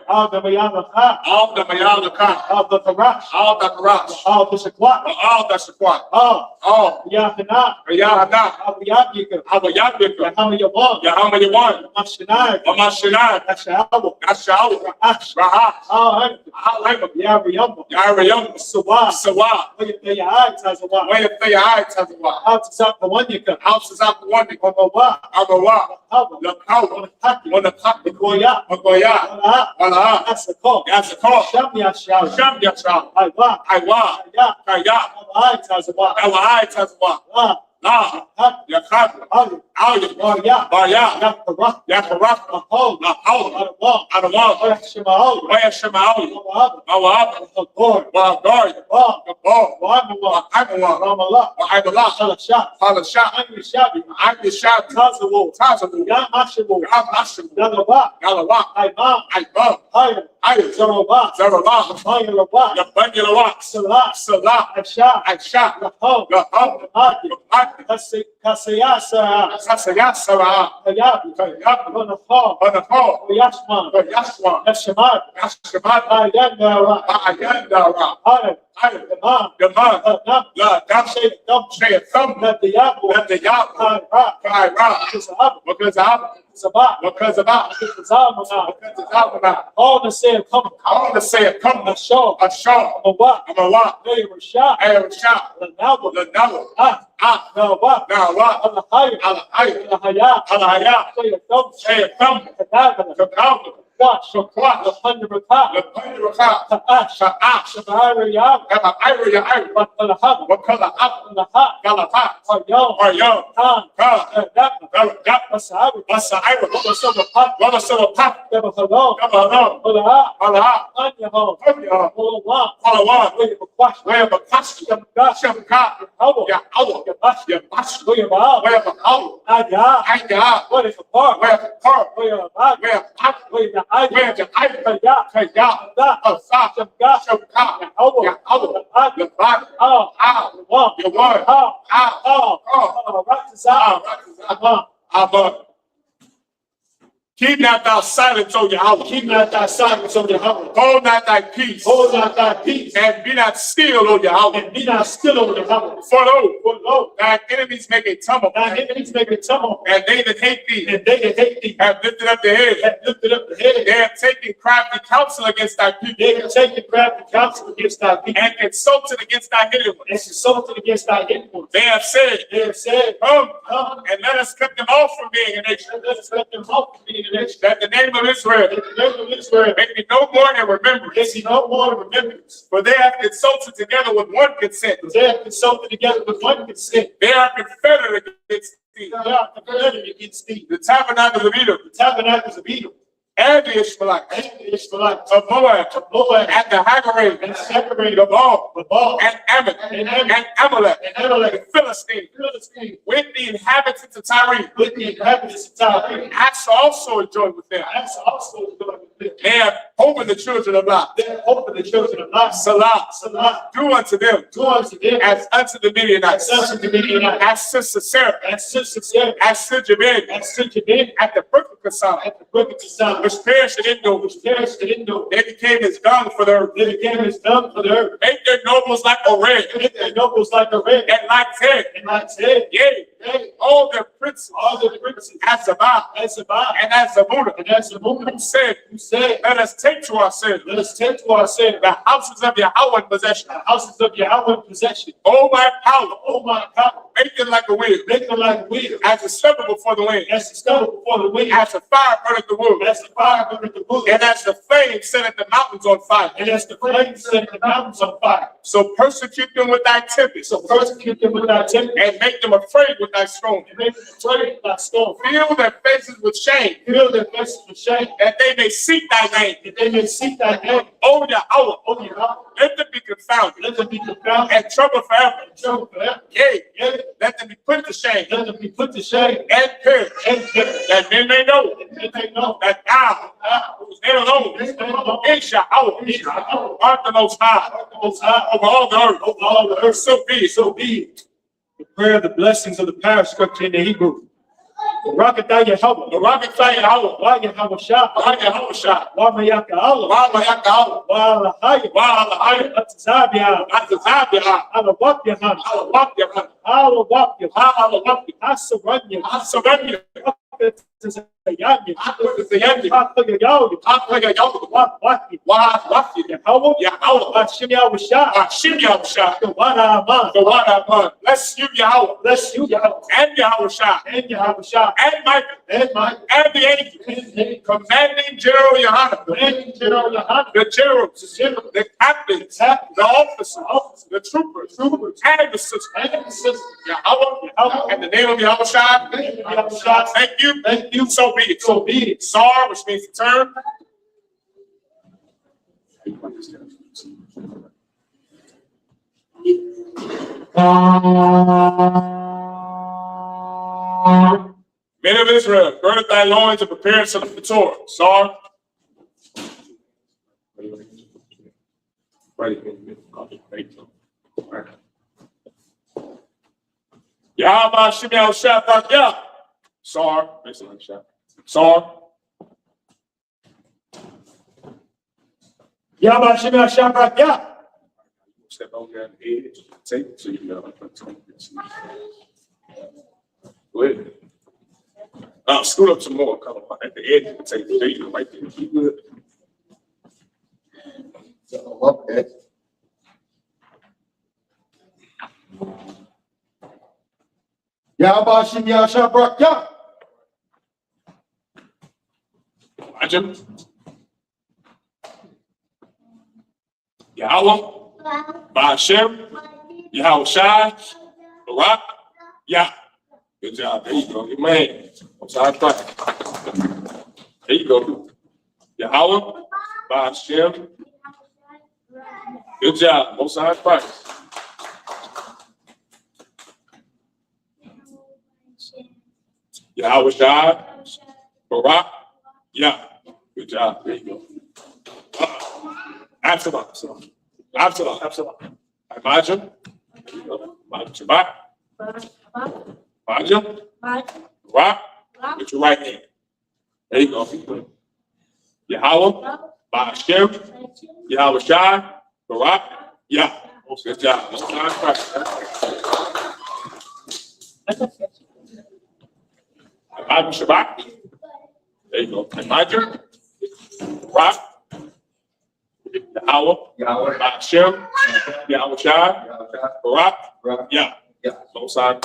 Al the Mayalakah. All the Mayalakah, Al the Karash. all the Karash, Al the Shakwat. all the Shakwat, Al all Yahanna. Yahanna, Al Yabika. Yahanna, Yahama Yawan. Yahanna, Mashinai. Amashinai, Yashawa. Yashau, Ash. Rahah, Al Alaima, Yariyama. Yarayam, Sawa. Sawa, Where your eyes has a lot. Wait for your eyes, Tazawa, Out to South Kawanika. houses out the one, Omawa. Agawa, Hawa. the power, Onataki. on the top, Goya. Magoya, Wala. Wala, That's the call. Yazakor, Sham Yashal. Sham Yasha, Aywa. Iwa, Ya. Kaya, Eyes has a lot. our eyes, Tazawa, La. La, Hak. Yakab, Ali. Alia, Barya. Barya, Yakara. Yakaraf, Mahol. Mahal, Adawah. Adawah, Shemahol. Where Shemaoli, Mawab. Mawab, Agor. Wagari, Wa. the ball, Wamawa. Agawa, Ramallah. Wahibala, Shalashat. Palasha, Angry Shabi. I'm the shop, Tazawo. Tazabu, Yamashawo. Ramashim, Yagaba. Galawa, Aimam. I love, Higher. I Zarova. Zarabah, Mayalaba. the Banyalawa, Salah. Salah, Aisha. I shot, Lahom. the hum, Mahdi. the Kaseyasa. Sasayasara, Hayabi. Kayab, Bonafal. on the hall, Oyashman. the Yaswa, Yashamad. Yashamat, Ayandara. Ayandara, Higher. I, Imam. the man, Nam. the Damshay, Say Dum. say a thumb, Nadiyabu. and the Yab, Kaira. Kaira, Kisahab. because I'm, Sabah. because about, Kizamana. because it's out about. All the same come. I want to say it, come, Ashor. a shaw, Mawa. I'm a lot, They were shot. I am a shot, Lanawa. the number, Ah. Nawa. now what, Allah Higher. I, Allah Hayat. Alaya, Say a Dum. say a thumb, Kadagana. the counter, Wash. Lapanda Rakah. Ta'ash. Shabara Yah. Wakalahab. Galaha. Haryam. Khan. Masahab. Wamasawapah. Gabahalom. Olaha. Anyahom. Olawan. Wayabakas. Shamka. Yabash. Wayabaal. Ayah. What is a part? Where's the part? Where's the eye? Where's the eye? Where's the eye? Keep not thy silence, O Yahweh. Keep not thy silence, O Yahweh. Hold not thy peace. Hold not thy peace. And be not still, O Yahweh. And be not still, O Yahweh. For lo, thy enemies make a tumult. Thy enemies make a tumult. And they that hate thee. And they that hate thee. Have lifted up the head. Have lifted up the head. They have taken crafty counsel against thy people. They have taken crafty counsel against thy people. And consulted against thy hidden ones. And consulted against thy hidden ones. They have said. Come, and let us cut them off from being a nation. Let us cut them off from being that the name of Israel may be no more than remembrance. For they have consulted together with one consent. They are confederate against thee. The tabernacles of Edom. And the Ishmaelites of Moab, and the Hagarenes of Baal, and Ammon, and Amalek, the Philistines, with the inhabitants of Tyre. Acts also enjoyed with them. They have opened the children of Lot. Salah, do unto them as unto the Midianites, as to Sisera, as to Jabin, at the brook of Kasam, which perished and didn't know. They became as dung for the earth. Make their nobles like a red. And like Ted. Yea. All their princes. As Zabah. And as Zabudah. Who said, let us take to ourselves. The houses of Yahweh in possession. Oh my power. Make them like a wheel. As a stubble before the wind. As a fire burneth the wood. And as the flame set the mountains on fire. So persecute them with thy tempest. And make them afraid with thy storm. Fill their faces with shame. That they may seek thy name. Oh Yahweh. Let them be confounded. And trouble forever. Yea. Let them be put to shame. And perish. That men may know that thou, whose name alone is Yahweh, art the most high over all the earth. So be it. The prayer of the blessings of the parish scripture in the Hebrew. Barakatah Yahweh. Wa Yahweh Shah. Wa Mayaka Allah. Wa Alahaya. Atazab Yahanna. Alawak Yahanna. Asaranya. Bless you, Yahweh. And Yahweh Shah. And Michael. And the angels. Commanding General Yahanna. The generals. The captains. The officers. The troopers. And the sisters. Yahweh. In the name of Yahweh Shah. Thank you. So be it. Sar, which means to turn. Men of Israel, gird up thy loins and prepare for the Torah. Sar. Yahweh Shemel Shabbat Yah. Sar. Sar. Yahweh Shemel Shabbat Yah. Step on that edge. Take it so you know. Go ahead. Scoot up some more. Come on. At the edge, you can take the data right there. Keep good. Okay. Yahweh Shemel Shabbat Yah. Watch him. Yahweh, Ba'ashem, Yahweh Shai, Barak, Yah. Good job. There you go. Your man. Most High Christ. There you go. Yahweh, Ba'ashem. Good job. Most High Christ. Yahweh Shai, Barak, Yah. Good job. There you go. Absalom. Imagine. Shabbat. Imagine. Barak. With your right hand. There you go. Yahweh, Ba'ashem, Yahweh Shai, Barak, Yah. Good job. Most High Christ. Imagine Shabbat. There you go. Imagine. Barak. Yahweh, Ba'ashem, Yahweh Shai, Barak, Yah. Most High.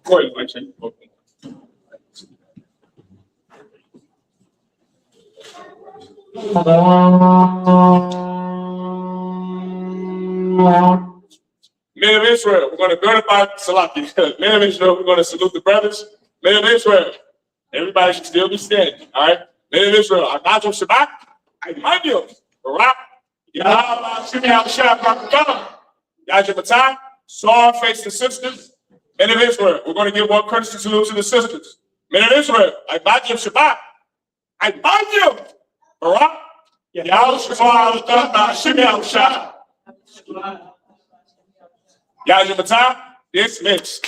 Go ahead, Mike. Okay. Men of Israel, we're going to burn up our Salaki. Men of Israel, we're going to salute the brothers. Men of Israel, everybody should still be standing. All right. Men of Israel, I got your Shabbat. I mind you. Barak. Yahanna. Saw face the sisters. Men of Israel, we're going to give one courtesy salute to the sisters. Men of Israel, I mind you Shabbat. I mind you. Barak. Yahanna. Dismissed.